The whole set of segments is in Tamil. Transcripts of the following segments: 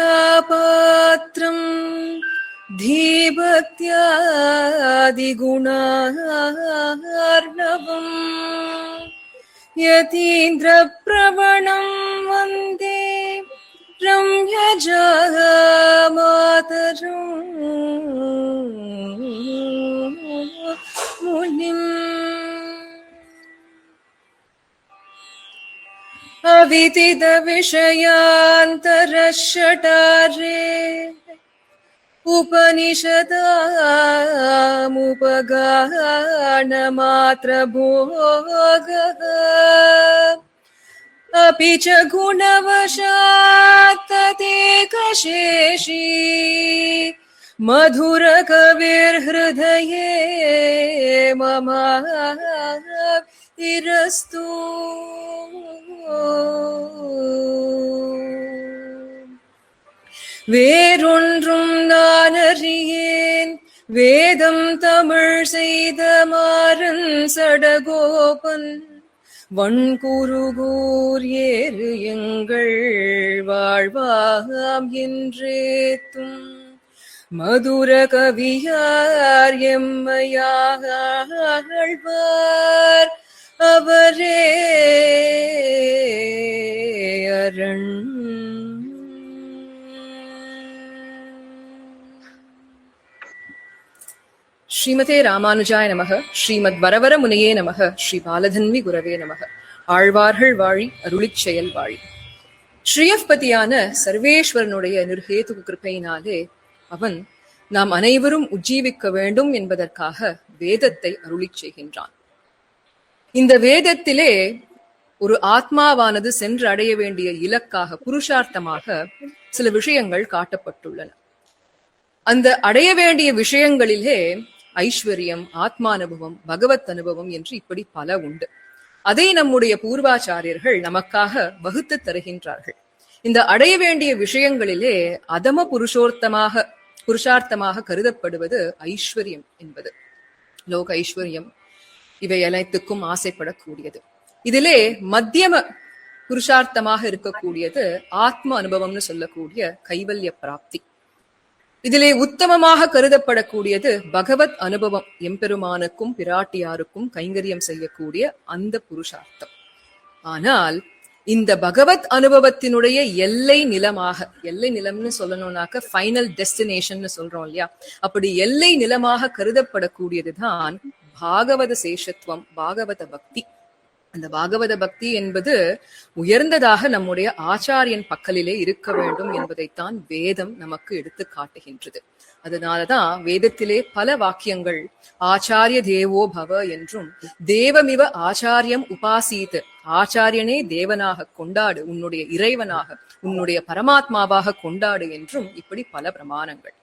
श्रीशैलेशदयापात्रं धीभक्त्यादिगुणार्णवम् यतीन्द्रप्रवणं वन्दे रम्यजामातरम् मुनिम् अविदितविषयान्तरषटारे उपनिषदामुपगानमात्रभोगः अपि च गुणवशात् तदेकशेषी मधुरकविर्हृदये ममाविरस्तु வேறொன்றும் நான் அறியேன் வேதம் தமிழ் செய்த மாறன் சடகோபன் வன்குருகூர் ஏறு எங்கள் வாழ்வாம் என்றேத்தும் மதுர கவியார் எம்மையாழ்வார் அவரே அரண். ஸ்ரீமதே ராமானுஜாய நமக. ஸ்ரீமத் வரவர முனையே நமக. ஸ்ரீ பாலதன்வி குரவே நமக. ஆழ்வார்கள் வாழி அருளிச் செயல் வாழி. ஸ்ரீயப்பதியான சர்வேஸ்வரனுடைய நிர்ஹேது கிருபையினாலே அவன் நாம் அனைவரும் உஜ்ஜீவிக்க வேண்டும் என்பதற்காக வேதத்தை அருளிச் செய்கின்றான். இந்த வேதத்திலே ஒரு ஆத்மாவானது சென்று அடைய வேண்டிய இலக்காக புருஷார்த்தமாக சில விஷயங்கள் காட்டப்பட்டுள்ளன. அந்த அடைய வேண்டிய விஷயங்களிலே ஐஸ்வர்யம், ஆத்மானுபவம், பகவத் அனுபவம் என்று இப்படி பல உண்டு. அதை நம்முடைய பூர்வாச்சாரியர்கள் நமக்காக வகுத்து தருகின்றார்கள். இந்த அடைய வேண்டிய விஷயங்களிலே அதம புருஷார்த்தமாக கருதப்படுவது ஐஸ்வர்யம் என்பது. லோக ஐஸ்வர்யம் இவை அனைத்துக்கும் ஆசைப்படக்கூடியது. இதிலே மத்தியம புருஷார்த்தமாக இருக்கக்கூடியது ஆத்ம அனுபவம்னு சொல்லக்கூடிய கைவல்ய பிராப்தி. இதிலே உத்தமமாக கருதப்படக்கூடியது பகவத் அனுபவம், எம்பெருமானுக்கும் பிராட்டியாருக்கும் கைங்கரியம் செய்யக்கூடிய அந்த புருஷார்த்தம். ஆனால் இந்த பகவத் அனுபவத்தினுடைய எல்லை நிலமாக, எல்லை நிலம்னு சொல்லணும்னாக்க ஃபைனல் டெஸ்டினேஷன் சொல்றோம் இல்லையா, அப்படி எல்லை நிலமாக கருதப்படக்கூடியதுதான் பாகவத சேஷத்துவம், பாகவத பக்தி. அந்த பாகவத பக்தி என்பது உயர்ந்ததாக நம்முடைய ஆச்சாரியன் பக்கலிலே இருக்க வேண்டும் என்பதைத்தான் வேதம் நமக்கு எடுத்து காட்டுகின்றது. அதனாலதான் வேதத்திலே பல வாக்கியங்கள் ஆச்சாரிய தேவோ பவ என்றும், தேவமிவ ஆச்சாரியம் உபாசீத், ஆச்சாரியனே தேவனாக கொண்டாடு, உன்னுடைய இறைவனாக, உன்னுடைய பரமாத்மாவாக கொண்டாடு என்றும் இப்படி பல பிரமாணங்கள்.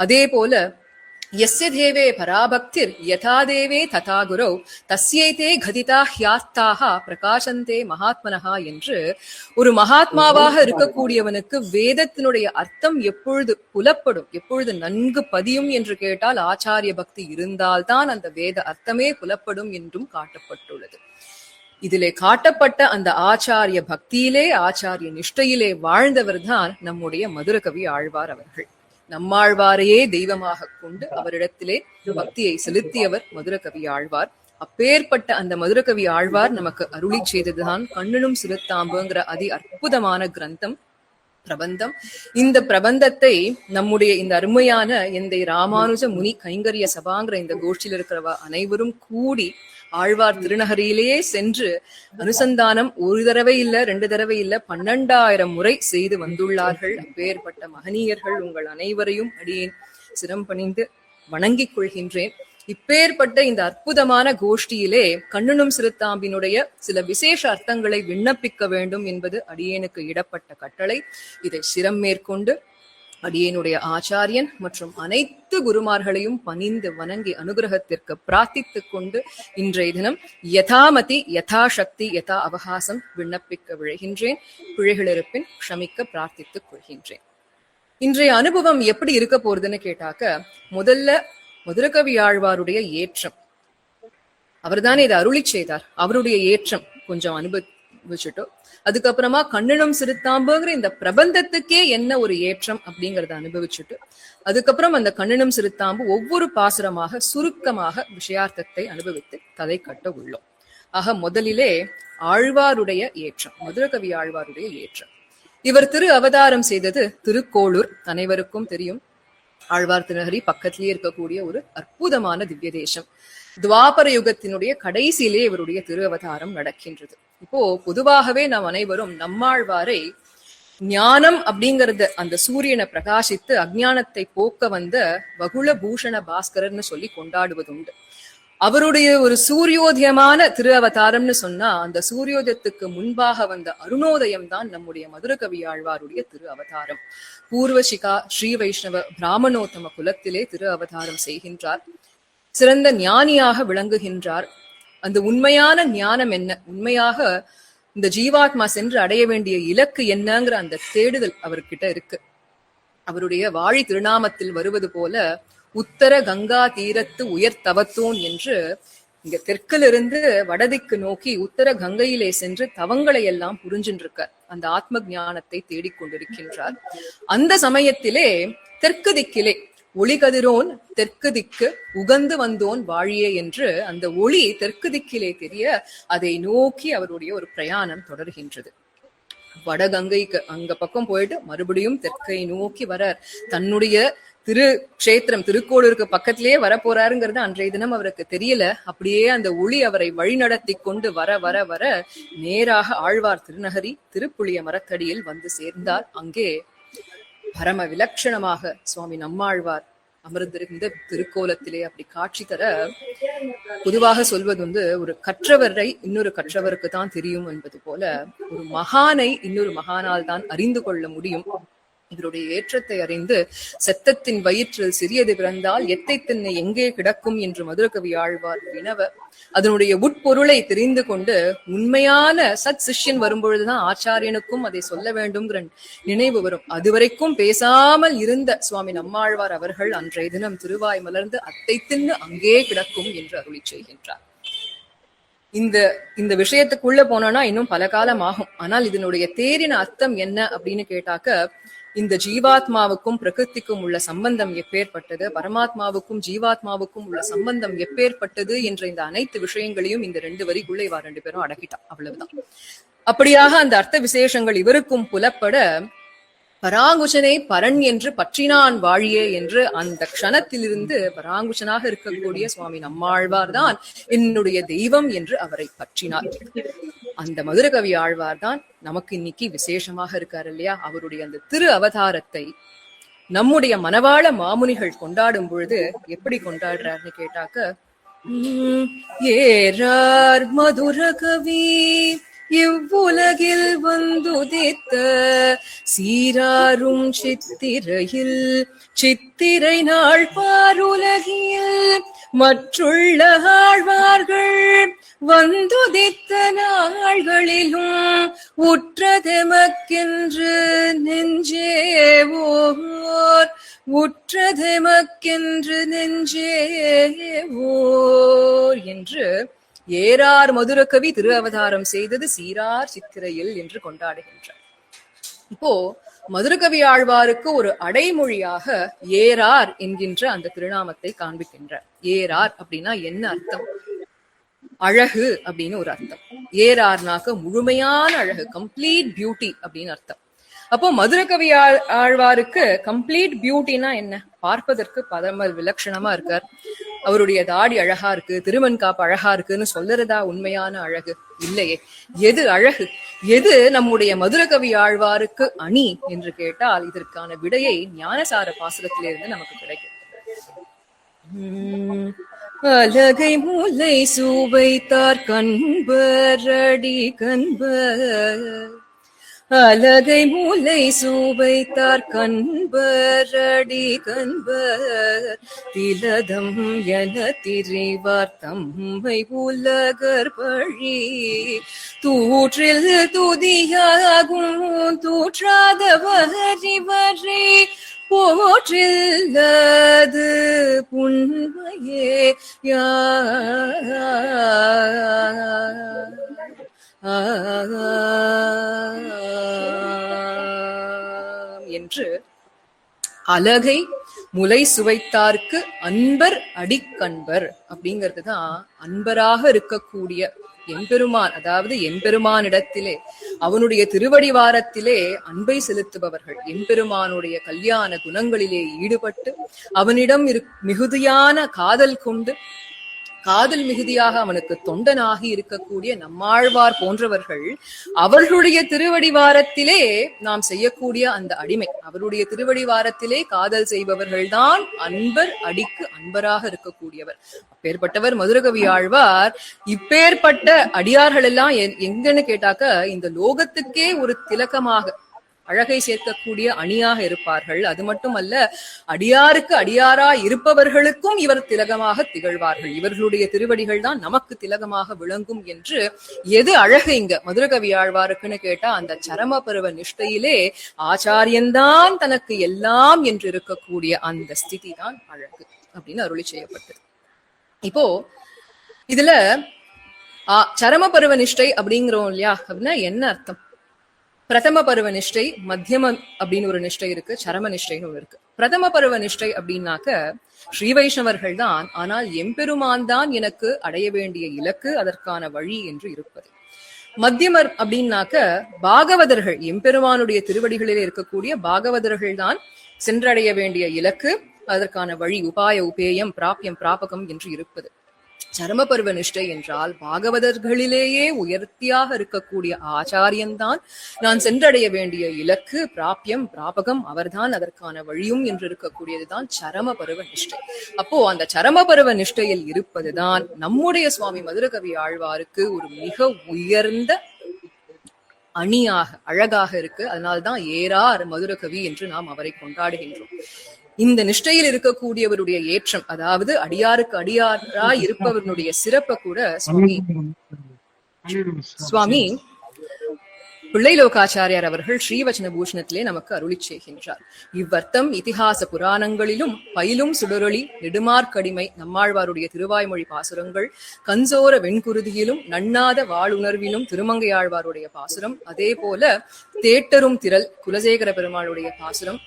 அதே போல யஸ்ய தேவே பராபக்திர் யதா தேவே ததா குரௌ தஸ்யைதே கதிதா ஹ்யார்த்தாக பிரகாசந்தே மகாத்மனஹா என்று ஒரு மகாத்மாவாக இருக்கக்கூடியவனுக்கு வேதத்தினுடைய அர்த்தம் எப்பொழுது புலப்படும், எப்பொழுது நன்கு பதியும் என்று கேட்டால் ஆச்சாரிய பக்தி இருந்தால்தான் அந்த வேத அர்த்தமே புலப்படும் என்றும் காட்டப்பட்டுள்ளது. இதிலே காட்டப்பட்ட அந்த ஆச்சாரிய பக்தியிலே, ஆச்சாரிய நிஷ்டையிலே வாழ்ந்தவர் தான் நம்முடைய மதுரகவி ஆழ்வார் அவர்கள். நம்மாழ்வாரையே தெய்வமாக கொண்டு அவரிடத்திலே பக்தியை செலுத்தியவர் மதுரகவி ஆழ்வார். அப்பேற்பட்ட அந்த மதுரகவி ஆழ்வார் நமக்கு அருளி செய்ததுதான் கண்ணனும் சிறுத்தாம்புங்கிற அதி அற்புதமான கிரந்தம், பிரபந்தம். இந்த பிரபந்தத்தை நம்முடைய இந்த அருமையான எந்தை ராமானுஜ முனி கைங்கரிய சபாங்கிற இந்த கோஷ்டியில் இருக்கிறவ அனைவரும் கூடி ஆழ்வார் திருநகரியிலேயே சென்று அனுசந்தானம் ஒரு தடவை இல்ல, 2 தடவை இல்ல, 12,000 முறை செய்து வந்துள்ளார்கள். அப்பேற்பட்ட மகனீயர்கள் உங்கள் அனைவரையும் அடியேன் சிரம் பணிந்து வணங்கிக் கொள்கின்றேன். இப்பேற்பட்ட இந்த அற்புதமான கோஷ்டியிலே கண்ணனும் சிறுத்தாம்பினுடைய சில விசேஷ அர்த்தங்களை விண்ணப்பிக்க வேண்டும் என்பது அடியேனுக்கு இடப்பட்ட கட்டளை. இதை சிரம் மேற்கொண்டு அடியேனுடைய ஆச்சாரியன் மற்றும் அனைத்து குருமார்களையும் பணிந்து வணங்கி அனுகிரகத்திற்கு பிரார்த்தித்துக் கொண்டு இன்றைய தினம் யதாமதி யதாசக்தி யதா அவகாசம் விண்ணப்பிக்க விழைகின்றேன். பிழைகள் இருப்பின் க்ஷமிக்க பிரார்த்தித்துக் கொள்கின்றேன். இன்றைய அனுபவம் எப்படி இருக்க போறதுன்னு கேட்டாக்க, முதல்ல மதுரகவி ஆழ்வாருடைய ஏற்றம், அவர்தானே இதை அருளி செய்தார். அவருடைய ஏற்றம் கொஞ்சம் அனுபவிச்சுட்டோம். அதுக்கப்புறமா கண்ணனும் சிறுத்தாம்புங்கிற இந்த பிரபந்தத்துக்கே என்ன ஒரு ஏற்றம் அப்படிங்கறத அனுபவிச்சுட்டு, அதுக்கப்புறம் அந்த கண்ணனும் சிறுத்தாம்பு ஒவ்வொரு பாசுரமாக சுருக்கமாக விஷயார்த்தத்தை அனுபவித்து கதை கட்ட உள்ளோம். ஆக முதலிலே ஆழ்வாருடைய ஏற்றம், மதுரகவி ஆழ்வாருடைய ஏற்றம். இவர் திரு அவதாரம் செய்தது திருக்கோளூர், அனைவருக்கும் தெரியும். ஆழ்வார் திருநகரி பக்கத்திலேயே இருக்கக்கூடிய ஒரு அற்புதமான திவ்ய தேசம். துவாபர யுகத்தினுடைய கடைசியிலே இவருடைய திரு அவதாரம் நடக்கின்றது. இப்போ பொதுவாகவே நாம் அனைவரும் நம்மாழ்வாரை ஞானம் அப்படிங்கறத அந்த சூரியனை பிரகாசித்து அஞ்ஞானத்தை போக்க வந்த வகுள பூஷண பாஸ்கரர்னு சொல்லி கொண்டாடுவதுண்டு. அவருடைய ஒரு சூரியோதயமான திரு அவதாரம்னு சொன்னா அந்த சூரியோதயத்துக்கு முன்பாக வந்த அருணோதயம் தான் நம்முடைய மதுரகவி ஆழ்வாருடைய திரு அவதாரம். பூர்வசிகா ஸ்ரீ வைஷ்ணவ பிராமணோத்தம குலத்திலே திரு அவதாரம் செய்கின்றார். சிறந்த ஞானியாக விளங்குகின்றார். அந்த உண்மையான ஞானம் என்ன, உண்மையாக இந்த ஜீவாத்மா சென்று அடைய வேண்டிய இலக்கு என்னங்கிற அந்த தேடுதல் அவர்கிட்ட இருக்கு. அவருடைய வாழி திருநாமத்தில் வருவது போல உத்தர கங்கா தீரத்து உயர் தவத்தோன் என்று இங்க தெற்கிலிருந்து வடதிக்கு நோக்கி உத்தர கங்கையிலே சென்று தவங்களை எல்லாம் புரிஞ்சின்றிருக்கார். அந்த ஆத்ம ஞானத்தை தேடிக்கொண்டிருக்கின்றார். அந்த சமயத்திலே தெற்கு திக்கிலே ஒளி கதிரோன் தெற்கு திக்கு உகந்து வந்தோன் வாழியே என்று அந்த ஒளி தெற்கு திக்கிலே தெரிய அதை நோக்கி அவருடைய ஒரு பிரயாணம் தொடர்கின்றது. வடகங்கைக்கு அங்க பக்கம் போயிட்டு மறுபடியும் தெற்கை நோக்கி வர தன்னுடைய கஷேத்திரம் திருக்கோளூருக்கு பக்கத்திலேயே வர போறாருங்கிறது அன்றைய தினம் அவருக்கு தெரியல. அப்படியே அந்த ஒளி அவரை வழிநடத்தி கொண்டு வர வர வர நேராக ஆழ்வார் திருநகரி திருப்புளிய மரத்தடியில் வந்து சேர்ந்தார். அங்கே பரம விலட்சணமாக சுவாமி நம்மாழ்வார் அமர்ந்திருந்த திருக்கோலத்திலே அப்படி காட்சி தர, பொதுவாக சொல்வது ஒரு கற்றவரை இன்னொரு கற்றவருக்கு தான் தெரியும் என்பது போல ஒரு மகானை இன்னொரு மகானால் தான் அறிந்து கொள்ள முடியும். இவருடைய ஏற்றத்தை அறிந்து செத்தத்தின் வயிற்றில் சிறியது பிறந்தால் எத்தை தின்னை எங்கே கிடக்கும் என்று மதுரகவி ஆழ்வார் வினவ, அதனுடைய உட்பொருளை தெரிந்து கொண்டு உண்மையான சத் சிஷ்யன் வரும்பொழுதுதான் ஆச்சாரியனுக்கும் அதை சொல்ல வேண்டும்ங்கிற நினைவு வரும். அதுவரைக்கும் பேசாமல் இருந்த சுவாமி நம்மாழ்வார் அவர்கள் அன்றைய தினம் திருவாய் மலர்ந்து அத்தை தின்னு அங்கே கிடக்கும் என்று அருளி செய்கின்றார். இந்த விஷயத்துக்குள்ள போனோம்னா இன்னும் பல காலம் ஆகும். ஆனால் இதனுடைய தேரின அர்த்தம் என்ன அப்படின்னு கேட்டாக்க, இந்த ஜீவாத்மாவுக்கும் பிரகிருதிக்கும் உள்ள சம்பந்தம் எப்பேற்பட்டது, பரமாத்மாவுக்கும் ஜீவாத்மாவுக்கும் உள்ள சம்பந்தம் எப்பேற்பட்டது என்ற இந்த அனைத்து விஷயங்களையும் இந்த 2 வரிக்குள்ள இவா 2 பேரும் அடக்கிட்டா. அவ்வளவுதான். அப்படியாக அந்த அர்த்த விசேஷங்கள் இவருக்கும் புலப்பட, பராங்குஷனை பரன் என்று பற்றினான் வாழியே என்று அந்த க்ஷணத்திலிருந்து பராங்குஷனாக இருக்கக்கூடிய சுவாமி நம்மாழ்வார் தான் என்னுடைய தெய்வம் என்று அவரை பற்றினார். அந்த மதுரகவி ஆழ்வார் தான் நமக்கு இன்னைக்கு விசேஷமாக இருக்காரு இல்லையா? அவருடைய அந்த திரு அவதாரத்தை நம்முடைய மனவாள மாமுனிகள் கொண்டாடும் பொழுது எப்படி கொண்டாடுறாருன்னு கேட்டாக்க, ஏறார் மதுரகவி இவ்வுலகில் வந்துதித்த சீராரும் சித்திரையில் சித்திரை நாள் பாருலகில் மற்றுள்ள ஆழ்வார்கள் வந்துதித்த நாள்களிலும் உற்றதெமக்கென்று நெஞ்சேவோர் உற்றதெமக்கென்று நெஞ்சேவோர் என்று ஏறார் மதுரகவி திரு அவதாரம் செய்தது சீரார் சித்திரையில் என்று கொண்டாடுகின்றார். இப்போ மதுரகவி ஆழ்வாருக்கு ஒரு அடைமொழியாக ஏறார் என்கின்ற அந்த திருநாமத்தை காண்பிக்கின்றார். ஏறார் அப்படின்னா என்ன அர்த்தம்? அழகு அப்படின்னு ஒரு அர்த்தம். ஏறார்னாக்க முழுமையான அழகு, கம்ப்ளீட் பியூட்டி அப்படின்னு அர்த்தம். அப்போ மதுரகவி ஆழ்வாருக்கு கம்ப்ளீட் பியூட்டினா என்ன? பார்ப்பதற்கு பரம விலட்சணமா இருக்கார். அவருடைய தாடி அழகா இருக்கு, திருமண்காப்பு அழகா இருக்குன்னு சொல்லுறதா உண்மையான அழகு? இல்லையே. எது அழகு? எது நம்முடைய மதுரகவி ஆழ்வாருக்கு அணி என்று கேட்டால் இதற்கான விடையை ஞானசார பாசுரத்திலிருந்து நமக்கு கிடைக்கும். அலகை மூலை சூவைத்தார் கண்பரடி கண்பர், அலகை மூலை சூவைத்தார் கண்பரடி கண்பர், திலதம் என திரிவார் தம்மை உலகர் பழி, தூற்றில் துதியாகும் தூற்றாத வரி வரி போற்றில்லது புண்மையே என்று அலகை முலை சுவைத்தார்க்கு அன்பர் அடிக்கண்பர் அப்படிங்கிறதுதான் அன்பராக இருக்கக்கூடிய எம்பெருமான், அதாவது எம்பெருமானிடத்திலே அவனுடைய திருவடிவாரத்திலே அன்பை செலுத்துபவர்கள், எம்பெருமானுடைய கல்யாண குணங்களிலே ஈடுபட்டு அவனிடம் மிகுதியான காதல் கொண்டு காதல் மிகுதியாக அவனுக்கு தொண்டனாகி இருக்கக்கூடிய நம்மாழ்வார் போன்றவர்கள் அவர்களுடைய திருவடிவாரத்திலே நாம் செய்யக்கூடிய அந்த அடிமை, அவருடைய திருவடிவாரத்திலே காதல் செய்பவர்கள்தான் அன்பர் அடிக்கு அன்பராக இருக்கக்கூடியவர். அப்பேற்பட்டவர் மதுரகவி ஆழ்வார். இப்பேற்பட்ட அடியார்கள் எல்லாம் எங்கன்னு கேட்டாக்க இந்த லோகத்துக்கே ஒரு திலகமாக அழகை சேர்க்கக்கூடிய அணியாக இருப்பார்கள். அது மட்டுமல்ல, அடியாருக்கு அடியாரா இருப்பவர்களுக்கும் இவர் திலகமாக திகழ்வார்கள். இவர்களுடைய திருவடிகள் தான் நமக்கு திலகமாக விளங்கும் என்று எது அழகு இங்க மதுரகவி ஆழ்வாருக்குன்னு கேட்டா, அந்த சரம பருவ நிஷ்டையிலே ஆச்சாரியன்தான் தனக்கு எல்லாம் என்று இருக்கக்கூடிய அந்த ஸ்திதி தான் அழகு அப்படின்னு அருளி செய்யப்பட்டது. இப்போ இதுல சரம பருவ நிஷ்டை அப்படிங்கிறோம் இல்லையா, அப்படின்னா என்ன அர்த்தம்? பிரதம பருவ நிஷ்டை, மத்தியம அப்படின்னு ஒரு நிஷ்டை இருக்கு, சரம நிஷ்டைன்னு ஒன்று இருக்கு. பிரதம பருவ நிஷ்டை அப்படின்னாக்க ஸ்ரீ வைஷ்ணவர்கள் தான், ஆனால் எம்பெருமான் தான் எனக்கு அடைய வேண்டிய இலக்கு, அதற்கான வழி என்று இருப்பது. மத்தியமர் அப்படின்னாக்க பாகவதர்கள், எம்பெருமானுடைய திருவடிகளில் இருக்கக்கூடிய பாகவதர்கள் தான் சென்றடைய வேண்டிய இலக்கு, அதற்கான வழி, உபாய உபேயம் பிராபியம் பிராபகம் என்று இருப்பது. சரமபருவ நிஷ்டை என்றால் பாகவதர்களிலேயே உயர்த்தியாக இருக்கக்கூடிய ஆச்சாரியன்தான் நான் சென்றடைய வேண்டிய இலக்கு, பிராபியம் பிராபகம் அவர்தான் அதற்கான வழியும் என்று இருக்கக்கூடியதுதான் சரம பருவ நிஷ்டை. அப்போ அந்த சரம பருவ நிஷ்டையில் இருப்பதுதான் நம்முடைய சுவாமி மதுரகவி ஆழ்வாருக்கு ஒரு மிக உயர்ந்த அணியாக அழகாக இருக்கு. அதனால்தான் ஏறார் மதுரகவி என்று நாம் அவரை கொண்டாடுகின்றோம். இந்த நிஷ்டையில் இருக்கக்கூடியவருடைய ஏற்றம், அதாவது அடியாருக்கு அடியாரா இருப்பவருடைய சிறப்பை கூட சுவாமி பிள்ளைலோகாச்சாரியார் அவர்கள் ஸ்ரீவச்சன பூஷணத்திலே நமக்கு அருளி செய்கின்றார். இவ்வர்த்தம் இதிகாச புராணங்களிலும் பயிலும் சுடரொளி நெடுமார்க்கடிமை நம்மாழ்வாருடைய திருவாய்மொழி பாசுரங்கள், கஞ்சோர வெண்குருதியிலும் நன்னாத வாளுணர்விலும் திருமங்கையாழ்வாருடைய பாசுரம், அதே போல தேட்டரும் திரள் குலசேகர பெருமாளுடைய பாசுரம்,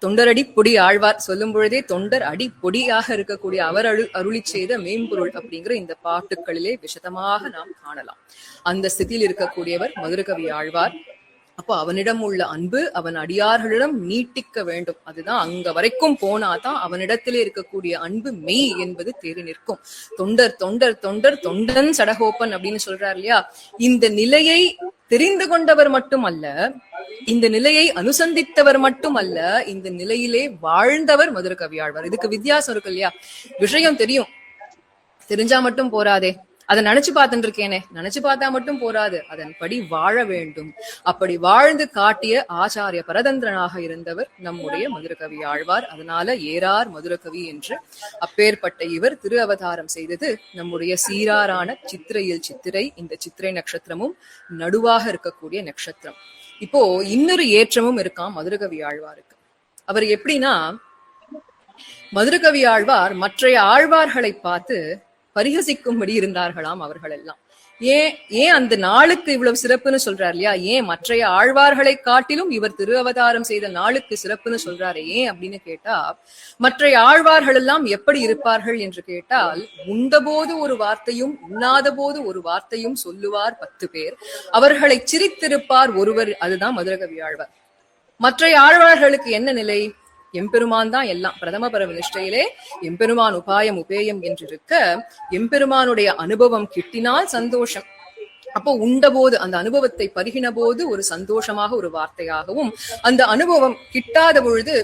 தொண்டரடி பொடி ஆழ்வார் சொல்லும் பொழுதே தொண்டர் அடி பொடியாக இருக்கக்கூடிய அவர் அருளி செய்த மேம்பொருள் அப்படிங்கிற இந்த பாட்டுக்களிலே விசதமாக நாம் காணலாம். அந்த ஸ்திதியில் இருக்கக்கூடியவர் மதுரகவி ஆழ்வார். அப்போ அவனிடம் உள்ள அன்பு அவன் அடியார்களிடம் நீட்டிக்க வேண்டும். அதுதான் அங்க வரைக்கும் போனாதான் அவனிடத்திலே இருக்கக்கூடிய அன்பு மெய் என்பது தேறி நிற்கும். தொண்டர் தொண்டர் தொண்டர் தொண்டன் சடகோப்பன் அப்படின்னு சொல்றார் இல்லையா, இந்த நிலையை தெரிந்து கொண்டவர் மட்டுமல்ல, இந்த நிலையை அனுசந்தித்தவர் மட்டுமல்ல, இந்த நிலையிலே வாழ்ந்தவர் மதுரகவி ஆழ்வார். இதுக்கு வித்தியாசம் இருக்கு இல்லையா, விஷயம் தெரியும், தெரிஞ்சா மட்டும் போராதே, அதை நினைச்சு பார்த்துட்டு இருக்கேனே, நினைச்சு பார்த்தா மட்டும் போராது, அதன்படி வாழ வேண்டும். அப்படி வாழ்ந்து காட்டிய ஆச்சாரிய பரதந்திரனாக இருந்தவர் நம்முடைய மதுரகவி ஆழ்வார். அதனால ஏறார் மதுரகவி என்று அப்பேற்பட்ட இவர் திரு அவதாரம் செய்தது நம்முடைய சீராரான சித்திரையில் சித்திரை. இந்த சித்திரை நட்சத்திரமும் நடுவாக இருக்கக்கூடிய நட்சத்திரம். இப்போ இன்னொரு ஏற்றமும் இருக்காம் மதுரகவி ஆழ்வாருக்கு. அவர் எப்படின்னா, மதுரகவி ஆழ்வார் மற்றைய ஆழ்வார்களை பார்த்து பரிகசிக்கும்படி இருந்தார்களாம் அவர்கள் எல்லாம். ஏன் அந்த நாளுக்கு இவ்வளவு சிறப்புன்னு சொல்றாரு இல்லையா, ஏன் மற்றைய ஆழ்வார்களை காட்டிலும் இவர் திரு அவதாரம் செய்த நாளுக்கு சிறப்புன்னு சொல்றாரு ஏன் அப்படின்னு கேட்டா, மற்றைய ஆழ்வார்கள் எல்லாம் எப்படி இருப்பார்கள் என்று கேட்டால், உண்டபோது ஒரு வார்த்தையும் உண்ணாத போது ஒரு வார்த்தையும் சொல்லுவார் 10 பேர், அவர்களை சிரித்திருப்பார் ஒருவர். அதுதான் மதுரகவி ஆழ்வார். மற்றைய ஆழ்வார்களுக்கு என்ன நிலை? எம்பெருமான் தான் எல்லாம். பிரதம பரவ நிஷ்டையிலே எம்பெருமான் உபாயம் உபேயம் என்றிருக்க, எம்பெருமானுடைய அனுபவம் கிட்டினால் சந்தோஷம். அப்போ உண்டபோது அந்த அனுபவத்தை பருகின போது ஒரு சந்தோஷமாக ஒரு வார்த்தையாகவும், அந்த அனுபவம் கிட்டாத பொழுது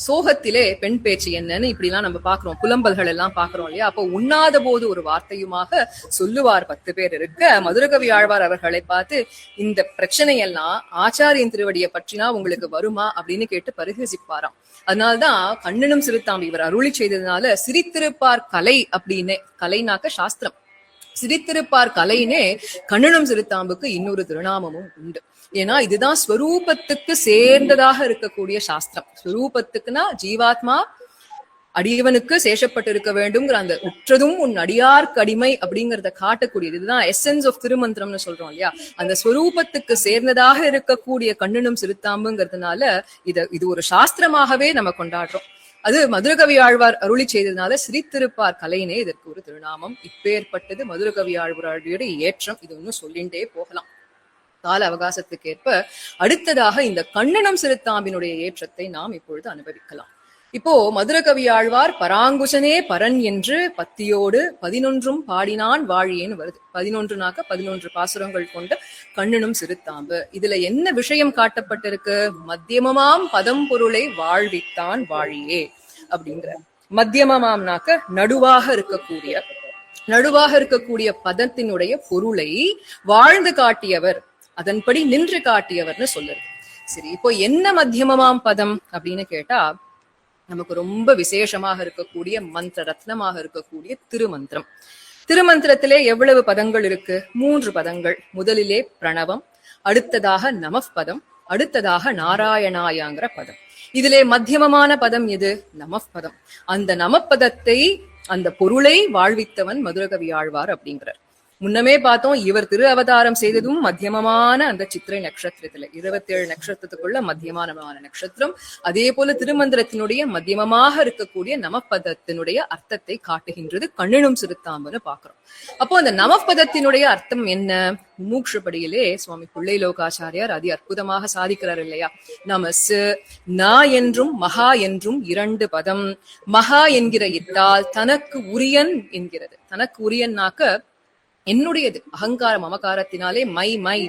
சோகத்திலே பெண் பேச்சு என்னன்னு இப்படி எல்லாம் நம்ம பாக்குறோம், புலம்பல்கள் எல்லாம் பாக்குறோம் இல்லையா. அப்போ உண்ணாத போது ஒரு வார்த்தையுமாக சொல்லுவார் 10 பேர் இருக்க, மதுரகவி ஆழ்வார் அவர்களை பார்த்து, இந்த பிரச்சனையெல்லாம் ஆச்சாரியன் திருவடியை பற்றினா உங்களுக்கு வருமா அப்படின்னு கேட்டு பரிகசிப்பாராம். அதனால்தான் கண்ணனும் சிறுத்தாம்பி இவர் அருளி செய்ததுனால சிரித்திருப்பார் கலை அப்படின்னு, கலைனாக்க சாஸ்திரம், சிரித்திருப்பார் கலைனே கண்ணனும் சிறுத்தாம்புக்கு இன்னொரு திருநாமமும் உண்டு. ஏன்னா இதுதான் ஸ்வரூபத்துக்கு சேர்ந்ததாக இருக்கக்கூடிய சாஸ்திரம். ஸ்வரூபத்துக்குன்னா ஜீவாத்மா அடியவனுக்கு சேஷப்பட்டு இருக்க வேண்டும்ங்கிற அந்த உற்றதும் உன் அடியார்க்கு அடிமை அப்படிங்கறத காட்டக்கூடியது. இதுதான் எசன்ஸ் ஆஃப் திருமந்திரம்னு சொல்றோம் இல்லையா. அந்த ஸ்வரூபத்துக்கு சேர்ந்ததாக இருக்கக்கூடிய கண்ணனும் சிறுத்தாம்புங்கிறதுனால இது ஒரு சாஸ்திரமாகவே நம்ம கொண்டாடுறோம். அது மதுரகவி ஆழ்வார் அருளி செய்ததுனால சிரித்திருப்பார் கலைனே இதற்கு ஒரு திருநாமம். இப்பேற்பட்டது மதுரகவி ஆழ்வாருடைய ஏற்றம். இது ஒன்னும் சொல்லிண்டே போகலாம். கால அவகாசத்துக்கு ஏற்ப அடுத்ததாக இந்த கண்ணனம் சிறுத்தாம்பினுடைய ஏற்றத்தை நாம் இப்பொழுது அனுபவிக்கலாம். இப்போ மதுரகவி ஆழ்வார் பராங்குசனே பரன் என்று பத்தியோடு 11 பாடினான் வாழியேன்னு வருது. 11னாக்க 11 பாசுரங்கள் கொண்ட கண்ணனும் சிறுத்தாம்பு. இதுல என்ன விஷயம் காட்டப்பட்டிருக்கு? மத்தியமமாம் பதம் பொருளை வாழ்வித்தான் வாழியே அப்படிங்கிற. மத்தியமமாம்னாக்க நடுவாக இருக்கக்கூடிய பதத்தினுடைய பொருளை வாழ்ந்து காட்டியவர், அதன்படி நின்று காட்டியவர்னு சொல்லுது. சரி, இப்போ என்ன மத்தியமமாம் பதம் அப்படின்னு கேட்டா, நமக்கு ரொம்ப விசேஷமாக இருக்கக்கூடிய மந்திர ரத்னமாக இருக்கக்கூடிய திருமந்திரம். திருமந்திரத்திலே எவ்வளவு பதங்கள் இருக்கு? 3 பதங்கள். முதலிலே பிரணவம், அடுத்ததாக நமப்பதம், அடுத்ததாக நாராயணாயாங்கிற பதம். இதிலே மத்தியமமான பதம் எது? நமப்பதம். அந்த நமப்பதத்தை, அந்த பொருளை வாழ்வித்தவன் மதுரகவி ஆழ்வார் அப்படிங்கிறார். முன்னமே பார்த்தோம், இவர் திரு அவதாரம் செய்ததும் மத்தியமமான அந்த சித்திரை நட்சத்திரத்துல 27 நட்சத்திரத்துக்குள்ள மத்தியமான நட்சத்திரம். அதே போல திருமந்திரத்தினுடைய மத்தியமமாக இருக்கக்கூடிய நமப்பதத்தினுடைய அர்த்தத்தை காட்டுகின்றது கண்ணனும் சிறுத்தாம்புன்னு பாக்குறோம். அப்போ அந்த நமப்பதத்தினுடைய அர்த்தம் என்ன? மூக்ஷப்படியிலே சுவாமி பிள்ளை லோகாச்சாரியார் அதி அற்புதமாக சாதிக்கிறார் இல்லையா. நமசு நா என்றும் மகா என்றும் 2 பதம். மகா என்கிற இட்டால் தனக்கு உரியன் என்கிறது. தனக்கு உரியன்னாக்க என்னுடையது. அகங்காரம் மமகாரத்தினாலே மை மை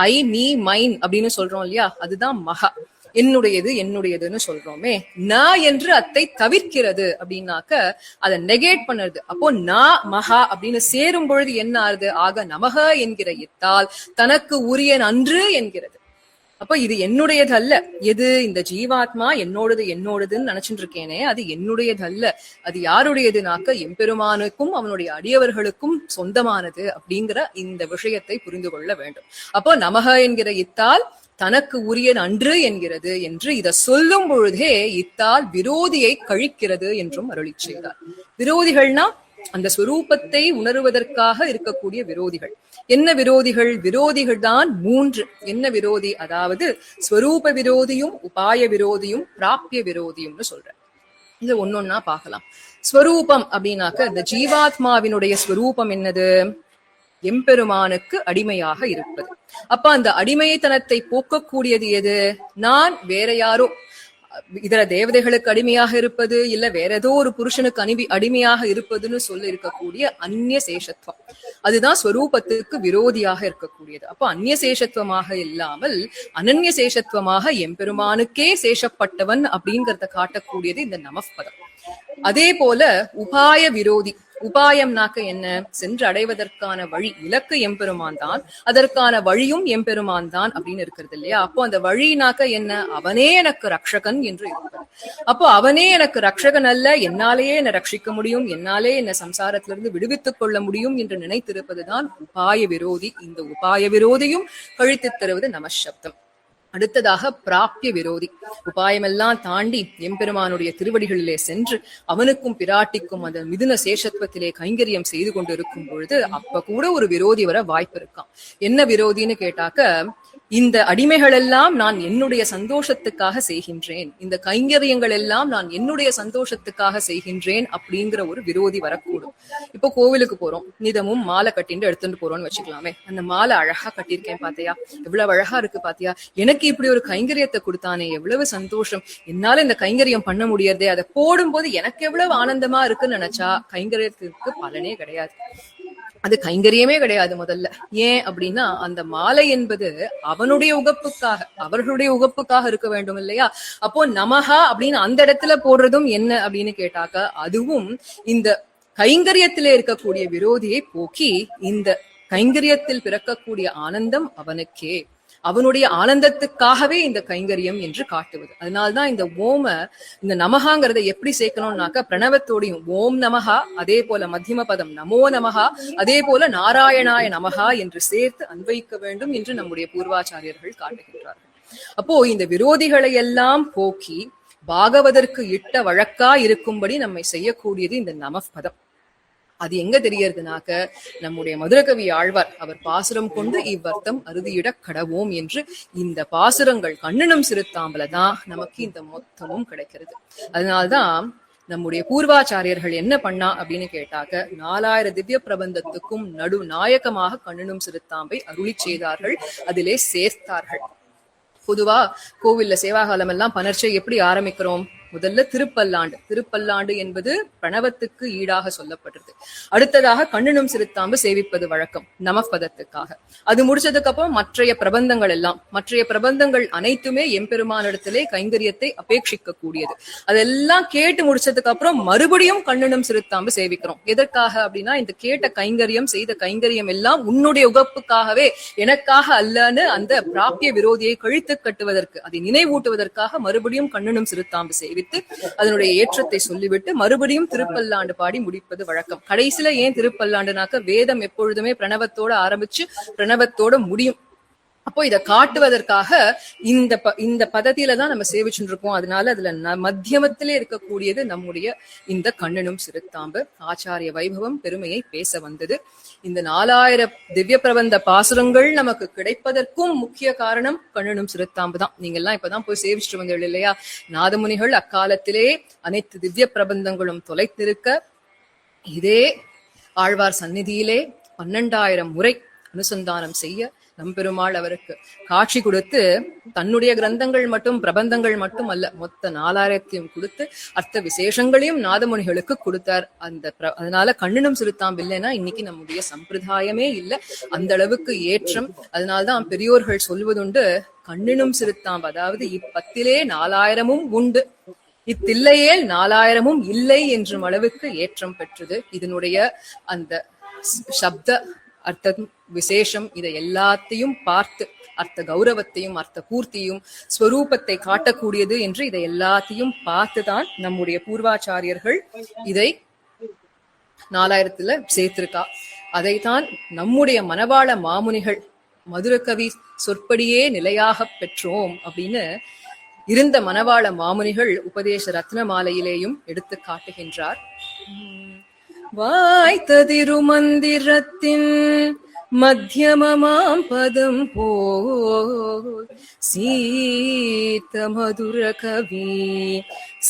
ஐ மீ மைன் அப்படின்னு சொல்றோம் இல்லையா, அதுதான் மகா. என்னுடையதுன்னு சொல்றோமே. ந என்று அத்தை தவிர்க்கிறது அப்படின்னாக்க அதை நெகேட் பண்ணுறது. அப்போ நா மகா அப்படின்னு சேரும் பொழுது என்ன ஆறுது? ஆக நமக என்கிற இத்தால் தனக்கு உரியன் அன்று என்கிறது. அப்ப இது என்னுடையது அல்ல. எது? இந்த ஜீவாத்மா என்னோடதுன்னு நினைச்சுட்டு இருக்கேனே, அது என்னுடையது அல்ல. அது யாருடையதுனாக்க எம்பெருமானுக்கும் அவனுடைய அடியவர்களுக்கும் சொந்தமானது அப்படிங்கிற இந்த விஷயத்தை புரிந்து கொள்ள வேண்டும். அப்போ நமக என்கிற இத்தால் தனக்கு உரியன் அன்று என்கிறது என்று இதை சொல்லும் பொழுதே இத்தால் விரோதியை கழிக்கிறது என்றும் அருளி செய்தார். விரோதிகள்னா அந்த ஸ்வரூபத்தை உணருவதற்காக இருக்கக்கூடிய விரோதிகள். என்ன விரோதிகள்? விரோதிகள் தான் 3. என்ன விரோதி? அதாவது ஸ்வரூப விரோதியும், உபாய விரோதியும், பிராப்திய விரோதியும்னு சொல்ற. இது ஒன்னொன்னா பார்க்கலாம். ஸ்வரூபம் அப்படின்னாக்க இந்த ஜீவாத்மாவினுடைய ஸ்வரூபம் என்னது? எம்பெருமானுக்கு அடிமையாக இருப்பது. அப்ப அந்த அடிமைத்தனத்தை போக்கக்கூடியது எது? நான் வேற யாரோ இதர தேவதைகளுக்கு அடிமையாக இருப்பது, இல்ல வேற ஏதோ ஒரு புருஷனுக்கு அடிமையாக இருப்பதுன்னு சொல்லி இருக்கக்கூடிய அந்நிய சேஷத்துவம். அதுதான் ஸ்வரூபத்துக்கு விரோதியாக இருக்கக்கூடியது. அப்போ அந்நிய சேஷத்துவமாக இல்லாமல் அனன்ய சேஷத்துவமாக எம்பெருமானுக்கே சேஷப்பட்டவன் அப்படிங்கறத காட்டக்கூடியது இந்த நமப்பதம். அதே போல உபாய விரோதி. உபாயம்னாக்க என்ன? சென்று அடைவதற்கான வழி, இலக்கு எம்பெருமான் தான், அதற்கான வழியும் எம்பெருமான் தான் அப்படின்னு இருக்கிறது இல்லையா. அப்போ அந்த வழினாக்க என்ன? அவனே எனக்கு ரக்ஷகன் என்று இருப்பது. அப்போ அவனே எனக்கு ரக்ஷகன் அல்ல, என்னாலேயே என்னை ரட்சிக்க முடியும், என்னாலே என்னை சம்சாரத்திலிருந்து விடுவித்துக் கொள்ள முடியும் என்று நினைத்திருப்பதுதான் உபாய விரோதி. இந்த உபாய விரோதியும் கழித்து தருவது நமசப்தம். அடுத்ததாக பிராப்திய விரோதி. உபாயமெல்லாம் தாண்டி எம்பெருமானுடைய திருவடிகளிலே சென்று அவனுக்கும் பிராட்டிக்கும் அந்த மிதுன சேஷத்துவத்திலே கைங்கரியம் செய்து கொண்டு இருக்கும் பொழுது அப்ப கூட ஒரு விரோதி வர வாய்ப்பு இருக்கான். என்ன விரோதின்னு கேட்டாக்க, இந்த அடிமைகள் எல்லாம் நான் என்னுடைய சந்தோஷத்துக்காக செய்கின்றேன், இந்த கைங்கரியங்கள் எல்லாம் நான் என்னுடைய சந்தோஷத்துக்காக செய்கின்றேன் அப்படிங்கிற ஒரு விரோதி வரக்கூடும். இப்போ கோவிலுக்கு போறோம், நிதமும் மாலை கட்டிட்டு எடுத்துட்டு போறோம்னு வச்சுக்கலாமே. அந்த மாலை அழகா கட்டியிருக்கேன் பாத்தியா, எவ்வளவு அழகா இருக்கு பாத்தியா, எனக்கு இப்படி ஒரு கைங்கரியத்தை கொடுத்தானே, எவ்வளவு சந்தோஷம், என்னால இந்த கைங்கரியம் பண்ண முடியறதே, அதை போடும்போது எனக்கு எவ்வளவு ஆனந்தமா இருக்குன்னு நினைச்சா கைங்கரியத்துக்கு பலனே கிடையாது. அது கைங்கரியமே கிடையாது முதல்ல. ஏன் அப்படின்னா அந்த மாலை என்பது அவனுடைய உகப்புக்காக, அவர்களுடைய உகப்புக்காக இருக்க வேண்டும் இல்லையா. அப்போ நமஹா அப்படின்னு அந்த இடத்துல போடுறதும் என்ன அப்படின்னு கேட்டாக்க, அதுவும் இந்த கைங்கரியத்திலே இருக்கக்கூடிய விரோதியை போக்கி இந்த கைங்கரியத்தில் பிறக்கக்கூடிய ஆனந்தம் அவனுக்கே. அவனுடைய ஆனந்தத்துக்காகவே இந்த கைங்கரியம் என்று காட்டுவது. அதனால்தான் இந்த இந்த நமகாங்கிறத எப்படி சேர்க்கணும்னாக்க பிரணவத்தோடையும் ஓம் நமகா, அதே போல மத்தியம பதம் நமோ நமகா, அதே போல நாராயணாய நமகா என்று சேர்த்து அன்வைக்க வேண்டும் என்று நம்முடைய பூர்வாச்சாரியர்கள் காட்டுகின்றார்கள். அப்போ இந்த விரோதிகளை எல்லாம் போக்கி பாகவதற்கு இட்ட வழக்கா இருக்கும்படி நம்மை செய்யக்கூடியது இந்த நமப்பதம். அது எங்க தெரியறதுனாக்க நம்முடைய மதுரகவி ஆழ்வார் அவர் பாசுரம் கொண்டு இவ்வர்த்தம் அறுதியிட கடவோம் என்று இந்த பாசுரங்கள் கண்ணனும் சிறுத்தாம்பலதான் நமக்கு இந்த மொத்தமும் கிடைக்கிறது. அதனால்தான் நம்முடைய பூர்வாச்சாரியர்கள் என்ன பண்ணா அப்படின்னு கேட்டாக்க 4000 திவ்ய பிரபந்தத்துக்கும் நடு நாயகமாக கண்ணனும் சிறுத்தாம்பை அருளி செய்தார்கள், அதிலே சேர்த்தார்கள். பொதுவா கோவில்ல சேவாகாலம் எல்லாம் பனர்ச்சை எப்படி ஆரம்பிக்கிறோம்? முதல்ல திருப்பல்லாண்டு என்பது பிரணவத்துக்கு ஈடாக சொல்லப்படுறது. அடுத்ததாக கண்ணனும் சிறுத்தாம்பு சேவிப்பது வழக்கம் நமப்பதத்துக்காக. அது முடிச்சதுக்கு அப்புறம் மற்றைய பிரபந்தங்கள் அனைத்துமே எம்பெருமானிடத்திலே கைங்கரியத்தை அபேட்சிக்க கூடியது. அதெல்லாம் கேட்டு முடிச்சதுக்கு அப்புறம் மறுபடியும் கண்ணனும் சிறுத்தாம்பு சேவிக்கிறோம். எதற்காக அப்படின்னா, இந்த கேட்ட கைங்கரியம் செய்த கைங்கரியம் எல்லாம் உன்னுடைய உகப்புக்காகவே, எனக்காக அல்லன்னு அந்த பிராபிய விரோதியை கழித்து கட்டுவதற்கு, அதை நினைவூட்டுவதற்காக மறுபடியும் கண்ணனும் சிறுத்தாம்பு சேவித்து அதனுடைய ஏற்றத்தை சொல்லிவிட்டு மறுபடியும் திருப்பல்லாண்டு பாடி முடிப்பது வழக்கம். கடைசியில ஏன் திருப்பல்லாண்டுனாக்க, வேதம் எப்பொழுதுமே பிரணவத்தோட ஆரம்பிச்சு பிரணவத்தோட முடியும். அப்போ இதை காட்டுவதற்காக இந்த பதத்தில தான் நம்ம சேவிச்சுட்டு இருக்கோம். அதனால அதுல மத்தியமத்திலே இருக்கக்கூடியது நம்முடைய இந்த கண்ணனும் சிறுத்தாம்பு. ஆச்சாரிய வைபவம் பெருமையை பேச வந்தது. இந்த 4000 திவ்ய பிரபந்த பாசுரங்கள் நமக்கு கிடைப்பதற்கும் முக்கிய காரணம் கண்ணனும் சிறுத்தாம்பு தான். நீங்க எல்லாம் இப்பதான் போய் சேவிச்சுட்டு வந்தீர்கள் இல்லையா? நாதமுனிகள் அக்காலத்திலே அனைத்து திவ்ய பிரபந்தங்களும் தொலைத்திருக்க இதே ஆழ்வார் சந்நிதியிலே 12,000 முறை அனுசந்தானம் செய்ய நம்பெருமாள் அவருக்கு காட்சி கொடுத்து தன்னுடைய கிரந்தங்கள் மட்டும் பிரபந்தங்கள் மட்டும் அல்ல, மொத்த 4000 கொடுத்து அர்த்த விசேஷங்களையும் நாதமுனிகளுக்கு கொடுத்தார். அதனால கண்ணனும் சிறுத்தாம்பு இல்லைன்னா இன்னைக்கு நம்முடைய சம்பிரதாயமே இல்லை, அந்த அளவுக்கு ஏற்றம். அதனால்தான் பெரியோர்கள் சொல்வதுண்டு, கண்ணனும் சிறுத்தாம்பு, அதாவது இப்பத்திலே 4000 உண்டு, இத்தில்லையே 4000 இல்லை என்றும் அளவுக்கு ஏற்றம் பெற்றது. இதனுடைய அந்த சப்த அர்த்த விசேஷம் இதை எல்லாத்தையும் பார்த்து அர்த்த கௌரவத்தையும் அர்த்த பூர்த்தியும் ஸ்வரூபத்தை காட்டக்கூடியது என்று இதை எல்லாத்தையும் பார்த்துதான் நம்முடைய பூர்வாச்சாரியர்கள் இதை 4000 சேர்த்திருக்கா. அதைத்தான் நம்முடைய மணவாள மாமுனிகள் மதுரகவி சொற்படியே நிலையாக பெற்றோம் அப்படின்னு இருந்த மணவாள மாமுனிகள் உபதேச ரத்ன மாலையிலேயும் எடுத்து காட்டுகின்றார். வாய்த்த திருமந்திரத்தின் மத்தியமமாம் பதம் போல் சீத்த மதுர கவி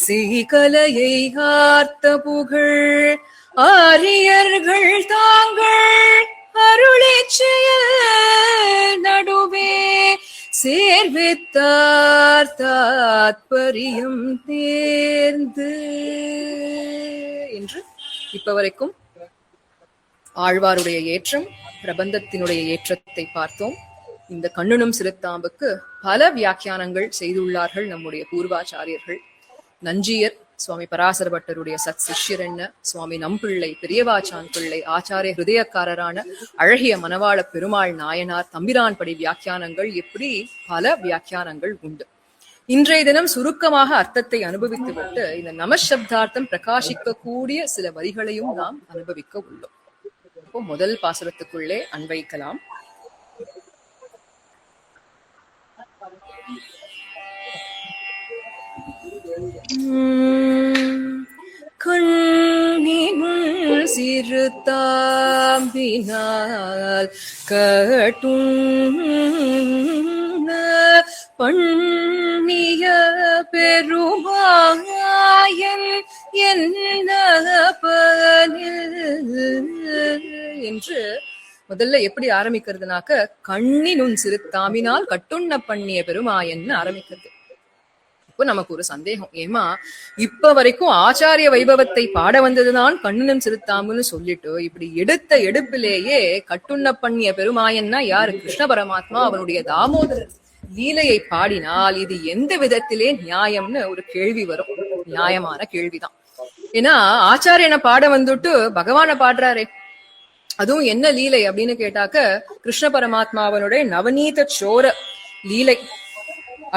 சீகலையை ஆர்த்த புகழ் ஆரியர்கள் தாங்கள் அருளிச்செய நடுவே சேர்வித்தார் தாத்பரியம் தேர்ந்து என்று இப்ப வரைக்கும் ஆழ்வாருடைய ஏற்றம், பிரபந்தத்தினுடைய ஏற்றத்தை பார்த்தோம். இந்த கண்ணனும் சிறுத்தாம்புக்கு பல வியாக்கியானங்கள் செய்துள்ளார்கள் நம்முடைய பூர்வாச்சாரியர்கள். நஞ்சியர் சுவாமி பராசர பட்டருடைய சத் சிஷ்யரென்ன, சுவாமி நம்பிள்ளை, பெரியவாச்சான் பிள்ளை, ஆச்சாரிய ஹிருதயக்காரரான அழகிய மணவாள பெருமாள் நாயனார், தம்பிரான் படி வியாக்கியானங்கள், எப்படி பல வியாக்கியானங்கள் உண்டு. இன்றைய தினம் சுருக்கமாக அர்த்தத்தை அனுபவித்துவிட்டு இந்த நமசப்தார்த்தம் பிரகாசிக்க கூடிய சில வரிகளையும் நாம் அனுபவிக்க உள்ளோம். இப்போ முதல் பாசுரத்துக்குள்ளே அன்வைக்கலாம். கண்ணினுள் சிறுத்தாம்பினால் கட்டுண்ண பண்ணிய பெருமாயன் என்று முதல்ல எப்படி ஆரம்பிக்கிறதுனாக்க, கண்ணினுன் சிறுத்தாம்பினால் கட்டுண்ண பண்ணிய பெருமாயன்னு ஆரம்பிக்கிறது. இப்போ நமக்கு ஒரு சந்தேகம், ஏமா இப்ப வரைக்கும் ஆச்சாரிய வைபவத்தை பாட வந்ததுதான் கண்ணனும் சிறுத்தாம்புன்னு சொல்லிட்டு இப்படி எடுத்த எடுப்பிலேயே கட்டுண்ண பண்ணிய பெருமாயன்னா யாரு? கிருஷ்ண பரமாத்மா அவனுடைய தாமோதர லீலையை பாடினால் இது எந்த விதத்திலே நியாயம்னு ஒரு கேள்வி வரும். நியாயமான கேள்விதான். ஏன்னா ஆச்சாரியனை பாட வந்துட்டு பகவான பாடுறாரே, அதுவும் என்ன லீலை அப்படின்னு கேட்டாக்க, கிருஷ்ண பரமாத்மாவனுடைய நவநீத சோர லீலை.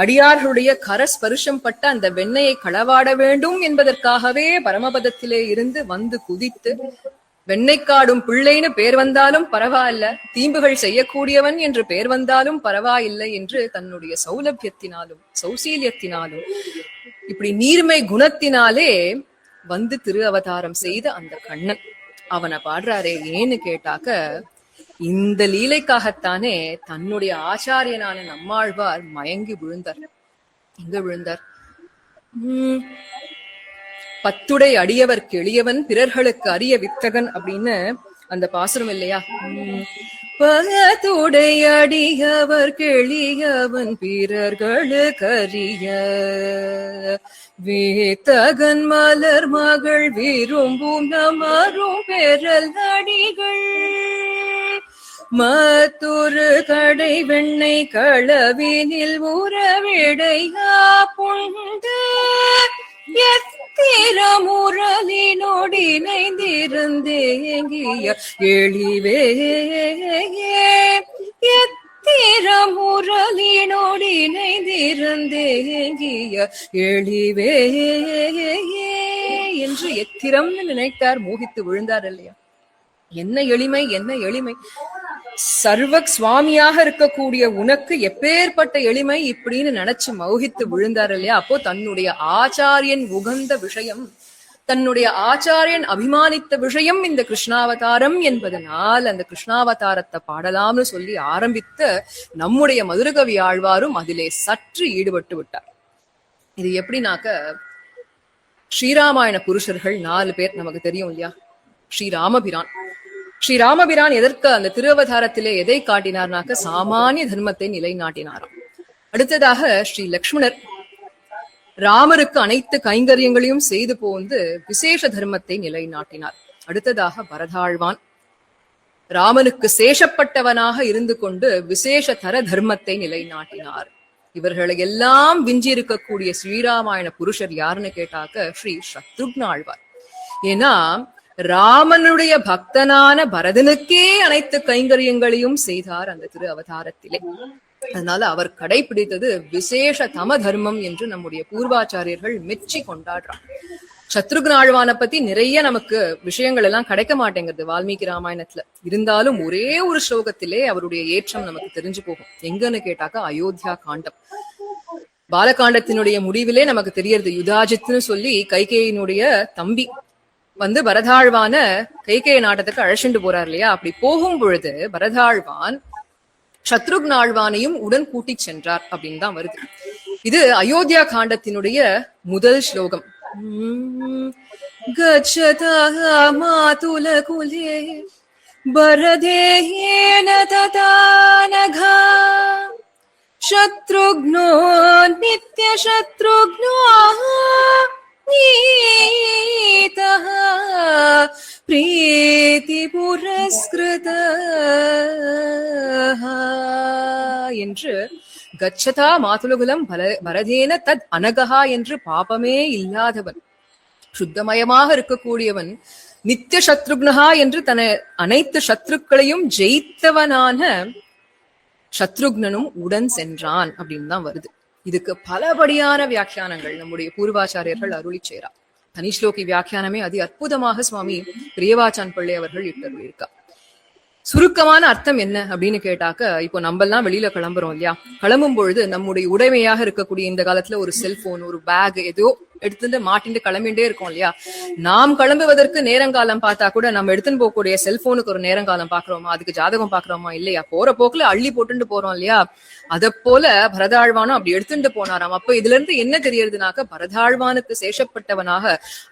அடியார்களுடைய கரஸ்பருஷம் பட்ட அந்த வெண்ணையை களவாட வேண்டும் என்பதற்காகவே பரமபதத்திலே இருந்து வந்து குதித்து, வெண்ணைக்காடும் பிள்ளைன்னு பேர் வந்தாலும் பரவாயில்ல, தீம்புகள் செய்யக்கூடியவன் என்று பேர் வந்தாலும் பரவாயில்லை என்று தன்னுடைய சௌலபியத்தினாலும் சௌசீல்யத்தினாலும் இப்படி நீர்மை குணத்தினாலே வந்து திரு அவதாரம் செய்த அந்த கண்ணன் அவனை பாடுறாரே. ஏன்னு கேட்டாக்க, இந்த லீலைக்காகத்தானே தன்னுடைய ஆச்சாரியனான நம்மாழ்வார் மயங்கி விழுந்தார். எங்க விழுந்தார்? பத்துடை அடியவர் எளியவன் பிறர்களுக்கு அரிய வித்தகன் அப்படின்னு அந்த பாசுரம் இல்லையா? பத்துடை அடியவர் எளியவன் பிறர்களுக்கு அரிய வித்தகன் மலர் மகள் விரும்பும் நமரும் பெறல் அடிகள் மத்தொரு கடை வெண்ணை களவினில் உறவிடையா புண்டு எத்திரமுரலினோடிணைந்திருந்தேங்கிய எளிவே எத்திரமுரலினோடிணைந்திருந்தேங்கிய எளிவே என்று எத்திரம்னு நினைத்தார், மோகித்து விழுந்தார் இல்லையா? என்ன எளிமை, என்ன எளிமை! சர்வ சுவாமியாக இருக்கக்கூடிய உனக்கு எப்பேற்பட்ட எளிமை இப்படின்னு நினைச்சு மௌகித்து விழுந்தார் இல்லையா? அப்போ தன்னுடைய ஆச்சாரியன் உகந்த விஷயம், தன்னுடைய ஆச்சாரியன் அபிமானித்த விஷயம் இந்த கிருஷ்ணாவதாரம் என்பதனால் அந்த கிருஷ்ணாவதாரத்தை பாடலாம்னு சொல்லி ஆரம்பித்த நம்முடைய மதுரகவி ஆழ்வாரும் அதிலே சற்று ஈடுபட்டு விட்டார். இது எப்படின்னாக்க, ஸ்ரீராமாயண புருஷர்கள் 4 பேர் நமக்கு தெரியும் இல்லையா? ஸ்ரீராமபிரான் எதற்கு அந்த திருவதாரத்திலே எதை காட்டினார்னாக்க, சாமானிய தர்மத்தை நிலைநாட்டினாராம். அடுத்ததாக ஸ்ரீ லக்ஷ்மணர் ராமருக்கு அனைத்து கைங்கரியங்களையும் செய்து போந்து விசேஷ தர்மத்தை நிலைநாட்டினார். அடுத்ததாக பரதாழ்வான் ராமனுக்கு சேஷப்பட்டவனாக இருந்து கொண்டு விசேஷ தர தர்மத்தை நிலைநாட்டினார். இவர்களை எல்லாம் விஞ்சி இருக்கக்கூடிய ஸ்ரீராமாயண புருஷர் யாருன்னு கேட்டாக்க ஸ்ரீ சத்ருக்னாழ்வார். ஏன்னா ராமனுடைய பக்தனான பரதனுக்கே அனைத்து கைங்கரியங்களையும் செய்தார் அந்த திரு அவதாரத்திலே. அதனால அவர் கடைபிடித்தது விசேஷ தம தர்மம் என்று நம்முடைய பூர்வாச்சாரியர்கள் மெச்சி கொண்டாடுறார். சத்ருக்னாழ்வானை பத்தி நிறைய நமக்கு விஷயங்கள் எல்லாம் கிடைக்க மாட்டேங்கிறது வால்மீகி ராமாயணத்துல. இருந்தாலும் ஒரே ஒரு ஸ்லோகத்திலே அவருடைய ஏற்றம் நமக்கு தெரிஞ்சு போகும். எங்கன்னு கேட்டாக்க அயோத்தியா காண்டம். பாலகாண்டத்தினுடைய முடிவிலே நமக்கு தெரியறது, யுதாஜித்னு சொல்லி கைகேயினுடைய தம்பி வந்து பரதாழ்வான கைகேய நாட்டத்துக்கு அழைச்சிட்டு போறார் இல்லையா? அப்படி போகும் பொழுது பரதாழ்வான் சத்ருக்னாழ்வானையும் உடன் கூட்டி சென்றார் அப்படின்னு தான் வருது. இது அயோத்தியா காண்டத்தினுடைய முதல் ஸ்லோகம். கச்சதா மாதுல குலே பரதேயேன ததானகா சத்ருக்னோ நித்ய சத்ருக்னோ நீதஹ பிரீதி புரஸ்கிருதஹ என்று கச்சதா மாதுலகுலம் பரதேன தத் அனகா என்று பாபமே இல்லாதவன், சுத்தமயமாக இருக்கக்கூடியவன், நித்திய சத்ருக்னஹா என்று தன அனைத்து சத்ருக்களையும் ஜெயித்தவனான சத்ருக்னனும் உடன் சென்றான் அப்படின்னு தான் வருது. இதுக்கு பலபடியான வியாக்கியானங்கள் நம்முடைய பூர்வாச்சாரியர்கள் அருளி செய்றார். தனிஷ்லோகி வியாக்கியானமே அதி அற்புதமாக சுவாமி பிரியவாச்சான் பிள்ளை அவர்கள் இட்டருளிருக்கா. சுருக்கமான அர்த்தம் என்ன அப்படின்னு கேட்டாக்க, இப்போ நம்ம எல்லாம் வெளியில கிளம்புறோம் இல்லையா? கிளம்பும் பொழுது நம்முடைய உடைமையாக இருக்கக்கூடிய இந்த காலத்துல ஒரு செல்போன், ஒரு பேக் ஏதோ எடுத்துட்டு மாட்டிட்டு கிளம்பிட்டே இருக்கோம் இல்லையா? நாம் கிளம்புவதற்கு நேரங்காலம் பார்த்தா கூட நம்ம எடுத்துன்னு போகக்கூடிய செல்போனுக்கு ஒரு நேரங்காலம் பாக்குறோமா? அதுக்கு ஜாதகம் பாக்குறோமா? இல்லையா? போற போக்குல அள்ளி போட்டுட்டு போறோம் இல்லையா? அத போல பரதாழ்வானும் அப்படி எடுத்துட்டு போனாராம். அப்ப இதுல இருந்து என்ன தெரியறதுனாக்க, பரதாழ்வானுக்கு சேஷப்பட்டவனாக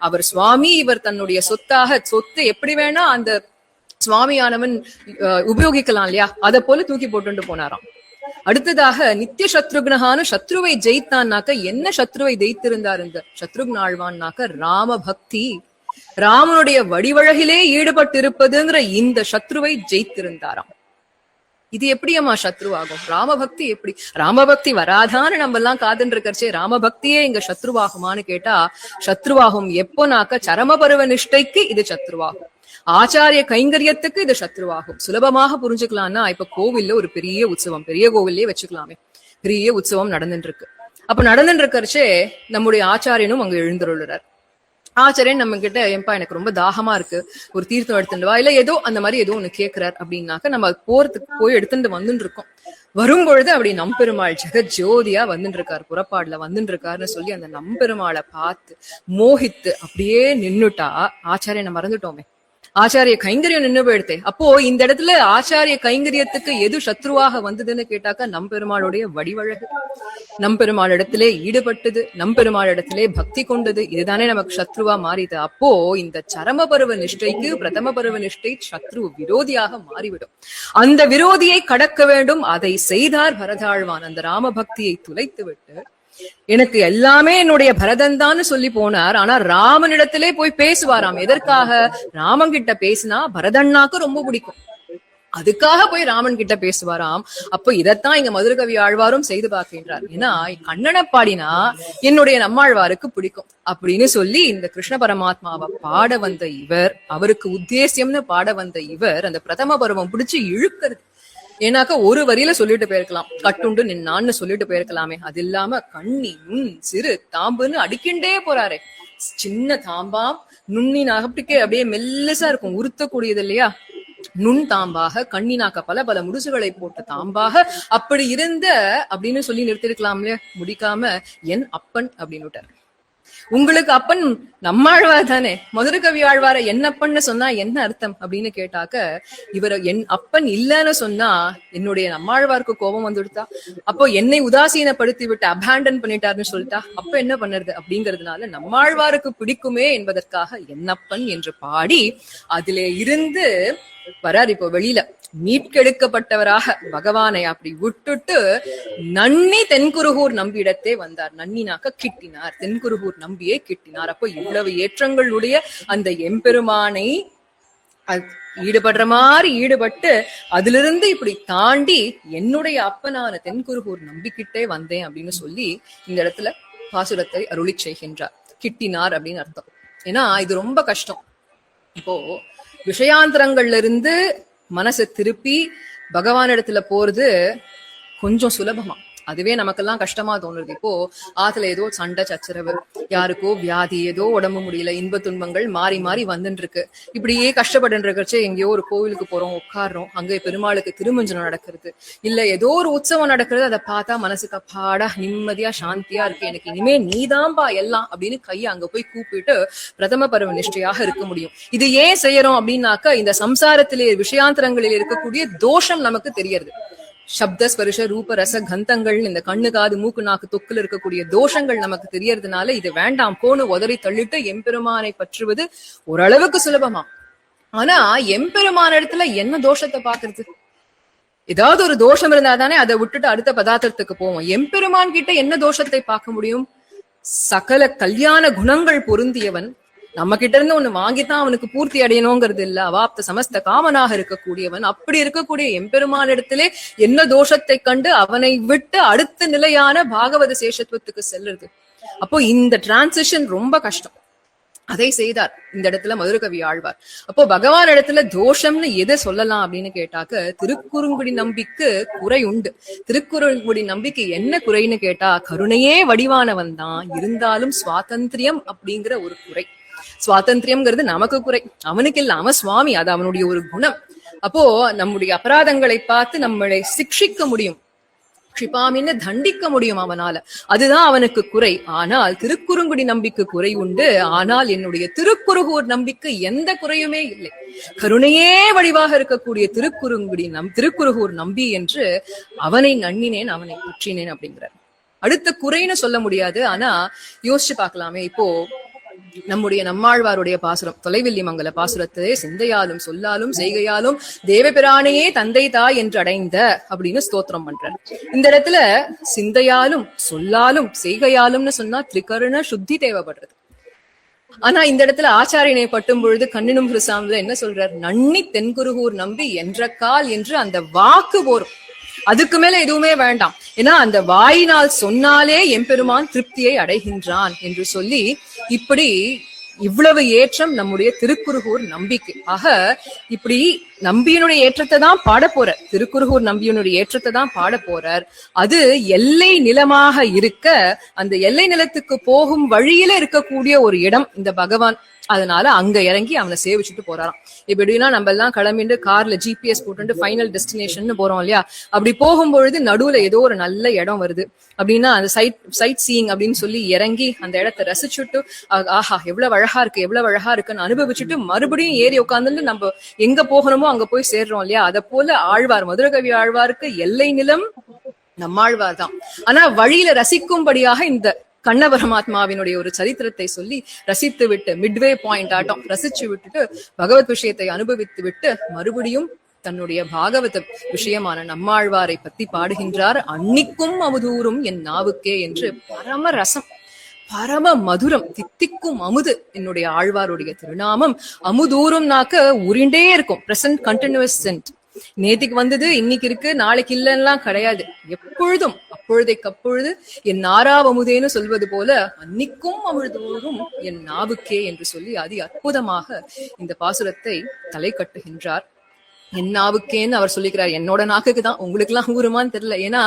அவர் சுவாமி, இவர் தன்னுடைய சொத்து எப்படி வேணா அந்த சுவாமியானவன் உபயோகிக்கலாம் இல்லையா? அத போல தூக்கி போட்டு போனாராம். அடுத்ததாக நித்திய சத்ருக்னஹான்னு சத்ருவை ஜெயித்தான்னாக்க, என்ன சத்ருவை ஜெயித்திருந்தார் இந்த சத்ருக்னாழ்வான்னாக்க? ராம பக்தி, ராமனுடைய வடிவழகிலே ஈடுபட்டு இருப்பதுங்கிற இந்த சத்ருவை ஜெயித்திருந்தாராம். இது எப்படியம்மா சத்ருவாகும்? ராமபக்தி எப்படி? ராமபக்தி வராதான்னு நம்ம எல்லாம் காதுன்னு இருக்கறச்சே ராமபக்தியே இங்க சத்ருவாகுமான்னு கேட்டா சத்ருவாகும். எப்போனாக்க சரமபருவ நிஷ்டைக்கு இது சத்ருவாகும், ஆச்சாரிய கைங்கரியத்துக்கு இது சத்ருவாகும். சுலபமாக புரிஞ்சுக்கலாம்னா, இப்ப கோவில்ல ஒரு பெரிய உற்சவம், பெரிய கோவில்லே வச்சுக்கலாமே, பெரிய உற்சவம் நடந்துட்டு இருக்கு. அப்ப நடந்துட்டு இருக்கறச்சே நம்முடைய ஆச்சாரியனும் அங்க எழுந்துள்ளார். ஆச்சாரியன் நம்ம கிட்ட, ஏன்பா எனக்கு ரொம்ப தாகமா இருக்கு, ஒரு தீர்த்தம் எடுத்துட்டு வா, இல்ல ஏதோ அந்த மாதிரி ஏதோ ஒண்ணு கேட்கிறார் அப்படின்னாக்க நம்ம போறதுக்கு போய் எடுத்துட்டு வந்துட்டு இருக்கோம். வரும்பொழுது அப்படி நம்பெருமாள் ஜெகத் ஜோதியா வந்துட்டு இருக்காரு, புறப்பாடுல வந்துட்டு இருக்காருன்னு சொல்லி அந்த நம்பெருமாளை பார்த்து மோகித்து அப்படியே நின்னுட்டா ஆச்சாரியனை மறந்துட்டோமே, ஆச்சாரிய கைங்கரியம் நின்று போயிடுத்தே. அப்போ இந்த இடத்துல ஆச்சாரிய கைங்கரியத்துக்கு எது சத்ருவாக வந்ததுன்னு கேட்டாக்கா நம்பெருமாளுடைய வடிவழகு, நம்பெருமாள் இடத்திலே ஈடுபட்டது, நம்பெருமாள் இடத்திலே பக்தி கொண்டது, இதுதானே நமக்கு சத்ருவா மாறிது. அப்போ இந்த சரம பருவ நிஷ்டைக்கு பிரதம பருவ நிஷ்டை சத்ரு விரோதியாக மாறிவிடும். அந்த விரோதியை கடக்க வேண்டும். அதை செய்தார் பரதாழ்வான். அந்த ராம பக்தியை துளைத்து விட்டு எனக்கு எல்லாமே என்னுடைய பரதன் தான் சொல்லி போனார். ஆனா ராமனிடத்திலே போய் பேசுவாராம். எதற்காக? ராமன் கிட்ட பேசினா பரதன்னாக்கு ரொம்ப பிடிக்கும், அதுக்காக போய் ராமன் கிட்ட பேசுவாராம். அப்போ இதைத்தான் இங்க மதுரகவி ஆழ்வாரும் செய்து பார்க்கின்றார். ஏன்னா கண்ணனை பாடினா என்னுடைய நம்மாழ்வாருக்கு பிடிக்கும் அப்படின்னு சொல்லி இந்த கிருஷ்ண பரமாத்மாவை பாட வந்த இவர், அவருக்கு உத்தேசியம்னு பாட வந்த இவர் அந்த பிரதம பருவம் பிடிச்சு இழுக்கிறது. ஏன்னாக்கா ஒரு வரியில சொல்லிட்டு போயிருக்கலாம், கட்டுண்டு நின்னான்னு சொல்லிட்டு போயிருக்கலாமே. அது இல்லாம கண்ணி நுண் சிறு தாம்புன்னு அடிக்கின்றே போறாரே. சின்ன தாம்பாம் நுண்ணினாகப்படிக்கே அப்படியே மெல்லிசா இருக்கும், உறுத்தக்கூடியது இல்லையா, நுண் தாம்பாக, கண்ணினாக்க பல பல முடுசுகளை போட்ட தாம்பாக அப்படி இருந்த அப்படின்னு சொல்லி நிறுத்திருக்கலாம்ல, முடிக்காம என் அப்பன் அப்படின்னு விட்டார். உங்களுக்கு அப்பன் நம்மாழ்வார் தானே, மதுரகவி ஆழ்வார என் அப்பன்னு சொன்னா என்ன அர்த்தம் அப்படின்னு கேட்டாக்க, இவர் என் அப்பன் இல்லன்னு சொன்னா என்னுடைய நம்மாழ்வாருக்கு கோபம் வந்துடுதா, அப்போ என்னை உதாசீனப்படுத்தி விட்டு அபேண்டன் பண்ணிட்டாருன்னு சொல்லிட்டா அப்ப என்ன பண்ணுறது அப்படிங்கிறதுனால நம்மாழ்வாருக்கு பிடிக்குமே என்பதற்காக என்னப்பன் என்று பாடி அதிலே இருந்து வரார். இப்போ வெளியில மீட்கெடுக்கப்பட்டவராக பகவானை அப்படி விட்டுட்டு நன்னி தென்குருகூர் நம்பியிடத்தே வந்தார். நன்னினாக்க கிட்டினார், தென்குருகூர் நம்பியே கிட்டினார். அப்போ இவ்வளவு ஏற்றங்களுடைய அந்த எம்பெருமானை ஈடுபடுற மாதிரி ஈடுபட்டு அதிலிருந்து இப்படி தாண்டி என்னுடைய அப்பனான தென்குருகூர் நம்பிக்கிட்டே வந்தேன் அப்படின்னு சொல்லி இந்த இடத்துல பாசுரத்தை அருளி செய்கின்றார். கிட்டினார் அப்படின்னு அர்த்தம். ஏன்னா இது ரொம்ப கஷ்டம். இப்போ விஷயாந்தரங்கள்ல இருந்து மனசை திருப்பி பகவானிடத்துல போறது கொஞ்சம் சுலபமா, அதுவே நமக்கெல்லாம் கஷ்டமா தோணுது. இப்போ ஆத்துல ஏதோ சண்டை சச்சரவு, யாருக்கோ வியாதி, ஏதோ உடம்பு முடியல, இன்ப துன்பங்கள் மாறி மாறி வந்துட்டு இருக்கு. இப்படியே கஷ்டப்பட்டு இருக்கச்சே எங்கேயோ ஒரு கோவிலுக்கு போறோம், உட்காடுறோம், அங்கே பெருமாளுக்கு திருமஞ்சனம் நடக்கிறது, இல்ல ஏதோ ஒரு உற்சவம் நடக்கிறது, அதை பார்த்தா மனசுக்கு அப்பாடா நிம்மதியா சாந்தியா இருக்கு, எனக்கு இனிமே நீதான்பா எல்லாம் அப்படின்னு கையை அங்க போய் கூப்பிட்டு பிரதம பருவ நிஷ்டையாக இருக்க முடியும். இது ஏன் செய்யறோம் அப்படின்னாக்க இந்த சம்சாரத்திலே விஷயாந்தரங்களில் இருக்கக்கூடிய தோஷம் நமக்கு தெரியறது. சப்த ஸ்பரிஷ ரூப ரச கந்தங்கள், இந்த கண்ணு காது மூக்கு நாக்கு தொக்குல இருக்கக்கூடிய தோஷங்கள் நமக்கு தெரியறதுனால இது வேண்டாம் போன்னு உதறி தள்ளிட்டு எம்பெருமானை பற்றுவது ஓரளவுக்கு சுலபமா. ஆனா எம்பெருமான இடத்துல என்ன தோஷத்தை பாக்குறது? ஏதாவது ஒரு தோஷம் இருந்தா தானே அதை விட்டுட்டு அடுத்த பதார்த்தத்துக்கு போவோம். எம்பெருமான் கிட்ட என்ன தோஷத்தை பார்க்க முடியும்? சகல கல்யாண குணங்கள் பொருந்தியவன், நம்ம கிட்ட இருந்து ஒண்ணு வாங்கித்தான் அவனுக்கு பூர்த்தி அடையணுங்கிறது இல்ல, அவாப்த சமஸ்த காமனாக இருக்கக்கூடியவன். அப்படி இருக்கக்கூடிய எம்பெருமான இடத்திலே என்ன தோஷத்தை கண்டு அவனை விட்டு அடுத்த நிலையான பாகவத சேஷத்துவத்துக்கு செல்லுறது? அப்போ இந்த டிரான்சிஷன் ரொம்ப கஷ்டம். அதை செய்தார் இந்த இடத்துல மதுரகவி ஆழ்வார். அப்போ பகவான் இடத்துல தோஷம்னு எதை சொல்லலாம் அப்படின்னு கேட்டாக்க, திருக்குறுங்குடி நம்பிக்கு குறை உண்டு. திருக்குறுங்குடி நம்பிக்கை என்ன குறைன்னு கேட்டா, கருணையே வடிவானவன் தான், இருந்தாலும் சுவாதந்திரியம் அப்படிங்கிற ஒரு குறை. சுவாதந்திரியம்ங்கிறது நமக்கு குறை, அவனுக்கு இல்ல, அவன் சுவாமி, அது அவனுடைய ஒரு குணம். அப்போ நம்முடைய அபராதங்களை பார்த்து நம்மளை சிக்ஷிக்க முடியும், க்ஷிபாமின்னு தண்டிக்க முடியும் அவனால, அதுதான் அவனுக்கு குறை. ஆனால் திருக்குறுங்குடி நம்பிக்கை குறை உண்டு. ஆனால் என்னுடைய திருக்குறுகூர் நம்பிக்கை எந்த குறையுமே இல்லை. கருணையே வடிவாக இருக்கக்கூடிய திருக்குறுகூர் நம்பி என்று அவனை நன்னினேன், அவனை பற்றினேன் அப்படிங்கிறார். அடுத்த குறைன்னு சொல்ல முடியாது. ஆனா யோசிச்சு பார்க்கலாமே, இப்போ நம்முடைய நம்மாழ்வாருடைய பாசுரம் தொலைவில்லி மங்கல பாசுரத்தை சிந்தையாலும் சொல்லாலும் செய்கையாலும் தேவபிரானையே தந்தை தாய் என்று அடைந்த அப்படின்னு ஸ்தோத்திரம் பண்றார். இந்த இடத்துல சிந்தையாலும் சொல்லாலும் செய்கையாலும்னு சொன்னா திரிகரண சுத்தி தேவைப்படுறது. ஆனா இந்த இடத்துல ஆச்சாரியனை பட்டும் பொழுது கண்ணினும் கிருசாமில என்ன சொல்றார்? நன்னி தென்குருகூர் நம்பி என்ற கால் என்று அந்த வாக்கு போரும், அதுக்கு மேல எதுவுமே வேண்டாம். ஏன்னா அந்த வாயினால் சொன்னாலே எம்பெருமான் திருப்தியை அடைகின்றான் என்று சொல்லி இப்படி இவ்வளவு ஏற்றம் நம்முடைய திருக்குறுகூர் நம்பிக்கை. ஆக இப்படி நம்பியினுடைய ஏற்றத்தை தான் பாட போறார். திருக்குருகூர் நம்பியினுடைய ஏற்றத்தை தான் பாட போறார். அது எல்லை நிலமாக இருக்க, அந்த எல்லை நிலத்துக்கு போகும் வழியில இருக்கக்கூடிய ஒரு இடம் இந்த பகவான். அதனால அங்க இறங்கி அவனை சேவிச்சுட்டு போறாராம். இப்ப எப்படின்னா நம்ம எல்லாம் கிளம்பிட்டு கார்ல GPS போட்டு ஃபைனல் டெஸ்டினேஷன் போறோம் இல்லையா, அப்படி போகும்பொழுது நடுவுல ஏதோ ஒரு நல்ல இடம் வருது அப்படின்னா அந்த சைட் சீயிங் அப்படின்னு சொல்லி இறங்கி அந்த இடத்தை ரசிச்சுட்டு ஆஹா எவ்வளவு அழகா இருக்கு எவ்வளவு அழகா இருக்குன்னு அனுபவிச்சுட்டு மறுபடியும் ஏறி உட்காந்துட்டு நம்ம எங்க போகணுமோ அங்க போய் சேர்றோம் இல்லையா. அதை போல ஆழ்வார், மதுரகவி ஆழ்வாருக்கு எல்லை நிலம் நம்மாழ்வார் தான். ஆனா வழியில ரசிக்கும்படியாக இந்த கண்ண பரமாத்மாவினுடைய ஒரு சரித்திரத்தை சொல்லி ரசித்து விட்டு மிட்வே பாயிண்ட் ஆட்டம் ரசிச்சு விட்டுட்டு பகவத் விஷயத்தை அனுபவித்து விட்டு மறுபடியும் தன்னுடைய பாகவத விஷயமான நம்மாழ்வாரை பத்தி பாடுகின்றார். அன்னிக்கும் அமுதூரும் என் நாவுக்கே என்று பரம ரசம், பரம மதுரம், தித்திக்கும் அமுது என்னுடைய ஆழ்வாருடைய திருநாமம். அமுதூரும்னாக்க உருண்டே இருக்கும், பிரசன்ட் கண்டினியூஸ் சென்ட். நேத்திக்கு வந்தது இன்னைக்கு இருக்கு நாளைக்கு இல்லைன்னா கிடையாது, எப்பொழுதும் அப்பொழுதைக்கு அப்பொழுது என் நாராவமுதேன்னு சொல்வது போல அன்னிக்கும் அமுதூரும் என் நாவுக்கே என்று சொல்லி அதி அற்புதமாக இந்த பாசுரத்தை தலை கட்டுகின்றார். என் நாவுக்கேன்னு அவர் சொல்லிக்கிறார். என்னோட நாக்குக்கு தான், உங்களுக்கு எல்லாம் ஊருமான்னு தெரியல. ஏன்னா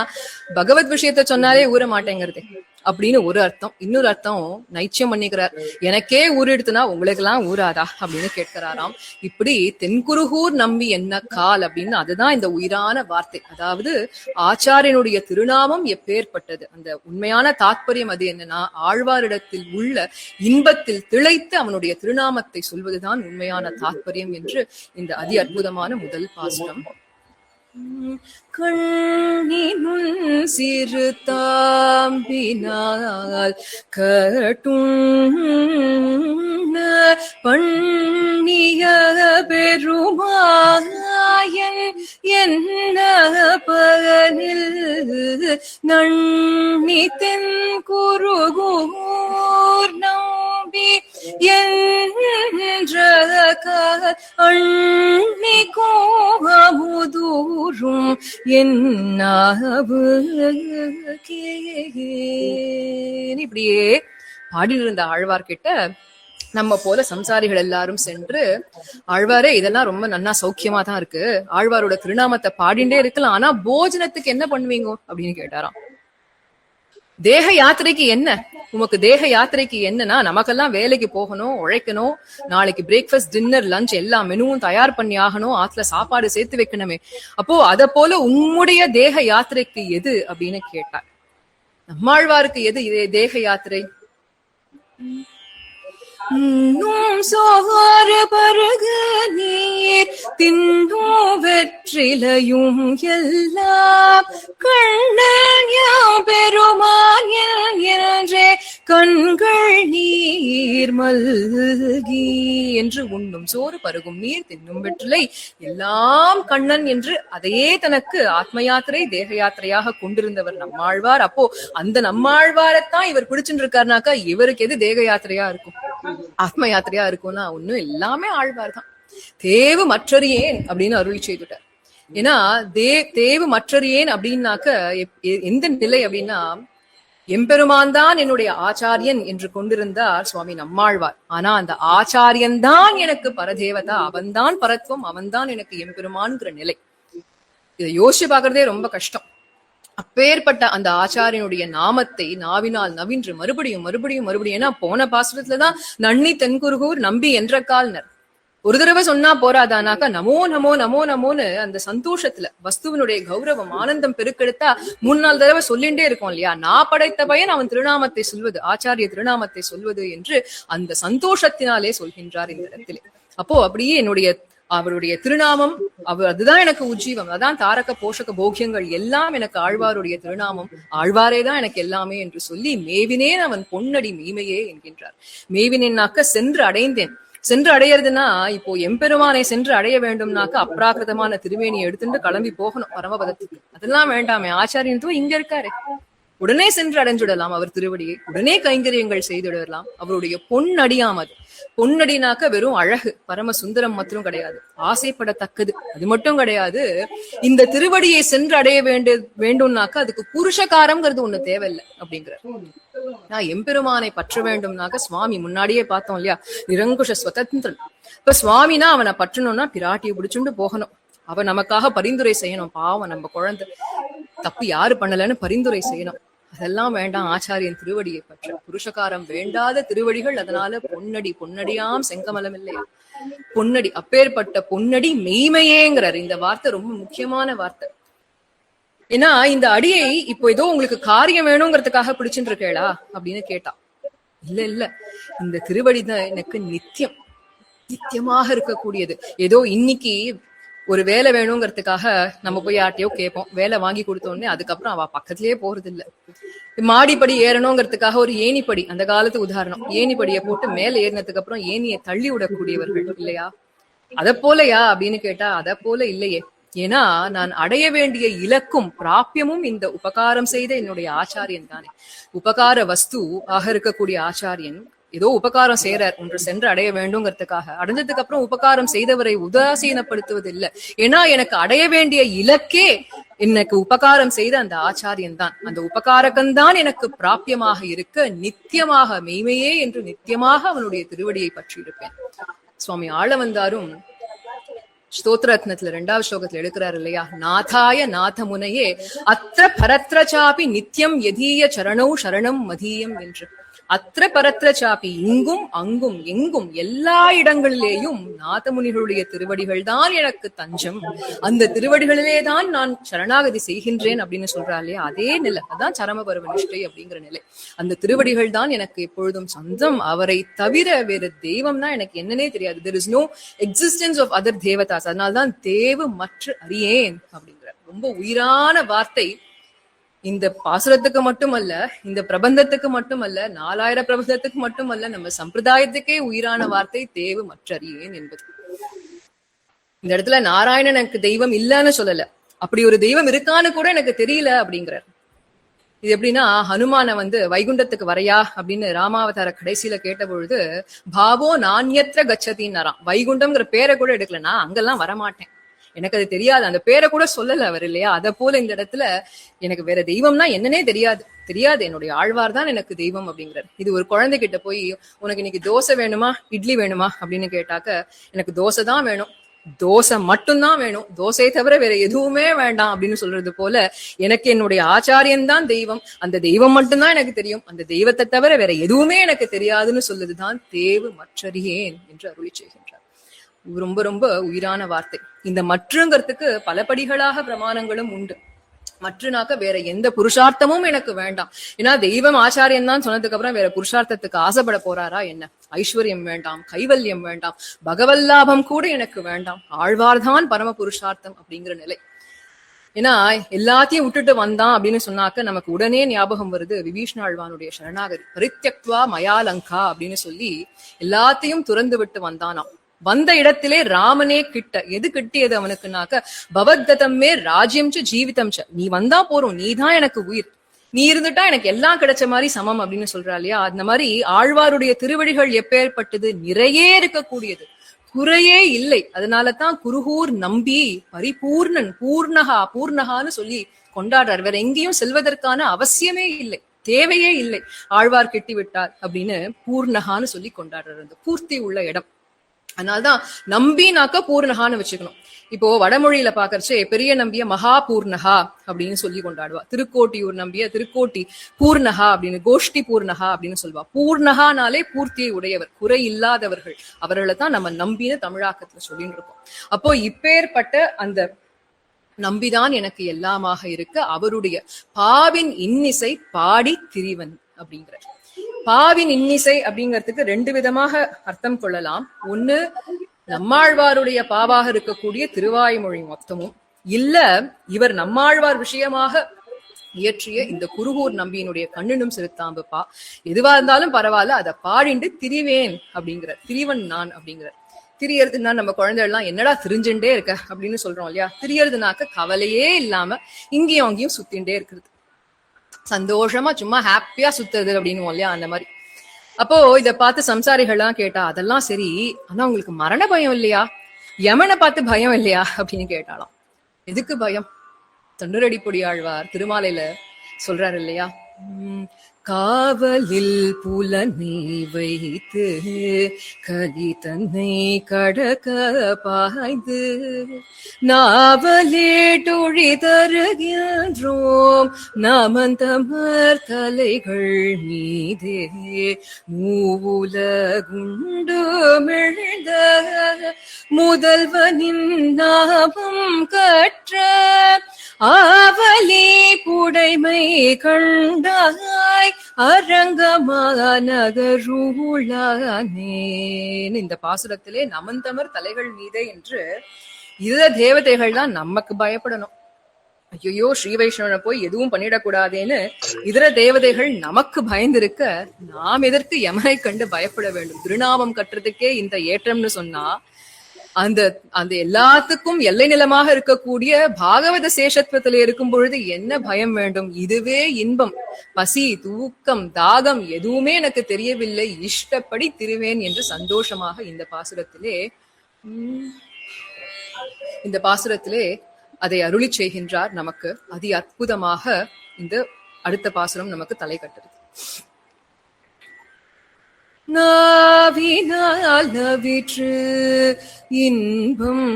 பகவத் விஷயத்த சொன்னாலே ஊற மாட்டேங்கிறது அப்படின்னு ஒரு அர்த்தம். இன்னொரு அர்த்தம் நைச்சியம் பண்ணிக்கிறார், எனக்கே ஊர் எடுத்துனா உங்களுக்கு எல்லாம் ஊராதா அப்படின்னு கேட்கிறாராம். இப்படி தென்குருகூர் நம்பி என்ன கால் அப்படின்னு அதுதான் இந்த உயிரான வார்த்தை. அதாவது ஆச்சாரியனுடைய திருநாமம் எப்பேற்பட்டது, அந்த உண்மையான தாத்பரியம் அது என்னன்னா ஆழ்வாரிடத்தில் உள்ள இன்பத்தில் திளைத்து அவனுடைய திருநாமத்தை சொல்வதுதான் உண்மையான தாத்பரியம் என்று இந்த அதி அற்புதமான முதல் பாசுரம். கண்ணினுள் சிறு தாம்பினால் கட்டுண்ண பண்ணிய பெருமாயன் என்ன பகனில் நன்னி தென் குருகூர் நம்பி என்ற அண்ணி கோமுதூரும் இப்படியே பாடிட்டு இருந்த ஆழ்வார்கிட்ட நம்ம போல சம்சாரிகள் எல்லாரும் சென்று, ஆழ்வாரே இதெல்லாம் ரொம்ப நன்னா சௌக்கியமா தான் இருக்கு, ஆழ்வாரோட திருநாமத்தை பாடிண்டே இருக்கலாம், ஆனா போஜனத்துக்கு என்ன பண்ணுவீங்க அப்படின்னு கேட்டாராம். தேக யாத்திரைக்கு என்ன, உமக்கு தேக யாத்திரைக்கு என்னன்னா நமக்கெல்லாம் வேலைக்கு போகணும், உழைக்கணும், நாளைக்கு பிரேக்ஃபாஸ்ட் டின்னர் லஞ்ச் எல்லா மெனுவும் தயார் பண்ணி ஆகணும், ஆத்துல சாப்பாடு சேர்த்து வைக்கணுமே, அப்போ அத போல உம்முடைய தேக யாத்திரைக்கு எது அப்படின்னு கேட்டார். நம்மாழ்வாருக்கு எது தேக யாத்திரை? சோகார பருகு நீர் தின்னும் வெற்றிலையும் எல்லாம் கண்ணன் பெருமான் என்றே கண்கள் நீர் மல்கி என்று உண்ணும் சோறு பருகும் நீர் தின்னும் வெற்றிலை எல்லாம் கண்ணன் என்று அதையே தனக்கு ஆத்ம யாத்திரை தேக யாத்திரையாக கொண்டிருந்தவர் நம்மாழ்வார். அப்போ அந்த நம்மாழ்வாரத்தான் இவர் பிடிச்சுட்டு இருக்காருனாக்கா இவருக்கு எது தேக யாத்திரையா இருக்கும், ஆத்ம யாத்திரையா இருக்கும்னா ஒண்ணும் எல்லாமே ஆழ்வார் தான். தேவு மற்றறியேன் அப்படின்னு அருளி செய்துட்டார். ஏன்னா தேவு மற்றறியேன் அப்படின்னாக்க எந்த நிலை அப்படின்னா, எம்பெருமான் தான் என்னுடைய ஆச்சாரியன் என்று கொண்டிருந்தார் சுவாமி நம்மாழ்வார். ஆனா அந்த ஆச்சாரியன் தான் எனக்கு பரதேவதா, அவன்தான் பரத்வம், அவன்தான் எனக்கு எம்பெருமான்ங்கிற நிலை. இதை யோசிச்சு பாக்குறதே ரொம்ப கஷ்டம். அப்பேற்பட்ட அந்த ஆச்சாரியனுடைய நாமத்தை நாவினால் நவின்று மறுபடியும் மறுபடியும் மறுபடியும், ஏன்னா போன பாசுரத்துலதான் நன்னி தென்குருகூர் நம்பி என்ற கால்னர் ஒரு தடவை சொன்னா போராதானாக்கா நமோ நமோ நமோ நமோன்னு அந்த சந்தோஷத்துல வஸ்துவனுடைய கௌரவம் ஆனந்தம் பெருக்கெடுத்தா 3-4 தடவை சொல்லிண்டே இருக்கும் இல்லையா. நான் படைத்த பையன் அவன் திருநாமத்தை சொல்வது, ஆச்சாரிய திருநாமத்தை சொல்வது என்று அந்த சந்தோஷத்தினாலே சொல்கின்றார் இந்த இடத்திலே. அப்போ அப்படியே அவருடைய திருநாமம் அதுதான் எனக்கு உஜ்ஜீவம், அதான் தாரக போஷக போக்கியங்கள் எல்லாம் எனக்கு ஆழ்வாருடைய திருநாமம், ஆழ்வாரே தான் எனக்கு எல்லாமே என்று சொல்லி மேவினேன் அவன் பொன்னடி மீமையே என்கின்றார். மேவினேன்னாக்க சென்று அடைந்தேன். சென்று அடையிறதுன்னா இப்போ எம்பெருமானை சென்று அடைய வேண்டும்னாக்க அப்ராகிருதமான திருமேனியை எடுத்துட்டு கிளம்பி போகணும் பரமபதத்துக்கு. அதெல்லாம் வேண்டாமே, ஆச்சாரியன் இங்க இருக்காரு, உடனே சென்று அடைஞ்சுடலாம் அவர் திருவடியை, உடனே கைங்கரியங்கள் செய்துடலாம். அவருடைய பொன்னடியாம் அது. பொன்னடினாக்க வெறும் அழகு பரம சுந்தரம் மட்டும் கிடையாது, ஆசைப்படத்தக்கது அது மட்டும் கிடையாது. இந்த திருவடியை சென்று அடைய வேண்டும்னாக்க அதுக்கு புருஷகாரம்ங்கிறது ஒண்ணு தேவையில்லை அப்படிங்கிறார். நான் எம்பெருமானை பற்ற வேண்டும்னாக்க சுவாமி முன்னாடியே பார்த்தோம் இல்லையா, நிரங்குஷ ஸ்வதந்திரன். இப்ப சுவாமினா அவனை பற்றணும்னா பிராட்டியை பிடிச்சுண்டு போகணும், அவன் நமக்காக பரிந்துரை செய்யணும். பாவம் நம்ம குழந்தை தப்பு யாரு பண்ணலன்னு பரிந்துரை செய்யணும். அதெல்லாம் வேண்டாம், ஆச்சாரியன் திருவடியை பற்ற. புருஷகாரம் வேண்டாத திருவடிகள், அதனால பொன்னடி பொன்னடியாம் செங்கமலம் இல்லையா, பொன்னடி அப்பேற்பட்ட பொன்னடி மெய்மையேங்கிறார். இந்த வார்த்தை ரொம்ப முக்கியமான வார்த்தை. ஏன்னா இந்த அடியை இப்போ ஏதோ உங்களுக்கு காரியம் வேணுங்கிறதுக்காக பிடிச்சுட்டு இருக்கேளா அப்படின்னு கேட்டா, இல்ல இல்ல, இந்த திருவடி தான் எனக்கு நித்தியம், நித்தியமாக இருக்கக்கூடியது. ஏதோ இன்னைக்கு ஒரு வேலை வேணுங்கிறதுக்காக நம்ம போய் யார்ட்டையோ கேட்போம், வேலை வாங்கி கொடுத்தோடனே அதுக்கப்புறம் அவ பக்கத்திலேயே போறது இல்ல. மாடிப்படி ஏறணுங்கிறதுக்காக ஒரு ஏணிப்படி, அந்த காலத்து உதாரணம், ஏணிப்படியை போட்டு மேல ஏறினதுக்கு அப்புறம் ஏணியை தள்ளி விடக்கூடியவர்கள் இல்லையா, அத போலயா அப்படின்னு கேட்டா அத போல இல்லையே. ஏன்னா நான் அடைய வேண்டிய இலக்கும் பிராபியமும் இந்த உபகாரம் செய்த என்னுடைய ஆச்சாரியன் தானே. உபகார வஸ்து ஆக இருக்கக்கூடிய ஆச்சாரியன் ஏதோ உபகாரம் செய்யறார், ஒன்று சென்று அடைய வேண்டுங்கிறதுக்காக. அடைஞ்சதுக்கு அப்புறம் உபகாரம் செய்தவரை உதாசீனப்படுத்துவது இல்லை. ஏன்னா எனக்கு அடைய வேண்டிய இலக்கே எனக்கு உபகாரம் செய்த அந்த ஆச்சாரியன் தான். அந்த உபகாரகன் தான் எனக்கு பிராபியமாக இருக்க நித்தியமாக மெய்மையே என்று நித்தியமாக அவனுடைய திருவடியை பற்றி இருப்பேன். சுவாமி ஆளவந்தாரும் ஸ்தோத்ரத்னத்துல 2வது ஸ்லோகத்துல எடுக்கிறார் இல்லையா, நாதாய நாத முனையே அத்திர பரத்ர சாபி நித்தியம் யதீய சரணௌ சரணம் மதீயம் என்று. அத்திர பரத்ர சாபி, இங்கும் அங்கும் எங்கும் எல்லா இடங்களிலேயும் நாதமுனிகளுடைய திருவடிகள் தான் எனக்கு தஞ்சம், அந்த திருவடிகளிலே தான் நான் சரணாகதி செய்கின்றேன் அப்படின்னு சொல்றா இல்லையா, அதே நிலை அதான் சரமபருவ நிஷ்டை அப்படிங்கிற நிலை. அந்த திருவடிகள் தான் எனக்கு எப்பொழுதும் சொந்தம், அவரை தவிர வேறு தெய்வம்னா எனக்கு என்னன்னே தெரியாது. there is no existence of other Devadas. அதனால்தான் தேவு மற்ற அறியேன் அப்படிங்கிற ரொம்ப உயிரான வார்த்தை. இந்த பாசுரத்துக்கு மட்டுமல்ல, இந்த பிரபந்தத்துக்கு மட்டுமல்ல, 4000 பிரபந்தத்துக்கு மட்டுமல்ல, நம்ம சம்பிரதாயத்துக்கே உயிரான வார்த்தை தேவு மற்றறியேன் என்பது. இந்த இடத்துல நாராயணன் எனக்கு தெய்வம் இல்லைன்னு சொல்லல, அப்படி ஒரு தெய்வம் இருக்கான்னு கூட எனக்கு தெரியல அப்படிங்கிறார். இது எப்படின்னா, ஹனுமான வைகுண்டத்துக்கு வரையா அப்படின்னு ராமாவதார கடைசியில கேட்ட பொழுது, பாவோ நான்யத்ர கச்சதின்னாராம். வைகுண்டம்ங்கிற பேரை கூட எடுக்கல, நான் அங்கெல்லாம் வரமாட்டேன், எனக்கு அது தெரியாது, அந்த பேரை கூட சொல்லல அவர் இல்லையா. அத போல இந்த இடத்துல எனக்கு வேற தெய்வம்னா என்னன்னே தெரியாது, என்னுடைய ஆழ்வார் தான் எனக்கு தெய்வம் அப்படிங்கிறார். இது ஒரு குழந்தைகிட்ட போய் உனக்கு இன்னைக்கு தோசை வேணுமா இட்லி வேணுமா அப்படின்னு கேட்டாக்க, எனக்கு தோசை தான் வேணும், தோசை மட்டும்தான் வேணும், தோசையை தவிர வேற எதுவுமே வேண்டாம் அப்படின்னு சொல்றது போல, எனக்கு என்னுடைய ஆச்சாரியன் தான் தெய்வம், அந்த தெய்வம் மட்டும்தான் எனக்கு தெரியும், அந்த தெய்வத்தை தவிர வேற எதுவுமே எனக்கு தெரியாதுன்னு சொல்லுதுதான் தேவு மற்றறியேன் என்று அருளி செய்கின்றார். ரொம்ப ரொம்ப உயிரான வார்த்தை. இந்த மற்றுங்கிறதுக்கு பல படிகளாக பிரமாணங்களும் உண்டு. மற்றுனாக்க வேற எந்த புருஷார்த்தமும் எனக்கு வேண்டாம். ஏன்னா தெய்வம் ஆச்சாரியன் தான் சொன்னதுக்கு அப்புறம் வேற புருஷார்த்தத்துக்கு ஆசைப்பட போறாரா என்ன? ஐஸ்வர்யம் வேண்டாம், கைவல்யம் வேண்டாம், பகவல்லாபம் கூட எனக்கு வேண்டாம், ஆழ்வார்தான் பரம புருஷார்த்தம் அப்படிங்கிற நிலை. ஏன்னா எல்லாத்தையும் விட்டுட்டு வந்தான் அப்படின்னு சொன்னாக்க நமக்கு உடனே ஞாபகம் வருது விபீஷ்ண ஆழ்வானுடைய சரணாகதி. பரித்யக்த்வா மயாலங்கா அப்படின்னு சொல்லி எல்லாத்தையும் துறந்து விட்டு வந்தானாம். வந்த இடத்திலே ராமனே கிட்ட. எது கிட்டியது அவனுக்குனாக்க, பவத்கதம்மே ராஜ்யம் ச ஜீவிதம் ச, நீ வந்தா போறோம், நீ தான் எனக்கு உயிர், நீ இருந்துட்டா எனக்கு எல்லாம் கிடைச்ச மாதிரி சமம் அப்படின்னு சொல்றா இல்லையா. அந்த மாதிரி ஆழ்வாருடைய திருவடிகள் எப்பேற்பட்டது, நிறைய இருக்கக்கூடியது, குறையே இல்லை. அதனாலதான் குருகூர் நம்பி பரிபூர்ணன் பூர்ணகான்னு சொல்லி கொண்டாடுறார். வேற எங்கேயும் செல்வதற்கான அவசியமே இல்லை, தேவையே இல்லை, ஆழ்வார் கெட்டி விட்டார் அப்படின்னு பூர்ணகான்னு சொல்லி கொண்டாடுறாரு. அந்த பூர்த்தி உள்ள இடம். அதனால்தான் நம்பினாக்க பூர்ணகான்னு வச்சுக்கணும். இப்போ வடமொழியில பாக்கறச்சே பெரிய நம்பிய மகா பூர்ணகா அப்படின்னு சொல்லி கொண்டாடுவா. திருக்கோட்டியூர் நம்பிய திருக்கோட்டி பூர்ணகா அப்படின்னு, கோஷ்டி பூர்ணகா அப்படின்னு சொல்லுவா. பூர்ணகானாலே பூர்த்தியை உடையவர், குறை இல்லாதவர்கள், அவர்களை தான் நம்ம நம்பின்னு தமிழாக்கத்துல சொல்லிட்டு இருக்கோம். அப்போ இப்பேற்பட்ட அந்த நம்பிதான் எனக்கு எல்லாமாக இருக்க, அவருடைய பாவின் இன்னிசை பாடி திரிவன் அப்படிங்கிற. பாவின் இன்னிசை அப்படிங்கிறதுக்கு 2 விதமாக அர்த்தம் கொள்ளலாம். ஒண்ணு, நம்மாழ்வாருடைய பாவாக இருக்கக்கூடிய திருவாய்மொழி மொத்தமும், இல்ல இவர் நம்மாழ்வார் விஷயமாக இயற்றிய இந்த குருகூர் நம்பியினுடைய கண்ணினும் சிறுத்தாம்பு பா, எதுவா இருந்தாலும் பரவாயில்ல, அதை பாடிண்டு திரிவேன் அப்படிங்கிற. திரிவன் நான் அப்படிங்கிற. திரியறதுன்னா நம்ம குழந்தைகள்லாம் என்னடா திரிஞ்சுட்டே இருக்க அப்படின்னு சொல்றோம் இல்லையா. திரியறதுனாக்க கவலையே இல்லாம இங்கேயும் அங்கேயும் சுத்தின்ண்டே இருக்கிறது, சந்தோஷமா சும்மா ஹாப்பியா சுத்துறது அப்படின்னு இல்லையா, அந்த மாதிரி. அப்போ இத பார்த்து சம்சாரிகள்லாம் கேட்டா, அதெல்லாம் சரி, ஆனா உங்களுக்கு மரண பயம் இல்லையா, யமனை பார்த்து பயம் இல்லையா அப்படின்னு கேட்டாலாம். எதுக்கு பயம்? தொண்டரடிப்பொடி ஆழ்வார் திருமாலையில சொல்றாரு இல்லையா, காவலில் புலனை வைத்து கலி தன்னை கடக்க பாய்ந்து நாவலேட்டொழி தருகின்றோம் நமந்தமர் தலைகள் மீதே மூவுலகுண்டு மிழ்ந்த முதல்வனின் நாமம் கற்ற ஆவலி புடைமை கண்டாய் அரங்கமானகருளானேன். இந்த பாசுரத்திலே நமந்தமர் தலைகள் மீதே என்று இதர தேவதைகள் தான் நமக்கு பயப்படணும். ஐயோ ஸ்ரீ வைஷ்ணவனை போய் எதுவும் பண்ணிடக்கூடாதேன்னு இதர தேவதைகள் நமக்கு பயந்திருக்க நாம் எதற்கு யமனை கண்டு பயப்பட வேண்டும்? திருநாமம் கட்டுறதுக்கே இந்த ஏற்றம்னு சொன்னா அந்த அந்த எல்லாத்துக்கும் எல்லை நிலமாக இருக்கக்கூடிய பாகவத சேஷத்துவத்துல இருக்கும் பொழுது என்ன பயம் வேண்டும்? இதுவே இன்பம். பசி, தூக்கம், தாகம் எதுவுமே எனக்கு தெரியவில்லை, இஷ்டப்படி திருவேன் என்று சந்தோஷமாக இந்த பாசுரத்திலே அதை அருளி செய்கின்றார் நமக்கு. அதி அற்புதமாக இந்த அடுத்த பாசுரம் நமக்கு தலை கட்டுறது. நாவினால் நவிற்று இன்பம்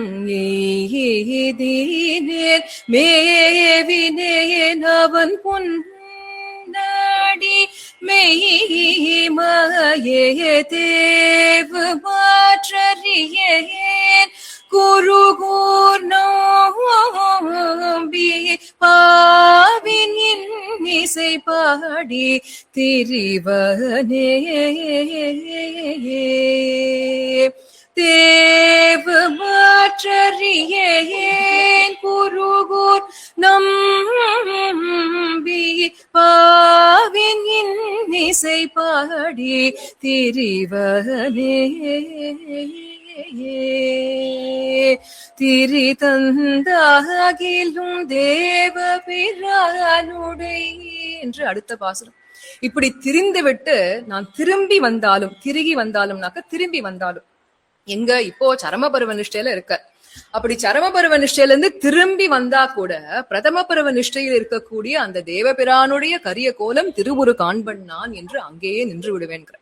எய்தினேன் மேவினேன் அவன் பொன்னாடி மெய்மயே தேவு மாற்றறியேன் குருகூர் நோம்பி பாவின் இசை பாடி திரிவனே தேவு மாற்றறியேன் குருகூர் நம்பி பாவின் இசை பாடி திரிவனே திரி தந்தாகிலும் தேவ பிரானுடை என்று அடுத்த பாசுரம். இப்படி திரிந்து விட்டு நான் திரும்பி வந்தாலும், திரும்பி வந்தாலும் எங்க இப்போ சரமபருவ நிஷ்டையில இருக்க. அப்படி சரமபருவ நிஷ்டையில இருந்து திரும்பி வந்தா கூட பிரதம பருவ நிஷ்டையில் இருக்கக்கூடிய அந்த தேவபிரானுடைய கரிய கோலம் திருவுரு காண்பன் நான் என்று அங்கேயே நின்று விடுவேன்கிற.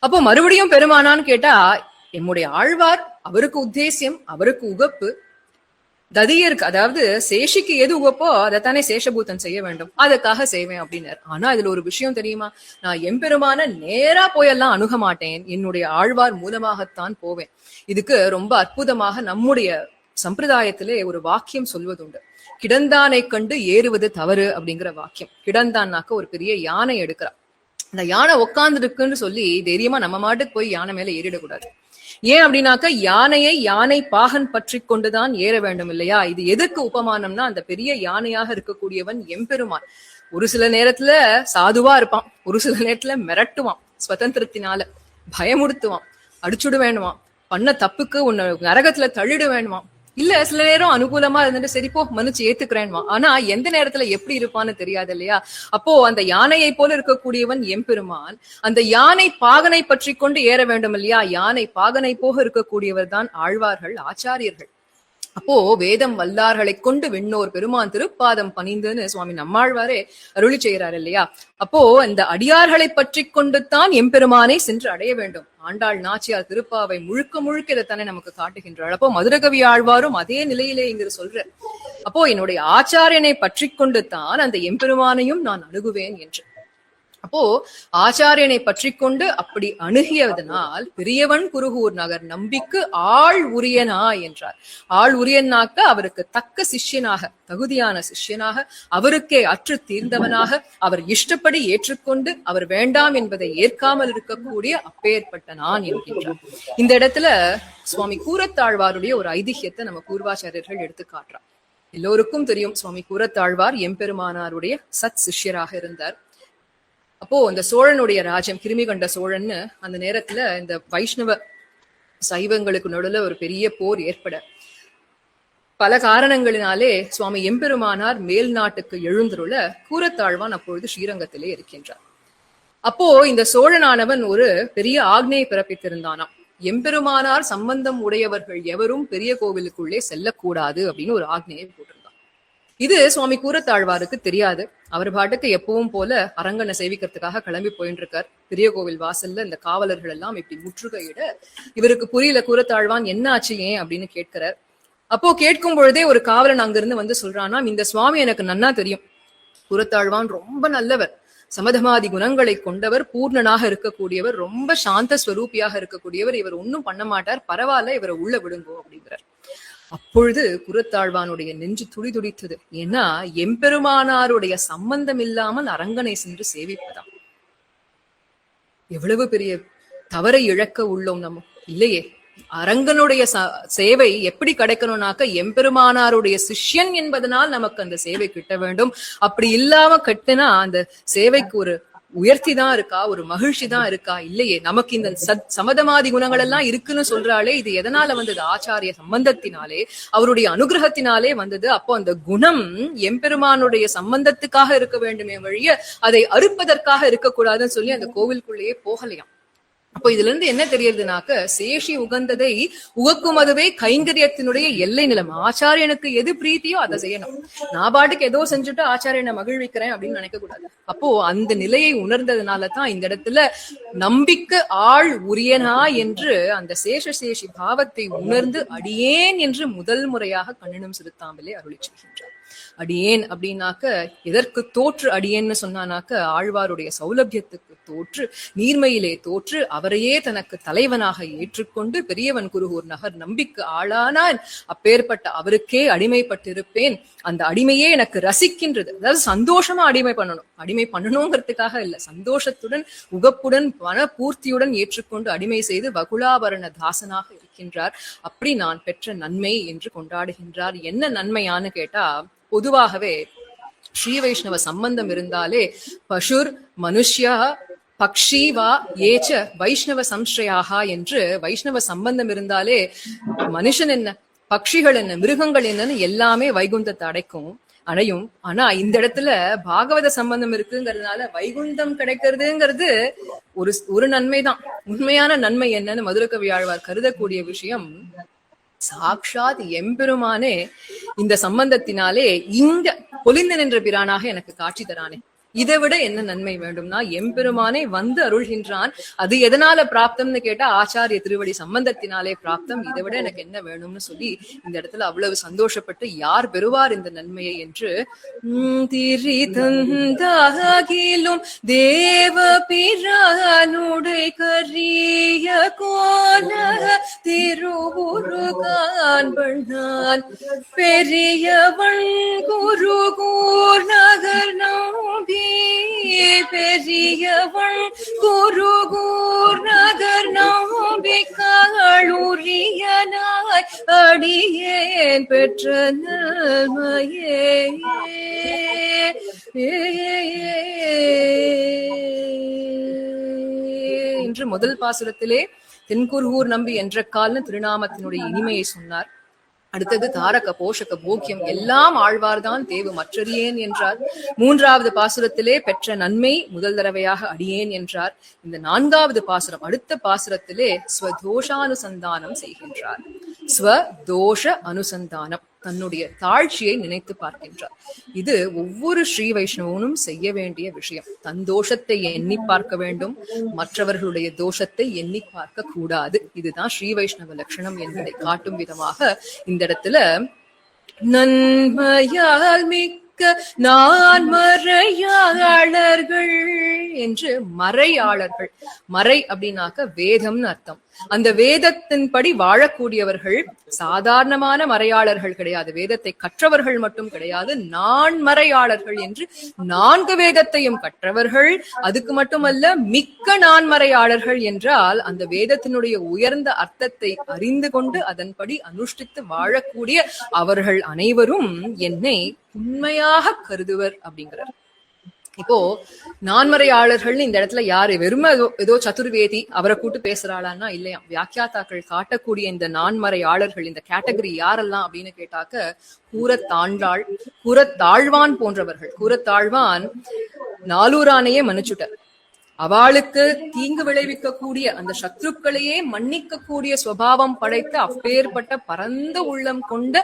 அப்போ மறுபடியும் பெருமானான்னு கேட்டா என்னுடைய ஆழ்வார் அவருக்கு உத்தேசியம், அவருக்கு உகப்பு. ததியருக்கு, அதாவது சேஷிக்கு எது உகப்போ அதைத்தானே சேஷபூதன் செய்ய வேண்டும், அதுக்காக செய்வேன் அப்படின்னாரு. ஆனா இதுல ஒரு விஷயம் தெரியுமா? நான் எம்பெருமான நேரா போயெல்லாம் அணுக மாட்டேன், என்னுடைய ஆழ்வார் மூலமாகத்தான் போவேன். இதுக்கு ரொம்ப அற்புதமாக நம்முடைய சம்பிரதாயத்திலே ஒரு வாக்கியம் சொல்வதுண்டு. கிடந்தானை கண்டு ஏறுவது தவறு அப்படிங்கிற வாக்கியம். கிடந்தான்னாக்க ஒரு பெரிய யானை எடுக்கிறா, அந்த யானை உட்கார்ந்து இருக்குன்னு சொல்லி தைரியமா நம்ம மாட்டுக்கு போய் யானை மேல ஏறிடக்கூடாது. ஏன் அப்படின்னாக்க யானையை யானை பாகன் பற்றி கொண்டுதான் ஏற வேண்டும் இல்லையா? இது எதற்கு உபமானம்னா, அந்த பெரிய யானையாக இருக்கக்கூடியவன் எம்பெருமான். ஒரு சில நேரத்துல சாதுவா இருப்பான், ஒரு சில நேரத்துல மிரட்டுவான், சுதந்திரத்தினால பயமுறுத்துவான், அடிச்சுடு வேணுவான், பண்ண தப்புக்கு உன்னை நரகத்துல தள்ளிடு வேணுவான். இல்ல சில நேரம் அனுகூலமா இருந்துட்டு சரி போ மன்னிச்சு ஏத்துக்கிறேன்மா. ஆனா எந்த நேரத்துல எப்படி இருப்பான்னு தெரியாது இல்லையா? அப்போ அந்த யானையை போல இருக்கக்கூடியவன் எம்பெருமான். அந்த யானை பாகனை பற்றி கொண்டு ஏற வேண்டும் இல்லையா? யானை பாகனை போக இருக்கக்கூடியவர் தான் ஆழ்வார்கள், ஆச்சாரியர்கள். அப்போ வேதம் வல்லார்களை கொண்டு விண்ணோர் பெருமான் திருப்பாதம் பணிந்துன்னு சுவாமி நம்மாழ்வாரே அருளி செய்கிறார் இல்லையா? அப்போ இந்த அடியார்களை பற்றி கொண்டுதான் எம்பெருமானை சென்று அடைய வேண்டும். ஆண்டாள் நாச்சியார் திருப்பாவை முழுக்க இதைத்தானே நமக்கு காட்டுகின்றாள். அப்போ மதுரகவி ஆழ்வாரும் அதே நிலையிலே இங்கு சொல்ற. அப்போ என்னுடைய ஆச்சாரியனை பற்றி கொண்டுதான் அந்த எம்பெருமானையும் நான் அணுகுவேன் என்று. அப்போ ஆச்சாரியனை பற்றி கொண்டு அப்படி அணுகியதனால் பெரியவன் குருகூர் நகர் நம்பிக்கு ஆள் உரியனா என்றார். ஆள் உரியனாக்க அவருக்கு தக்க சிஷ்யனாக, தகுதியான சிஷ்யனாக, அவருக்கே அற்று தீர்ந்தவனாக, அவர் இஷ்டப்படி ஏற்றுக்கொண்டு அவர் வேண்டாம் என்பதை ஏற்காமல் இருக்கக்கூடிய அப்பேற்பட்ட நான் என்கின்றார். இந்த இடத்துல சுவாமி கூரத்தாழ்வாருடைய ஒரு ஐதிஹ்யத்தை நம்ம பூர்வாச்சாரியர்கள் எடுத்து காட்டுறார். எல்லோருக்கும் தெரியும், சுவாமி கூரத்தாழ்வார் எம்பெருமானாருடைய சத் சிஷ்யராக இருந்தார். அப்போ இந்த சோழனுடைய ராஜ்யம், கிருமி கண்ட சோழன்னு அந்த நேரத்துல இந்த வைஷ்ணவ சைவங்களுக்கு நடுவுல ஒரு பெரிய போர் ஏற்பட பல காரணங்களினாலே சுவாமி எம்பெருமானார் மேல் நாட்டுக்கு எழுந்தருள கூரத்தாழ்வான் அப்பொழுது ஸ்ரீரங்கத்திலே இருக்கின்றார். அப்போ இந்த சோழனானவன் ஒரு பெரிய ஆக்னையை பிறப்பித்திருந்தானாம். எம்பெருமானார் சம்பந்தம் உடையவர்கள் எவரும் பெரிய கோவிலுக்குள்ளே செல்லக்கூடாது அப்படின்னு ஒரு ஆக்னையை போட்டிருந்தான். இது சுவாமி கூரத்தாழ்வாருக்கு தெரியாது. அவர் பாட்டுக்கு எப்பவும் போல அரங்கனை சேவிக்கிறதுக்காக கிளம்பி போயிட்டு இருக்கார். பெரிய கோவில் வாசல்ல இந்த காவலர்கள் எல்லாம் இப்படி முற்றுகையிட இவருக்கு புரியல. கூரத்தாழ்வான் என்ன ஆச்சு ஏன் அப்படின்னு கேட்கிறார். அப்போ கேட்கும் பொழுதே ஒரு காவலன் அங்கிருந்து வந்து சொல்றானா, இந்த சுவாமி எனக்கு நன்னா தெரியும். கூரத்தாழ்வான் ரொம்ப நல்லவர், சமதமாதி குணங்களை கொண்டவர், பூர்ணனாக இருக்கக்கூடியவர், ரொம்ப சாந்த ஸ்வரூபியாக இருக்கக்கூடியவர். இவர் ஒன்னும் பண்ண மாட்டார், பரவாயில்ல, இவரை உள்ள விடுங்கோ அப்படிங்கிறார். அப்பொழுது கூரத்தாழ்வானுடைய நெஞ்சு துடி துடித்தது. ஏன்னா எம்பெருமானாருடைய சம்பந்தம் இல்லாமல் அரங்கனை சென்று சேவிப்பதாம். எவ்வளவு பெரிய தவறை இழக்க உள்ளோம் நம்ம, இல்லையே? அரங்கனுடைய சேவை எப்படி கிடைக்கணும்னாக்க எம்பெருமானாருடைய சிஷ்யன் என்பதனால் நமக்கு அந்த சேவை கிட்ட வேண்டும். அப்படி இல்லாம கட்டினா அந்த சேவைக்கு ஒரு உயர்த்தி தான் இருக்கா, ஒரு மகிழ்ச்சி தான் இருக்கா? இல்லையே. நமக்கு இந்த சமதமாதி குணங்கள் எல்லாம் இருக்குன்னு சொல்றாளே, இது எதனால வந்தது? ஆச்சாரிய சம்பந்தத்தினாலே, அவருடைய அனுகிரகத்தினாலே வந்தது. அப்போ அந்த குணம் எம்பெருமானுடைய சம்பந்தத்துக்காக இருக்க வேண்டுமே வழிய அதை அறுப்பதற்காக இருக்கக்கூடாதுன்னு சொல்லி அந்த கோவிலுக்குள்ளேயே போகலையாம். அப்போ இதுல இருந்து என்ன தெரியுதுனாக்க, சேஷி உகந்ததை உகக்கும் அதுவே கைங்கரியத்தினுடைய எல்லை நிலம். ஆச்சாரியனுக்கு எது பிரீத்தியோ அதை செய்யணும். நான் பாட்டுக்கு ஏதோ செஞ்சுட்டு ஆச்சாரியனை மகிழ்விக்கிறேன் அப்படின்னு நினைக்க கூடாது. அப்போ அந்த நிலையை உணர்ந்ததுனாலதான் இந்த இடத்துல நம்பிக்கை ஆள் உரியனா என்று அந்த சேஷி பாவத்தை உணர்ந்து அடியேன் என்று முதல் முறையாக கண்ணனும் சிறுத்தாமலே அருளி செய்கின்றார். அடியேன் அப்படின்னாக்க எதற்கு தோற்று அடியேன்னு சொன்னானாக்க, ஆழ்வாருடைய சௌலபியத்துக்கு தோற்று, நீர்மையிலே தோற்று, அவரையே தனக்கு தலைவனாக ஏற்றுக்கொண்டு பெரியவன் குருகூர் நகர் நம்பிக்கை ஆளானான். அப்பேற்பட்ட அவருக்கே அடிமைப்பட்டிருப்பேன். அந்த அடிமையே எனக்கு ரசிக்கின்றது. அதாவது சந்தோஷமா அடிமை பண்ணணும். அடிமை பண்ணணுங்கிறதுக்காக இல்ல, சந்தோஷத்துடன் உகப்புடன் மன பூர்த்தியுடன் ஏற்றுக்கொண்டு அடிமை செய்து வகுலாபரண தாசனாக இருக்கின்றார். அப்படி நான் பெற்ற நன்மை என்று கொண்டாடுகின்றார். என்ன நன்மையான்னு கேட்டா, பொதுவாகவே ஸ்ரீ வைஷ்ணவ சம்பந்தம் இருந்தாலே பசுர் மனுஷ்யா பக்ஷி வா ஏச்ச வைஷ்ணவ சம்ஸ்ரயாக என்று வைஷ்ணவ சம்பந்தம் இருந்தாலே மனுஷன் என்ன, பட்சிகள் என்ன, மிருகங்கள் என்னன்னு எல்லாமே வைகுந்தத்தை அடையும். ஆனா இந்த இடத்துல பாகவத சம்பந்தம் இருக்குங்கிறதுனால வைகுந்தம் கிடைக்கிறதுங்கிறது ஒரு நன்மைதான். உண்மையான நன்மை என்னன்னு மதுரகவி ஆழ்வார் கருதக்கூடிய விஷயம், சாக்ஷாத் எம்பெருமானே இந்த சம்பந்தத்தினாலே இங்க பொலிந்து நின்ற பிரானாக எனக்கு காட்சி தரானே, இதை விட என்ன நன்மை வேண்டும்னா, எம்பெருமானே வந்து அருள்கின்றான். அது எதனால பிராப்தம்னு கேட்டா, ஆச்சாரிய திருவடி சம்பந்தத்தினாலே பிராப்தம். இதை விட எனக்கு என்ன வேணும்னு சொல்லி இந்த இடத்துல அவ்வளவு சந்தோஷப்பட்டு யார் பெறுவார் இந்த நன்மையை என்று, திரி தந்தாகிலும் தேவ பிரானுடை கரிய கோல திருவுருகான் பண்ணான் பெரியவன் குருகூர் நகர் நம்பி பெரியவன் குருகூர் நகர் நம்பிக்கையுரியனாய் அடியேன் பெற்ற நன்மையே என்று முதல் பாசுரத்திலே தென்குருகூர் நம்பி என்ற கால்னு திருநாமத்தினுடைய இனிமையை சொன்னார். அடுத்தது தாரக போஷக போக்கியம் எல்லாம் ஆழ்வார்தான் தேவு மற்றறியேன் என்றார். மூன்றாவது பாசுரத்திலே பெற்ற நன்மை முதல் தடவையாக அடியேன் என்றார். இந்த நான்காவது பாசுரம், அடுத்த பாசுரத்திலே ஸ்வதோஷானுசந்தானம் செய்கின்றார். ஸ்வதோஷ அனுசந்தானம், தன்னுடைய தாழ்ச்சியை நினைத்து பார்க்கின்றார். இது ஒவ்வொரு ஸ்ரீ வைஷ்ணவனும் செய்ய வேண்டிய விஷயம். தன் தோஷத்தை எண்ணி பார்க்க வேண்டும், மற்றவர்களுடைய தோஷத்தை எண்ணி பார்க்க கூடாது. இதுதான் ஸ்ரீ வைஷ்ணவ லட்சணம் என்பதை காட்டும் விதமாக இந்த இடத்துல நன்மையால் மிக்க நான் மறையாளர்கள் என்று, மறையாளர்கள், மறை அப்படின்னாக்க வேதம்னு அர்த்தம். அந்த வேதத்தின்படி வாழக்கூடியவர்கள் சாதாரணமான மறையாளர்கள் கிடையாது, வேதத்தை கற்றவர்கள் மட்டும் கிடையாது, நான் மறையாளர்கள் என்று 4 வேதத்தையும் கற்றவர்கள். அதுக்கு மட்டுமல்ல, மிக்க நான்மறையாளர்கள் என்றால் அந்த வேதத்தினுடைய உயர்ந்த அர்த்தத்தை அறிந்து கொண்டு அதன்படி அனுஷ்டித்து வாழக்கூடிய அவர்கள் அனைவரும் என்னை உண்மையாக கருதுவர் அப்படிங்கிறார். இப்போ நான்மறையாளர்கள் இந்த இடத்துல யாரு? வெறும் ஏதோ சதுர்வேதி அவரை கூட்டு பேசுறாளான்னா இல்லையா. வியாக்கியாத்தாக்கள் காட்டக்கூடிய இந்த நான்மறையாளர்கள் இந்த கேட்டகரி யாரெல்லாம் அப்படின்னு கேட்டாக்க, கூரத்தாண்டாள், கூரத்தாழ்வான் போன்றவர்கள். கூரத்தாழ்வான் நாலூரானையே மன்னிச்சுட்டார். அவளுக்கு தீங்கு விளைவிக்கக்கூடிய அந்த சத்ருக்களையே மன்னிக்க கூடிய சுபாவம் படைத்த அப்பேற்பட்ட பரந்த உள்ளம் கொண்ட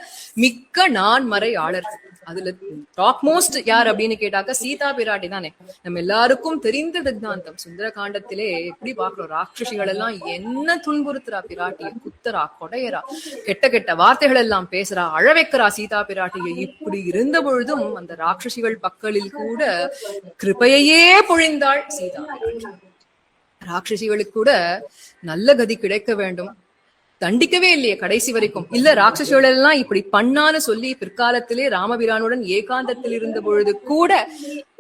மிக்க நான்மறையாளர்கள். அதுல டாப் மோஸ்ட் யார் அப்படின்னு கேட்டாக்க சீதா பிராட்டி தானே. நம்ம எல்லாருக்கும் தெரிந்த சித்தாந்தம். சுந்தர காண்டத்திலே எப்படி பாக்குறோம், ராட்சசிகள் எல்லாம் என்ன துன்புறுத்துறா பிராட்டியை, குத்துறா, கொடையரா, கெட்ட கெட்ட வார்த்தைகள் எல்லாம் பேசுறா, அழ வைக்கிறா சீதா பிராட்டியை. இப்படி இருந்த பொழுதும் அந்த ராட்சசிகள் பக்கலில் கூட கிருபையே பொழிந்தாள் சீதா பிராட்டி. ராட்சசிகளுக்கு கூட நல்ல கதி கிடைக்க வேண்டும், தண்டிக்கவே இல்லையே கடைசி வரைக்கும். இல்ல ராட்சசிகள் எல்லாம் இப்படி பண்ணான்னு சொல்லி பிற்காலத்திலே ராமபிரானுடன் ஏகாந்தத்தில் இருந்த பொழுது கூட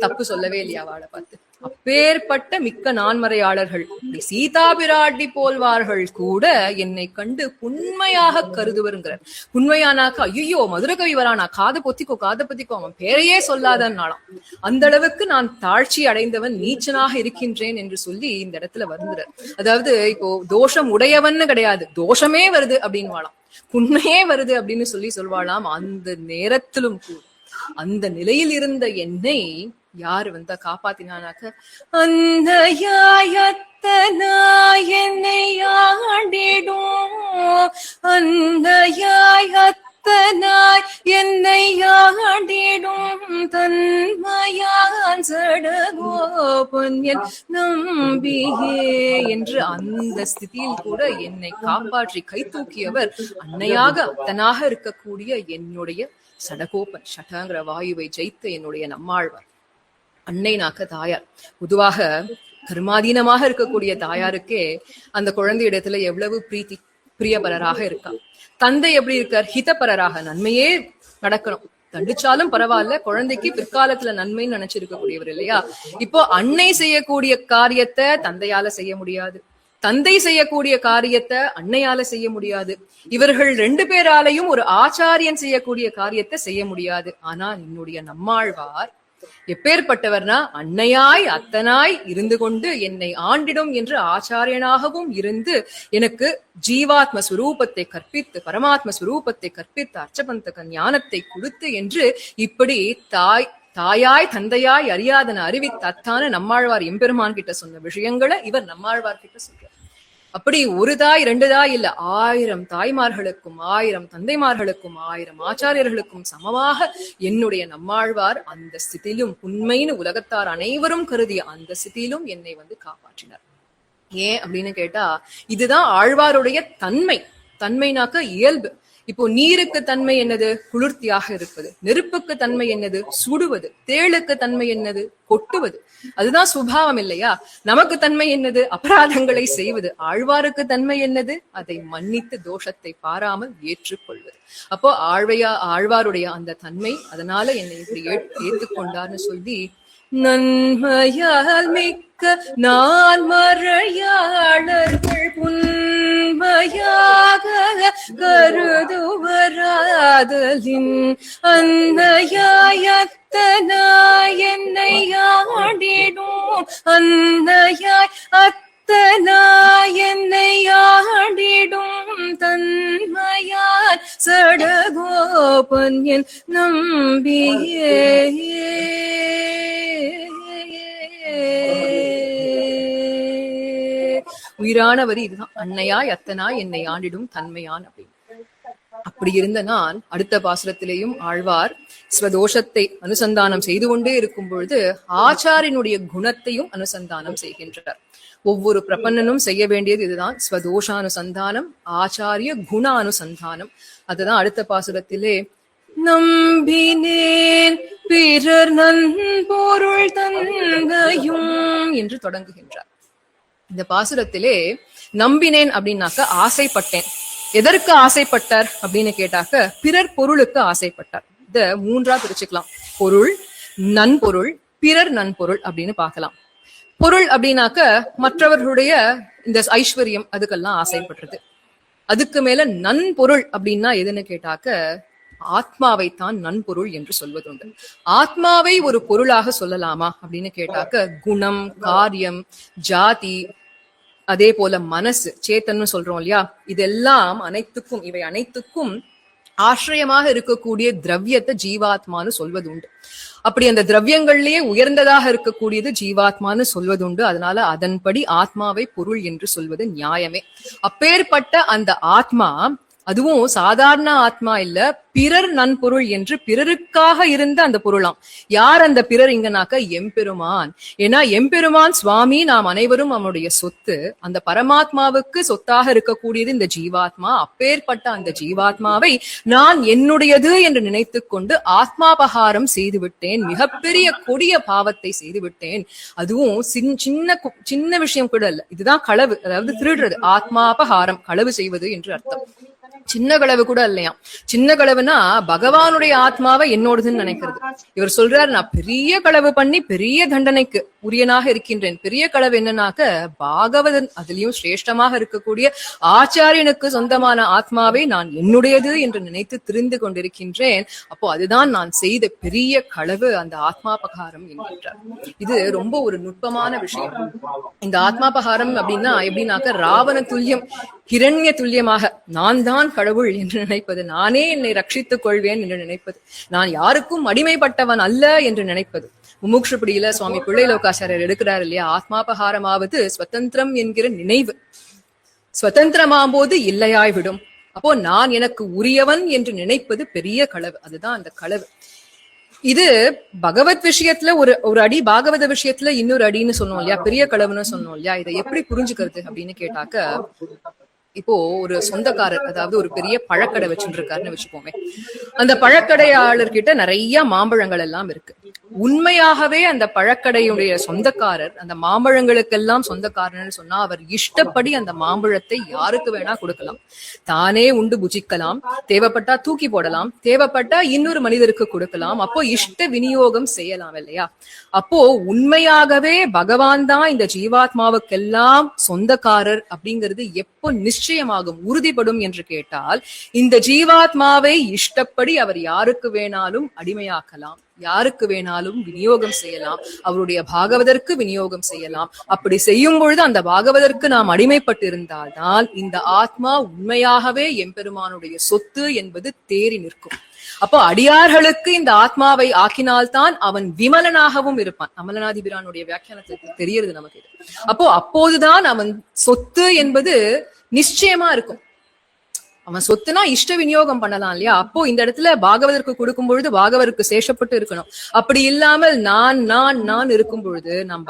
தப்பு சொல்லவே இல்லையா அவளை பார்த்து. அப்பேற்பட்ட மிக்க நான்மறையாளர்கள் சீதா பிராட்டி போல்வார்கள் கூட என்னை கண்டு உண்மையாக கருதுவருங்கிறார். உண்மையானாக்கா ஐயோ மதுரகவி வரானா, காது பொத்திக்கோ காது பொத்திக்கோ, அவன் பேரையே சொல்லாதன்னாலாம். அந்த அளவுக்கு நான் தாழ்ச்சி அடைந்தவன், நீச்சனாக இருக்கின்றேன் என்று சொல்லி இந்த இடத்துல வருந்துறார். அதாவது இப்போ தோஷம் உடையவன்னு கிடையாது, தோஷமே வருது அப்படின்னு வாழாம், உண்மையே வருது அப்படின்னு சொல்லி சொல்வாளாம். அந்த நேரத்திலும் கூட அந்த நிலையில் இருந்த என்னை யாரு வந்தா காப்பாத்தினானாக்க, அந்த யாயத்தனாய் என்னை ஆண்டிடும், அந்த யாயத்தனாய் என்னை ஆண்டிடும், தன்மையான் சடகோபன் என் நம்பியே என்று அந்த ஸ்திதியில் கூட என்னை காப்பாற்றி கை தூக்கியவர் அன்னையாக அத்தனாக இருக்கக்கூடிய என்னுடைய சடகோபன், ஷடங்கிற வாயுவை ஜெயித்த என்னுடைய நம்மாழ்வார். அன்னைனாக்க தாயார். பொதுவாக கர்மாதீனமாக இருக்கக்கூடிய தாயாருக்கே அந்த குழந்தை இடத்துல எவ்வளவு பிரீத்தி, பிரியபரராக இருக்கா. தந்தை எப்படி இருக்கார், ஹிதபரராக, நன்மையே நடக்கணும், தண்டிச்சாலும் பரவாயில்ல, குழந்தைக்கு பிற்காலத்துல நன்மைன்னு நினைச்சிருக்கக்கூடியவர் இல்லையா. இப்போ அன்னை செய்யக்கூடிய காரியத்தை தந்தையால செய்ய முடியாது, தந்தை செய்யக்கூடிய காரியத்தை அன்னையால செய்ய முடியாது, இவர்கள் 2 பேராலையும் ஒரு ஆச்சாரியன் செய்யக்கூடிய காரியத்தை செய்ய முடியாது. ஆனா என்னுடைய நம்மாழ்வார் எப்பேற்பட்டவர்னா, அன்னையாய் அத்தனாய் இருந்து கொண்டு என்னை ஆண்டிடும் என்று ஆச்சாரியனாகவும் இருந்து எனக்கு ஜீவாத்ம சுரூபத்தை கற்பித்து, பரமாத்ம சுரூபத்தை கற்பித்து, அர்ச்சபந்தக ஞானத்தை கொடுத்து என்று இப்படி தாயாய் தந்தையாய் அறியாதன அறிவித்த அத்தான நம்மாழ்வார் எம்பெருமான் கிட்ட சொன்ன விஷயங்களை இவர் நம்மாழ்வார் கிட்ட சொல்றார். அப்படி ஒரு தாய் 2 தாய் இல்ல, 1000 தாய்மார்களுக்கும் 1000 தந்தைமார்களுக்கும் 1000 ஆச்சாரியர்களுக்கும் சமமாக என்னுடைய நம்மாழ்வார் அந்த ஸ்திதியிலும், உண்மைன்னு உலகத்தார் அனைவரும் கருதிய அந்த ஸ்திதியிலும் என்னை காப்பாற்றினார். ஏன் அப்படின்னு கேட்டா, இதுதான் ஆழ்வாருடைய தன்மை. தன்மைனாக்க இயல்பு. இப்போ நீருக்கு தன்மை என்னது, குளிர்த்தியாக இருப்பது. நெருப்புக்கு தன்மை என்னது, சுடுவது. தேளுக்கு தன்மை என்னது, கொட்டுவது. அதுதான் சுபாவம் இல்லையா. நமக்கு தன்மை என்னது, அபராதங்களை செய்வது. ஆழ்வாருக்கு தன்மை என்னது, அதை மன்னித்து தோஷத்தை பாராமல் ஏற்றுக்கொள்வது. அப்போ ஆழ்வாருடைய அந்த தன்மை, அதனால என்னை இப்படி ஏற்றுக்கொண்டார்னு சொல்லி, நன்மையால் மிக்க நான் மறையாளர்கள் உண்மையாக கருதுவராதலின், அன்னையாய் என்னை ஆண்டிடும், அன்னையாய் அத்தனாய் என்னை ஆண்டிடும், தன்மையாய் சடகோபன் என் நம்பியே. உயிரான வரி இதுதான், அன்னையாய் அத்தனாய் என்னை ஆண்டிடும் தன்மையான் அப்படின்னு. அப்படி இருந்த நான் அடுத்த பாசுரத்திலேயும் ஆழ்வார் ஸ்வதோஷத்தை அனுசந்தானம் செய்து கொண்டே இருக்கும் பொழுது ஆச்சாரியனுடைய குணத்தையும் அனுசந்தானம் செய்கின்றார். ஒவ்வொரு பிரபன்னனும் செய்ய வேண்டியது இதுதான், ஸ்வதோஷானுசந்தானம், ஆச்சாரிய குண அனுசந்தானம். அதுதான் அடுத்த பாசுரத்திலே நம்பினேன் பிறர் நன்பொருள் தந்தையும் என்று தொடங்குகின்றார். இந்த பாசுரத்திலே நம்பினேன் அப்படின்னாக்க ஆசைப்பட்டேன். எதற்கு ஆசைப்பட்டார் அப்படின்னு கேட்டாக்க, பிறர் பொருளுக்கு ஆசைப்பட்டார். இத 3ஆ பிரிச்சுக்கலாம். பொருள், நன்பொருள், பிறர் நன்பொருள் அப்படின்னு பார்க்கலாம். பொருள் அப்படின்னாக்க மற்றவர்களுடைய இந்த ஐஸ்வர்யம், அதுக்கெல்லாம் ஆசைப்படுறது. அதுக்கு மேல நன்பொருள் அப்படின்னா எதுன்னு கேட்டாக்க, ஆத்மாவைத்தான் நன்பொருள் என்று சொல்வதுண்டு. ஆத்மாவை ஒரு பொருளாக சொல்லலாமா அப்படின்னு கேட்டாக்க, குணம், காரியம், ஜாதி, அதே போல மனசு, சேத்தன்னு சொல்றோம் இல்லையா, இதெல்லாம் அனைத்துக்கும், இவை அனைத்துக்கும் ஆசிரியமாக இருக்கக்கூடிய திரவியத்தை ஜீவாத்மான்னு சொல்வது உண்டு. அப்படி அந்த திரவியங்கள்லயே உயர்ந்ததாக இருக்கக்கூடியது ஜீவாத்மான்னு சொல்வது உண்டு. அதனால அதன்படி ஆத்மாவை பொருள் என்று சொல்வது நியாயமே. அப்பேற்பட்ட அந்த ஆத்மா அதுவும் சாதாரண ஆத்மா இல்ல, பிறர் நன்பொருள் என்று பிறருக்காக இருந்த அந்த பொருளாம். யார் அந்த பிறர் இங்கனாக்க எம்பெருமான். ஏன்னா எம்பெருமான் சுவாமி, நாம் அனைவரும் அவனுடைய சொத்து. அந்த பரமாத்மாவுக்கு சொத்தாக இருக்கக்கூடியது இந்த ஜீவாத்மா. அப்பேற்பட்ட அந்த ஜீவாத்மாவை நான் என்னுடையது என்று நினைத்துக் கொண்டு ஆத்மாபகாரம் செய்து விட்டேன். மிகப்பெரிய கொடிய பாவத்தை செய்து விட்டேன். அதுவும் சின்ன விஷயம் கூட இல்ல, இதுதான் களவு, அதாவது திருடுறது. ஆத்மாபகாரம், களவு செய்வது என்று அர்த்தம். சின்ன களவு கூட இல்லையா. சின்ன களவுனா பகவானுடைய ஆத்மாவை என்னோடதுன்னு நினைக்கிறது. இவர் சொல்றாரு, நான் பெரிய களவு பண்ணி பெரிய தண்டனைக்கு உரியனாக இருக்கின்றேன். பெரிய களவு என்னன்னாக்க பாகவதன், அதுலயும் சிரேஷ்டமாக இருக்கக்கூடிய ஆச்சாரியனுக்கு சொந்தமான ஆத்மாவை நான் என்னுடையது என்று நினைத்து திரிந்து கொண்டிருக்கின்றேன். அப்போ அதுதான் நான் செய்த பெரிய களவு, அந்த ஆத்மாபகாரம் என்கின்றார். இது ரொம்ப ஒரு நுட்பமான விஷயம். இந்த ஆத்மாபகாரம் அப்படின்னா எப்படின்னாக்க ராவண துல்லியம், ஹிரண்ய துல்லியமாக நான் தான் கடவுள் என்று நினைப்பது, நானே என்னை ரட்சித்துக் கொள்வேன் என்று நினைப்பது, நான் யாருக்கும் அடிமைப்பட்டவன் அல்ல என்று நினைப்பது. முமுக்ஷுபடியில சுவாமி பிள்ளை லோகாச்சாரியர் எடுக்கிறார் இல்லையா, ஆத்மாபகாரமாவது ஸ்வதந்திரம் என்கிற நினைவு. ஸ்வதந்திரமாம்போது இல்லையாய் விடும். அப்போ நான் எனக்கு உரியவன் என்று நினைப்பது பெரிய களவு. அதுதான் அந்த களவு. இது பகவத் விஷயத்துல ஒரு அடி, பாகவத விஷயத்துல இன்னொரு அடின்னு சொன்னோம் இல்லையா, பெரிய களவுன்னு சொன்னோம் இல்லையா. இதை எப்படி புரிஞ்சுக்கிறது அப்படின்னு கேட்டாக்க, இப்போ ஒரு சொந்தக்காரர், அதாவது ஒரு பெரிய பழக்கடை வச்சுட்டு இருக்காருன்னு வச்சுக்கோங்க. அந்த பழக்கடையாளர்கிட்ட நிறைய மாம்பழங்கள் எல்லாம் இருக்கு. உண்மையாகவே அந்த பழக்கடையுடைய சொந்தக்காரர் அந்த மாம்பழங்களுக்கெல்லாம் சொந்தக்காரர்னு சொன்னா, அவர் இஷ்டப்படி அந்த மாம்பழத்தை யாருக்கு வேணா கொடுக்கலாம். தானே உண்டு புஜிக்கலாம், தேவைப்பட்டா தூக்கி போடலாம், தேவைப்பட்டா இன்னொரு மனிதருக்கு கொடுக்கலாம். அப்போ இஷ்ட விநியோகம் செய்யலாம் இல்லையா. அப்போ உண்மையாகவே பகவான் தான் இந்த ஜீவாத்மாவுக்கெல்லாம் சொந்தக்காரர் அப்படிங்கிறது எப்போ நிச்சயமாகும், உறுதிப்படும் என்று கேட்டால், இந்த ஜீவாத்மாவை இஷ்டப்படி அவர் யாருக்கு வேணாலும் அடிமையாக்கலாம், யாருக்கு வேணாலும் விநியோகம் செய்யலாம், அவருடைய பாகவதற்கு விநியோகம் செய்யலாம். அப்படி செய்யும் பொழுது அந்த பாகவதற்கு நாம் அடிமைப்பட்டு இருந்தால்தான் இந்த ஆத்மா உண்மையாகவே எம்பெருமானுடைய சொத்து என்பது தேறி நிற்கும். அப்போ அடியார்களுக்கு இந்த ஆத்மாவை ஆக்கினால்தான் அவன் விமலனாகவும் இருப்பான். அமலநாதிபிரானுடைய வியாக்கியானத்துக்கு தெரியறது நமக்கு. அப்போ அப்போதுதான் அவன் சொத்து என்பது நிச்சயமா இருக்கும். அவன் சொத்துனா இஷ்ட விநியோகம் பண்ணலாம் இல்லையா. அப்போ இந்த இடத்துல பாகவதற்கு கொடுக்கும் பொழுது பாகவருக்கு சேஷப்பட்டு இருக்கணும். அப்படி இல்லாமல் நான் இருக்கும் பொழுது நாம்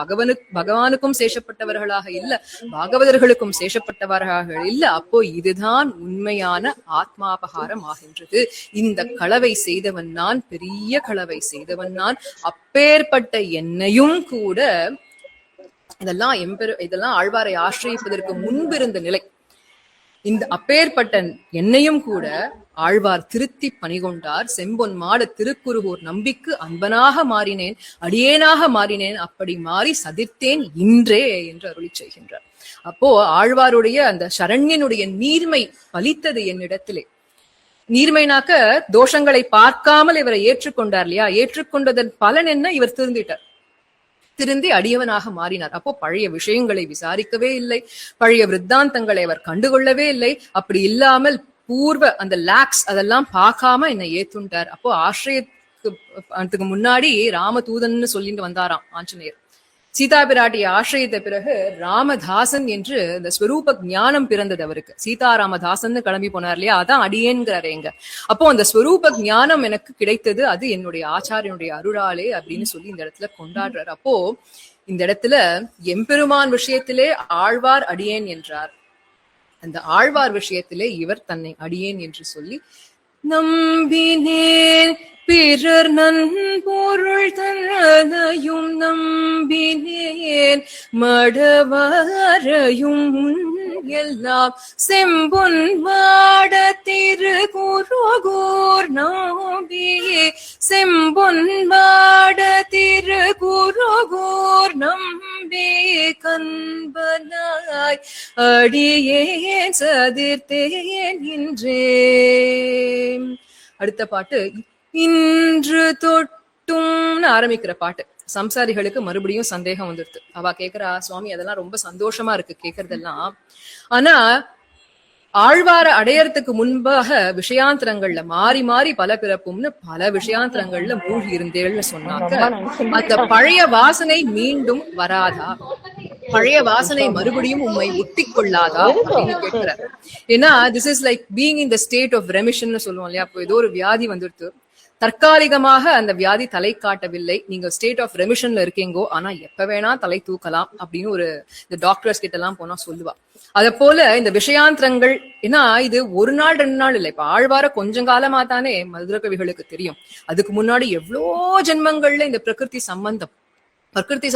பகவானுக்கும் சேஷப்பட்டவர்களாக இல்ல, பாகவதர்களுக்கும் சேஷப்பட்டவர்களாக இல்ல. அப்போ இதுதான் உண்மையான ஆத்மாபகாரம் ஆகின்றது. இந்த களவை செய்தவன் நான், பெரிய களவை செய்தவன் நான். அப்பேற்பட்ட என்னையும் கூட, இதெல்லாம் ஆழ்வாரை ஆசிரியப்பதற்கு முன்பு இருந்த நிலை. இந்த அப்பேற்பட்ட என்னையும் கூட ஆழ்வார் திருத்தி பணிகொண்டார். செம்பொன் மாட திருக்குறுகூர் நம்பிக்கு அன்பனாக மாறினேன், அடியேனாக மாறினேன், அப்படி மாறி சதிர்த்தேன் இன்றே என்று அருளி செய்கின்றார். அப்போ ஆழ்வாருடைய அந்த சரண்யனுடைய நீர்மை பலித்தது என்னிடத்திலே. நீர்மைனாக்க தோஷங்களை பார்க்காமல் இவரை ஏற்றுக்கொண்டார் இல்லையா. ஏற்றுக்கொண்டதன் பலன் என்ன, இவர் திருந்தி அடியவனாக மாறினார். அப்போ பழைய விஷயங்களை விசாரிக்கவே இல்லை, பழைய விருத்தாந்தங்களை அவர் கண்டுகொள்ளவே இல்லை. அப்படி இல்லாமல் பூர்வ அந்த லாக்ஸ் அதெல்லாம் பார்க்காம என்னை ஏத்துண்டார். அப்போ ஆசிரியத்துக்கு முன்னாடி ராமதூதன்னு சொல்லிட்டு வந்தாராம் ஆஞ்சநேயர். சீதா பிராட்டியை ஆசிரியத்த பிறகு ராமதாசன் என்று இந்த ஸ்வரூப ஞானம் பிறந்தது அவருக்கு. சீதாராமதாசன் கிளம்பி போனார் இல்லையா, அதான் அடியேன்கிறாரு எங்க. அப்போ அந்த ஸ்வரூப ஞானம் எனக்கு கிடைத்தது, அது என்னுடைய ஆச்சாரியனுடைய அருளாலே அப்படின்னு சொல்லி இந்த இடத்துல கொண்டாடுறார். அப்போ இந்த இடத்துல எம்பெருமான் விஷயத்திலே ஆழ்வார் அடியேன் என்றார். அந்த ஆழ்வார் விஷயத்திலே இவர் தன்னை அடியேன் என்று சொல்லி நம்பினேன் பிறர் நன்பொருள் தனதையும் நம்பினேன் மடவரையும் எல்லாம் செம்பொன் வாட திருக்குறுகூர் நம்பியே செம்பொன் வாட திருக்குறுகூர் நம்பியே கண்பனாய் அடியேன் சதிர்த்தேன் இன்றே. அடுத்த பாட்டு இன்று தொட்டும்னு ஆரம்பிக்கிற பாட்டு. சம்சாரிகளுக்கு மறுபடியும் சந்தேகம் வந்துருது. அவ கேக்குறா, சுவாமி அதெல்லாம் ரொம்ப சந்தோஷமா இருக்கு கேக்குறதெல்லாம், ஆனா ஆழ்வார அடையறதுக்கு முன்பாக விஷயாந்திரங்கள்ல மாறி மாறி பல பிறப்பும்னு பல விஷயாந்திரங்கள்ல மூழ்கி இருந்தேன்னு சொன்னாக்க அந்த பழைய வாசனை மீண்டும் வராதா? பழைய வாசனை மறுபடியும் உண்மை ஒட்டி கொள்ளாதா அப்படின்னு கேட்கிறார். ஏன்னா this is like being in the state of remission சொல்லுவோம் இல்லையா. அப்போ ஏதோ ஒரு வியாதி வந்துடுத்து, தற்காலிகமாக அந்த வியாதி தலை காட்டவில்லை, நீங்க ஸ்டேட் ஆஃப் ரெமிஷன்ல இருக்கீங்கோ, ஆனா எப்ப வேணா தலை தூக்கலாம் அப்படின்னு ஒரு இந்த டாக்டர்ஸ் கிட்ட எல்லாம் போனா சொல்லுவா. அத போல இந்த விஷயாந்திரங்கள், ஏன்னா இது ஒரு நாள் 2 நாள் இல்லை, இப்ப ஆழ்வார கொஞ்சம் காலமா தானே மதுர கவிகளுக்கு தெரியும். அதுக்கு முன்னாடி எவ்வளோ ஜென்மங்கள்ல இந்த பிரகிருதி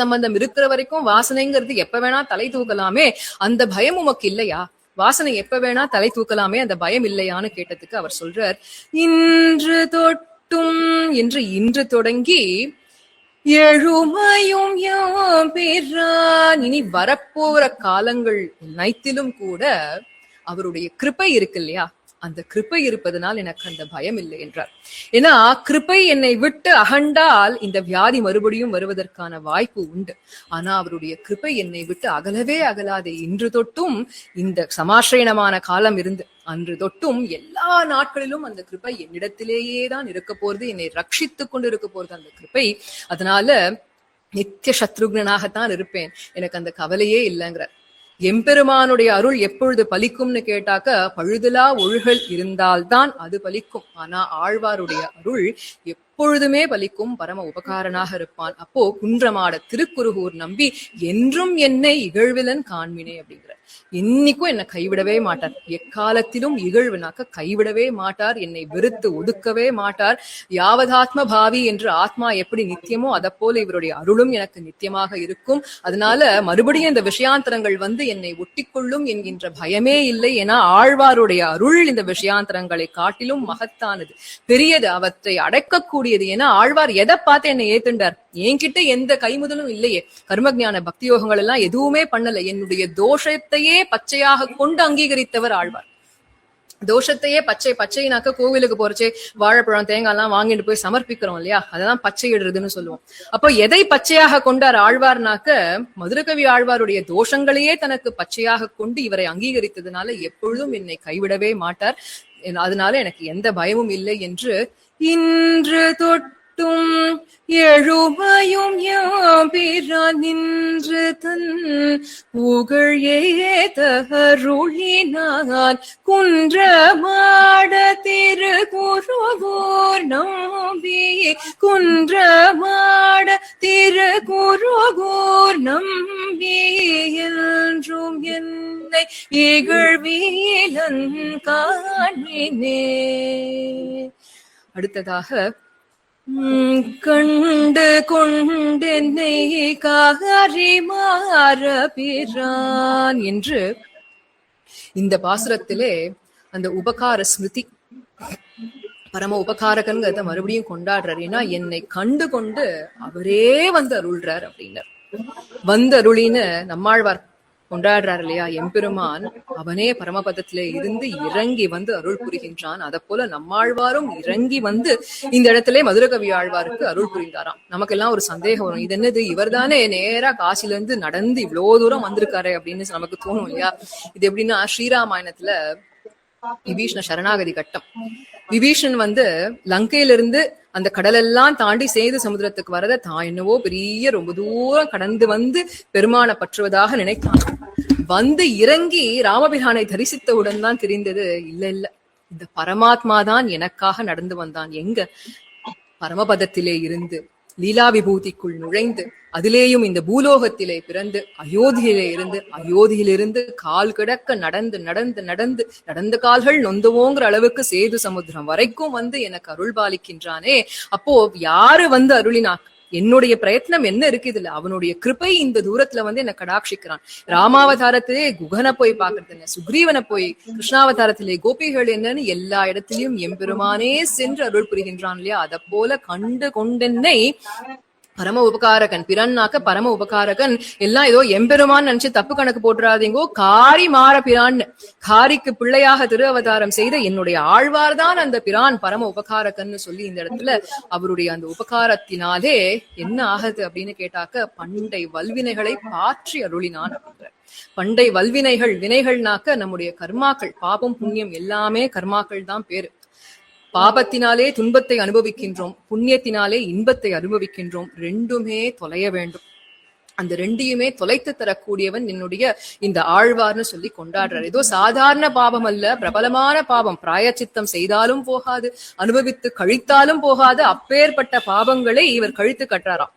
சம்பந்தம் இருக்கிற வரைக்கும் வாசனைங்கிறது எப்ப வேணா தலை தூக்கலாமே, அந்த பயம் உமக்கு இல்லையா? வாசனை எப்ப வேணா தலை தூக்கலாமே, அந்த பயம் இல்லையான்னு கேட்டதுக்கு அவர் சொல்றார், இன்று தொட்டும் என்று இன்று தொடங்கி எழுமையும் யாம்பிரான், இனி வரப்போற காலங்கள் அனைத்திலும் கூட அவருடைய கிருபை இருக்கு இல்லையா, அந்த கிருபை இருப்பதனால் எனக்கு அந்த பயம் இல்லை என்றார். ஏன்னா கிருபை என்னை விட்டு அகண்டால் இந்த வியாதி மறுபடியும் வருவதற்கான வாய்ப்பு உண்டு. ஆனா அவருடைய கிருபை என்னை விட்டு அகலவே அகலாதே. இன்று தொட்டும் இந்த சமாசிரயணமான காலம் இருந்து அன்று தொட்டும் எல்லா நாட்களிலும் அந்த கிருபை என்னிடத்திலேயே தான் இருக்க போறது, என்னை ரட்சித்துக் கொண்டு இருக்க போறது அந்த கிருபை. அதனால நித்திய சத்ருக்னாகத்தான் இருப்பேன், எனக்கு அந்த கவலையே இல்லைங்கிறார். எம்பெருமானுடைய அருள் எப்பொழுது பலிக்கும்னு கேட்டாக்க, பழுதுலா ஒழுகல் இருந்தால்தான் அது பலிக்கும். ஆனா ஆழ்வாருடைய அருள் எப்பொழுதுமே பலிக்கும், பரம உபகாரனாக இருப்பான். அப்போ குன்றமாட திருக்குறுகூர் நம்பி என்றும் என்னை இகழ்விலன் காண்மினே அப்படிங்கிற, இன்னைக்கும் என்னை கைவிடவே மாட்டார், எக்காலத்திலும் இகழ்வினாக்க கைவிடவே மாட்டார், என்னை வெறுத்து ஒதுக்கவே மாட்டார். யாவதாத்ம பாவி என்று ஆத்மா எப்படி நித்தியமோ அதை போல இவருடைய அருளும் எனக்கு நித்தியமாக இருக்கும். அதனால மறுபடியும் இந்த விஷயாந்தரங்கள் வந்து என்னை ஒட்டிக்கொள்ளும் என்கின்ற பயமே இல்லை. ஏன்னா ஆழ்வாருடைய அருள் இந்த விஷயாந்தரங்களை காட்டிலும் மகத்தானது, பெரியது, அவற்றை அடக்கக்கூடியது. ஏன்னா ஆழ்வார் எதை பார்த்து என்னை ஏத்துண்டார், என்கிட்ட எந்த கைமுதலும் இல்லையே, கர்மஜான பக்தி யோகங்கள் எல்லாம் எதுவுமே பண்ணல, என்னுடைய தோஷத்தையே பச்சையாக கொண்டு அங்கீகரித்தவர் ஆழ்வார். தோஷத்தையே பச்சைனாக்க கோவிலுக்கு போறச்சே வாழைப்பழம் தேங்காய் எல்லாம் வாங்கிட்டு போய் சமர்ப்பிக்கிறோம் இல்லையா, அதெல்லாம் பச்சையிடுறதுன்னு சொல்லுவோம். அப்போ எதை பச்சையாக கொண்டார் ஆழ்வார்னாக்க, மதுரகவி ஆழ்வாருடைய தோஷங்களையே தனக்கு பச்சையாக கொண்டு இவரை அங்கீகரித்ததுனால எப்பொழுதும் என்னை கைவிடவே மாட்டார், அதனால எனக்கு எந்த பயமும் இல்லை என்று இன்று தொட்டும் எழுமையும் யாம்பிரான் நின்று தன் புகழ் ஏதருளினான் குன்றமாட திருக்குறுகூர் நம்பி, குன்றமாட திருக்குறுகூர் நம்பி என்றும் என்னை இகழ்விலன் காண்மினே. அடுத்ததாக கண்டு கொண்டென்னை காரி மாறபிரான் என்று இந்த பாசுரத்திலே அந்த உபகார ஸ்மிருதி, பரம உபகாரகன்கிறத மறுபடியும் கொண்டாடுறார். ஏன்னா என்னை கண்டு கொண்டு அவரே வந்து அருள்றார் அப்படின்னார். வந்து அருளின்னு நம்மாழ்வார் கொண்டாடுறார் இல்லையா, எம்பெருமான் அவனே பரமபதத்திலே இருந்து இறங்கி வந்து அருள் புரிகின்றான். அதை போல நம்மாழ்வாரும் இறங்கி வந்து இந்த இடத்துல மதுரகவி ஆழ்வாருக்கு அருள் புரிந்தாராம். நமக்கெல்லாம் ஒரு சந்தேகம் வரும், இது என்னது, இவர் தானே நேரா காசில இருந்து நடந்து இவ்வளவு தூரம் வந்திருக்காரு அப்படின்னு நமக்கு தோணும் இல்லையா. இது எப்படின்னா ஸ்ரீராமாயணத்துல விபீஷண சரணாகதி கட்டம். விபீஷன் வந்து லங்கையிலிருந்து அந்த கடலெல்லாம் தாண்டி சேது சமுத்திரத்துக்கு வரத தான் என்னவோ பெரிய ரொம்ப தூரம் கடந்து வந்து பெருமானை பற்றுவதாக நினைத்தான். வந்து இறங்கி ராமபிரானை தரிசித்தவுடன் தான் தெரிந்தது, இல்ல இந்த பரமாத்மா தான் எனக்காக நடந்து வந்தான். எங்க பரமபதத்திலே இருந்து லீலா விபூதிக்குள் நுழைந்து, அதிலேயும் இந்த பூலோகத்திலே பிறந்து அயோத்தியிலிருந்து கால் கிடக்க நடந்த கால்கள் நொந்துவோங்கிற அளவுக்கு சேது சமுத்திரம் வரைக்கும் வந்து எனக்கு அருள் பாலிக்கின்றானே. அப்போ யாரு வந்து அருளினா, என்னுடைய பிரயத்னம் என்ன இருக்கு இதுல, அவனுடைய கிருபை இந்த தூரத்துல வந்து என்ன கடாட்சிக்கிறான். ராமாவதாரத்திலே குகனை போய் பாக்குறது என்ன, சுக்ரீவனை போய், கிருஷ்ணாவதாரத்திலே கோபிகள் என்னன்னு எல்லா இடத்திலையும் எம்பெருமானே சென்று அருள் புரிகின்றான் இல்லையா. அதை போல கண்டு கொண்டென்னை பரம உபகாரகன், பிறன்னாக்க பரம உபகாரகன், எல்லாம் ஏதோ எம்பெருமான் நினைச்சு தப்பு கணக்கு போட்டுறாதீங்கோ, காரி மாற பிரான், காரிக்கு பிள்ளையாக திரு அவதாரம் செய்த என்னுடைய ஆழ்வார் தான் அந்த பிரான் பரம உபகாரகன்னு சொல்லி இந்த இடத்துல அவருடைய அந்த உபகாரத்தினாலே என்ன ஆகுது அப்படின்னு கேட்டாக்க, பண்டை வல்வினைகளை பாற்றி அருளினான் அப்படின்ற. பண்டை வினைகள்னாக்க நம்முடைய கர்மாக்கள், பாபம் புண்ணியம் எல்லாமே கர்மாக்கள் தான் பேரு. பாபத்தினாலே துன்பத்தை அனுபவிக்கின்றோம், புண்ணியத்தினாலே இன்பத்தை அனுபவிக்கின்றோம், ரெண்டுமே தொலைய வேண்டும். அந்த ரெண்டையுமே தொலைத்து தரக்கூடியவன் என்னுடைய இந்த ஆழ்வார்னு சொல்லி கொண்டாடுறார். ஏதோ சாதாரண பாவம் அல்ல, பிரபலமான பாவம். பிராயச்சித்தம் செய்தாலும் போகாது, அனுபவித்து கழித்தாலும் போகாது, அப்பேற்பட்ட பாவங்களை இவர் கழித்து கட்டுறாராம்.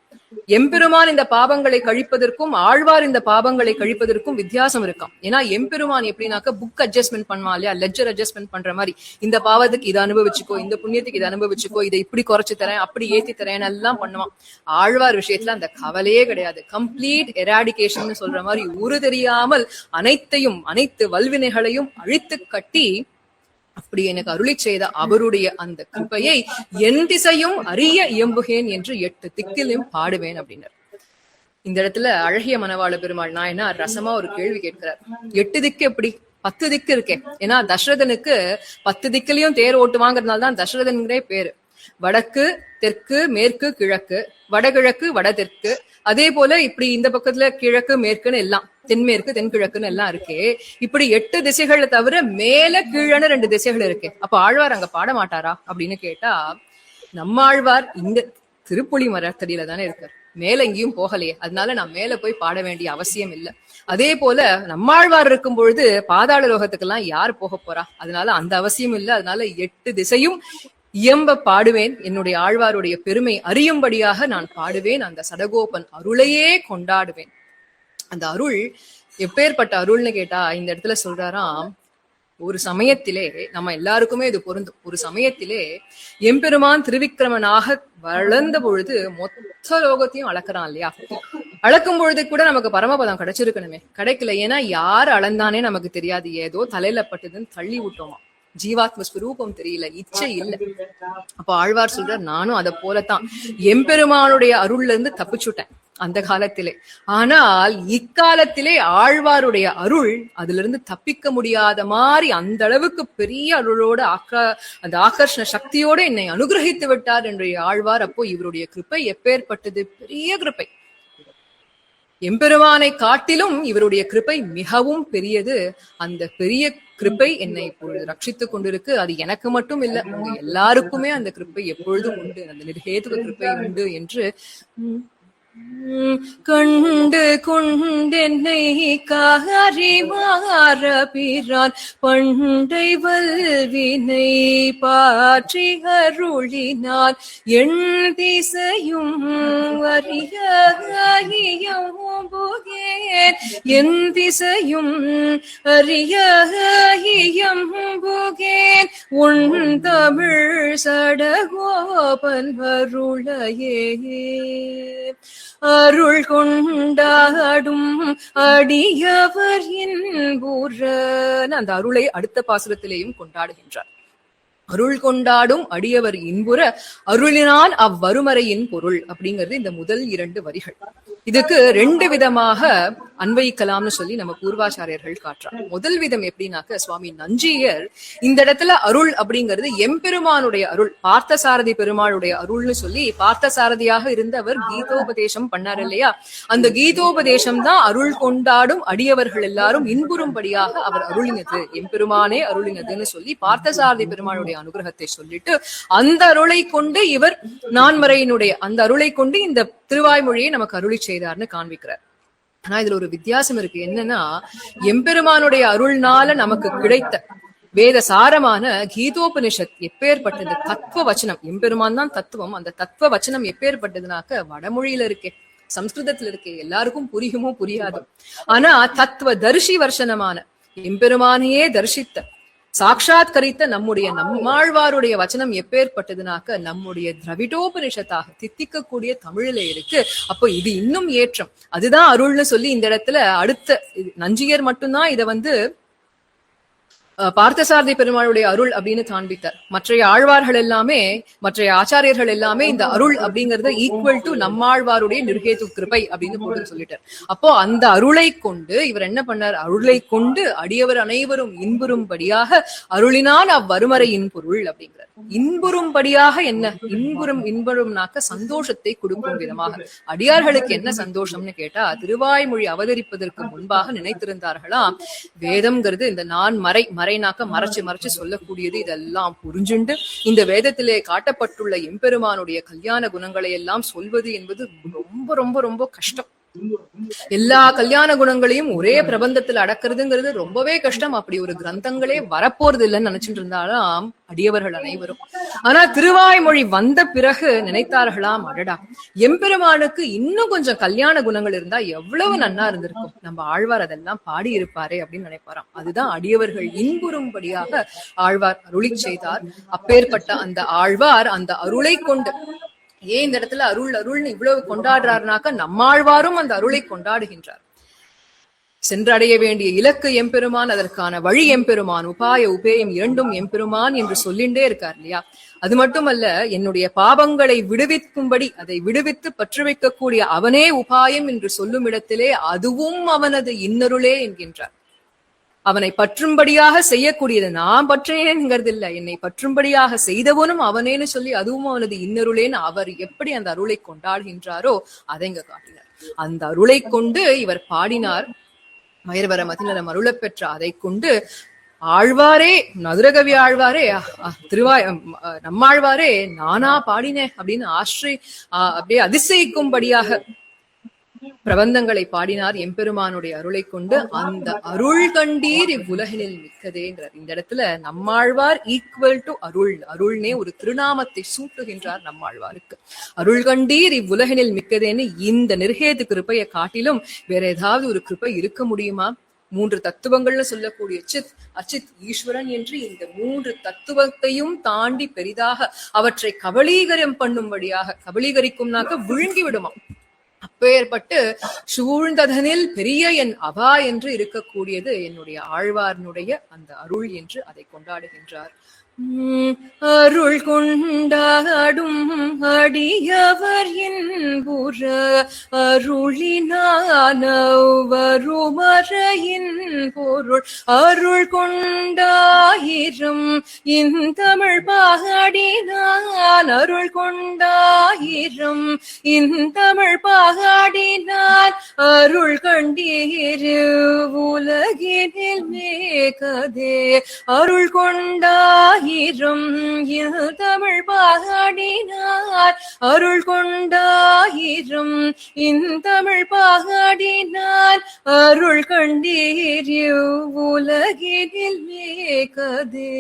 எம்பெருமான் இந்த பாவங்களை கழிப்பதற்கும் ஆழ்வார் இந்த பாவங்களை கழிப்பதற்கும் வித்தியாசம் இருக்காம். ஏன்னா எம்பெருமான் எப்படின்னாக்க புக் அட்ஜஸ்ட்மெண்ட் பண்ணுவான் இல்லையா, லெட்ஜர் அட்ஜஸ்ட்மெண்ட் பண்ற மாதிரி, இந்த பாவத்துக்கு இதை அனுபவிச்சுக்கோ, இந்த புண்ணியத்துக்கு இதை அனுபவிச்சுக்கோ, இதை இப்படி குறைச்சு தரேன், அப்படி ஏத்தி தரேன் எல்லாம் பண்ணுவான். ஆழ்வார் விஷயத்துல அந்த கவலையே கிடையாது. கம்ப்ளீட் எராடிகேஷன் சொல்ற மாதிரி ஊரு தெரியாமல் அனைத்து வல்வினைகளையும் அழித்து கட்டி அப்படி எனக்கு அருளி செய்த அவருடைய அந்த கிருபையை என் திசையும் அறிய இயம்புகேன் என்று 8 திக்கிலும் பாடுவேன் அப்படின்னார். இந்த இடத்துல அழகிய மணவாள பெருமாள் நாயனார் ரசமா ஒரு கேள்வி கேட்கிறார். 8 திக்கு எப்படி, 10 திக்கு இருக்கே. ஏன்னா தசரதனுக்கு 10 திக்கிலையும் தேர் ஓட்டுவாங்கிறதுனால தான் தசரதன்கிறே பேரு. வடக்கு, தெற்கு, மேற்கு, கிழக்கு, வடகிழக்கு, வடதெற்கு, அதே போல இப்படி இந்த பக்கத்துல கிழக்கு மேற்குன்னு எல்லாம், தென்மேற்கு தென்கிழக்குன்னு எல்லாம் இருக்கு. இப்படி 8 திசைகளை தவிர மேல கீழன்னு 2 திசைகள் இருக்கு. அப்ப ஆழ்வார் அங்க பாட மாட்டாரா அப்படின்னு கேட்டா, நம்ம ஆழ்வார் இந்த திருப்புலி மரத்தடியில தானே இருக்கார், மேல எங்கேயும் போகலையே, அதனால நான் மேல போய் பாட வேண்டிய அவசியம் இல்லை. அதே போல நம்மாழ்வார் இருக்கும் பொழுது பாதாள லோகத்துக்கெல்லாம் யார் போக போறா, அதனால அந்த அவசியம் இல்லை. அதனால 8 திசையும் இயம்ப பாடுவேன், என்னுடைய ஆழ்வாருடைய பெருமை அறியும்படியாக நான் பாடுவேன், அந்த சடகோபன் அருளையே கொண்டாடுவேன். அந்த அருள் எப்பேற்பட்ட அருள்னு கேட்டா இந்த இடத்துல சொல்றாராம், ஒரு சமயத்திலே நம்ம எல்லாருக்குமே இது பொருந்தும். ஒரு சமயத்திலே எம்பெருமான் திருவிக்கிரமனாக வளர்ந்த பொழுது மொத்த லோகத்தையும் அளக்குறான் இல்லையா. அளக்கும் பொழுது கூட நமக்கு பரமபதம் கிடைச்சிருக்கணுமே, கிடைக்கல. ஏன்னா யார் அளந்தானே நமக்கு தெரியாது, ஏதோ தலையில பட்டதுன்னு தள்ளி விட்டோமா, ஜீவாத்ம ஸ்வரூபம் தெரியல, இச்சை இல்லை. அப்ப ஆழ்வார் சொல்றார், நானும் அதை போலத்தான் எம்பெருமானுடைய அருள்ல இருந்து தப்பிச்சுட்டேன் அந்த காலத்திலே. ஆனால் இக்காலத்திலே ஆழ்வாருடைய அருள் அதுல இருந்து தப்பிக்க முடியாத மாதிரி அந்த அளவுக்கு பெரிய அருளோட அந்த ஆகர்ஷண சக்தியோட என்னை அனுகிரகித்து விட்டார் என்று ஆழ்வார். அப்போ இவருடைய கிருப்பை எப்பேற்பட்டது, பெரிய கிருப்பை. எம்பெருமானை காட்டிலும் இவருடைய கிருப்பை மிகவும் பெரியது. அந்த பெரிய கிருப்பை என்னை இப்பொழுது ரட்சித்துக் கொண்டிருக்கு. அது எனக்கு மட்டும் இல்ல, உங்க எல்லாருக்குமே அந்த கிருப்பை எப்பொழுதும் உண்டு, அந்த நிர்ஹேதுக கிருப்பை உண்டு என்று கண்டு கொண்டென்னை காரிமாற பிரான் பண்டை வல்வினை பாற்றி அருளினான் என் திசையும் அறியம்புகேன், என் திசையும் அறியம்புகேன் உன் தமிழ் சடகோபன் அருளையே. அருள் கொண்டாடும் அடியவர் என்புற, அந்த அருளை அடுத்த பாசுரத்திலேயும் கொண்டாடுகின்றார். அருள் கொண்டாடும் அடியவர் இன்புற அருளினான் அவ்வருமறையின் பொருள் அப்படிங்கிறது இந்த முதல் 2 வரிகள். இதுக்கு 2 விதமாக அன்வயிக்கலாம்னு சொல்லி நம்ம பூர்வாச்சாரியர்கள் காட்டுறாங்க. முதல் விதம் எப்படின்னாக்க, சுவாமி நஞ்சியர் இந்த இடத்துல அருள் அப்படிங்கிறது எம்பெருமானுடைய அருள், பார்த்தசாரதி பெருமாளுடைய அருள்னு சொல்லி, பார்த்தசாரதியாக இருந்து அவர் கீதோபதேசம் பண்ணார் இல்லையா, அந்த கீதோபதேசம் தான் அருள் கொண்டாடும் அடியவர்கள் எல்லாரும் இன்புறும்படியாக அவர் அருளினது, எம்பெருமானே அருளினதுன்னு சொல்லி பார்த்தசாரதி பெருமாளுடைய அனுகிரகத்தை சொல்லிட்டு அந்த அருளை கொண்டு இவர் நான்மறையினுடைய அந்த அருளை கொண்டு இந்த திருவாய்மொழியை நமக்கு அருளி செய்தார்னு காண்பிக்கிறார். ஆனா இதுல ஒரு வித்தியாசம் இருக்கு. என்னன்னா, எம்பெருமானுடைய அருள்னால நமக்கு கிடைத்த வேத சாரமான கீதோபனிஷத் எப்பேற்பட்டது, தத்துவ வச்சனம், எம்பெருமான் தான் தத்துவம், அந்த தத்துவ வச்சனம் எப்பேற்பட்டதுனாக்க வடமொழியில இருக்கே, சம்ஸ்கிருதத்துல இருக்கே, எல்லாருக்கும் புரியுமோ புரியாது. ஆனா தத்துவ தரிசி வர்ஷனமான எம்பெருமானையே தரிசித்த சாட்சாத்கரித்த நம்மாழ்வாருடைய வச்சனம் எப்பேற்பட்டதுனாக்க நம்முடைய திரவிடோபனிஷத்தாக தித்திக்கக்கூடிய தமிழில இருக்கு. அப்போ இது இன்னும் ஏற்றம், அதுதான் அருள்னு சொல்லி இந்த இடத்துல அடுத்த நஞ்சியர் மட்டும்தான் இதை பார்த்தசாரதி பெருமாளுடைய அருள் அப்படின்னு காண்பித்தார். மற்றைய ஆழ்வார்கள் எல்லாமே, மற்றைய ஆச்சாரியர்கள் எல்லாமே இந்த அருள் அப்படிங்கறத ஈக்குவல் டு நம்மாழ்வாருடைய நிர்ஹேது கிருபை அப்படின்னு போட்டு சொல்லிட்டார். அப்போ அந்த அருளை கொண்டு இவர் என்ன பண்ணார், அருளை கொண்டு அடியவர் அனைவரும் இன்புறும்படியாக அருளினான் அவ்வருமறையின் பொருள் அப்படிங்கிறார். இன்புறும்படியாக என்ன, இன்புறும்னாக்க சந்தோஷத்தை கொடுக்கும் விதமாக. அடியார்களுக்கு என்ன சந்தோஷம்னு கேட்டா, திருவாய்மொழி அவதரிப்பதற்கு முன்பாக நினைத்திருந்தார்களாம், வேதம்ங்கிறது இந்த மறைனாக்க மறைச்சு சொல்லக்கூடியது, இதெல்லாம் புரிஞ்சுண்டு இந்த வேதத்திலே காட்டப்பட்டுள்ள எம்பெருமானுடைய கல்யாண குணங்களை எல்லாம் சொல்வது என்பது ரொம்ப ரொம்ப ரொம்ப கஷ்டம். எல்லா கல்யாண குணங்களையும் ஒரே பிரபந்தத்துல அடக்கிறதுங்கிறது ரொம்பவே கஷ்டம். அப்படி ஒரு கிரந்தங்களே வரப்போறது இல்லைன்னு நினைச்சிட்டு இருந்தாலும் அடியவர்கள் அனைவரும். ஆனா திருவாய்மொழி வந்த பிறகு நினைத்தார்களாம், அடடா எம்பெருமானுக்கு இன்னும் கொஞ்சம் கல்யாண குணங்கள் இருந்தா எவ்வளவு நன்னா இருந்திருக்கும், நம்ம ஆழ்வார் அதெல்லாம் பாடி இருப்பாரே அப்படின்னு நினைப்பாராம். அதுதான் அடியவர்கள் இன்புறும்படியாக ஆழ்வார் அருளி செய்தார். அப்பேற்பட்ட அந்த ஆழ்வார் அந்த அருளை கொண்டு, ஏன் இந்த இடத்துல அருள் அருள்னு இவ்வளவு கொண்டாடுறாருனாக்க நம்மாழ்வாரும் அந்த அருளை கொண்டாடுகின்றார். சென்றடைய வேண்டிய இலக்கு எம்பெருமான், அதற்கான வழி எம்பெருமான், உபாய உபேயம் இரண்டும் எம்பெருமான் என்று சொல்லிண்டே இருக்கார் இல்லையா? அது மட்டுமல்ல, என்னுடைய பாவங்களை விடுவிக்கும்படி அதை விடுவித்து பற்று வைக்கக்கூடிய அவனே உபாயம் என்று சொல்லும் இடத்திலே அதுவும் அவனது இன்னருளே என்கின்றார். அவனை பற்றும்படியாக செய்யக்கூடியது நான் பற்றேன்ங்கிறது இல்ல, என்னை பற்றும்படியாக செய்தவனும் அவனேன்னு சொல்லி அதுவும் அவனது இன்னருளேன்னு அவர் எப்படி அந்த அருளை கொண்டாடுகின்றாரோ அதை இங்க காட்டினார். அந்த அருளை கொண்டு இவர் பாடினார். மயர்வர மதிநலம் அருள பெற்ற அதை கொண்டு ஆழ்வாரே, மதுரகவி ஆழ்வாரே, நம்மாழ்வாரே நானா பாடினேன் அப்படின்னு அப்படியே அதிசயிக்கும்படியாக பிரபந்தங்களை பாடினார் எம்பெருமானுடைய அருளை கொண்டு. அந்த அருள் கண்டீர் இவ்வுலகினில் மிக்கதேங்கிறார். இந்த இடத்துல நம்மாழ்வார் ஈக்குவல் டு அருள். அருள்னே ஒரு திருநாமத்தை சூட்டுகின்றார் நம்மாழ்வாருக்கு. அருள் கண்டீர் இவ்வுலகினில் மிக்கதேன்னு இந்த நிர்ஹேது கிருப்பையை காட்டிலும் வேற ஏதாவது ஒரு கிருப்பை இருக்க முடியுமா? 3 தத்துவங்கள்னு சொல்லக்கூடிய சித், அச்சித், ஈஸ்வரன் என்று இந்த 3 தத்துவத்தையும் தாண்டி பெரிதாக அவற்றை கபலீகரம் பண்ணும்படியாக, கபலீகரிக்கும்னாக்க விழுங்கி விடுமா, அப்பேற்பட்டு சூழ்ந்ததனில் பெரிய என் அவா என்று இருக்கக்கூடியது என்னுடைய ஆழ்வார்னுடைய அந்த அருள் என்று அதை கொண்டாடுகின்றார். அருள் கொண்டாடும் அடியவர் என்புற அருளினான வருமறையின் பொருள் அருள் கொண்டாயிரம் இந்தமிழ் பாடினான் அருள் கொண்டாயிரம் இந்தமிழ் பாடினான் அருள் கண்டீரு உலகினில் மேகதே அருள் கொண்டாயிரம் தமிழ் பாடினார் அருள் கொண்டாயிரம் இந்தமிழ் பாடினார் அருள் கண்டீர் உலகினில் மேகதே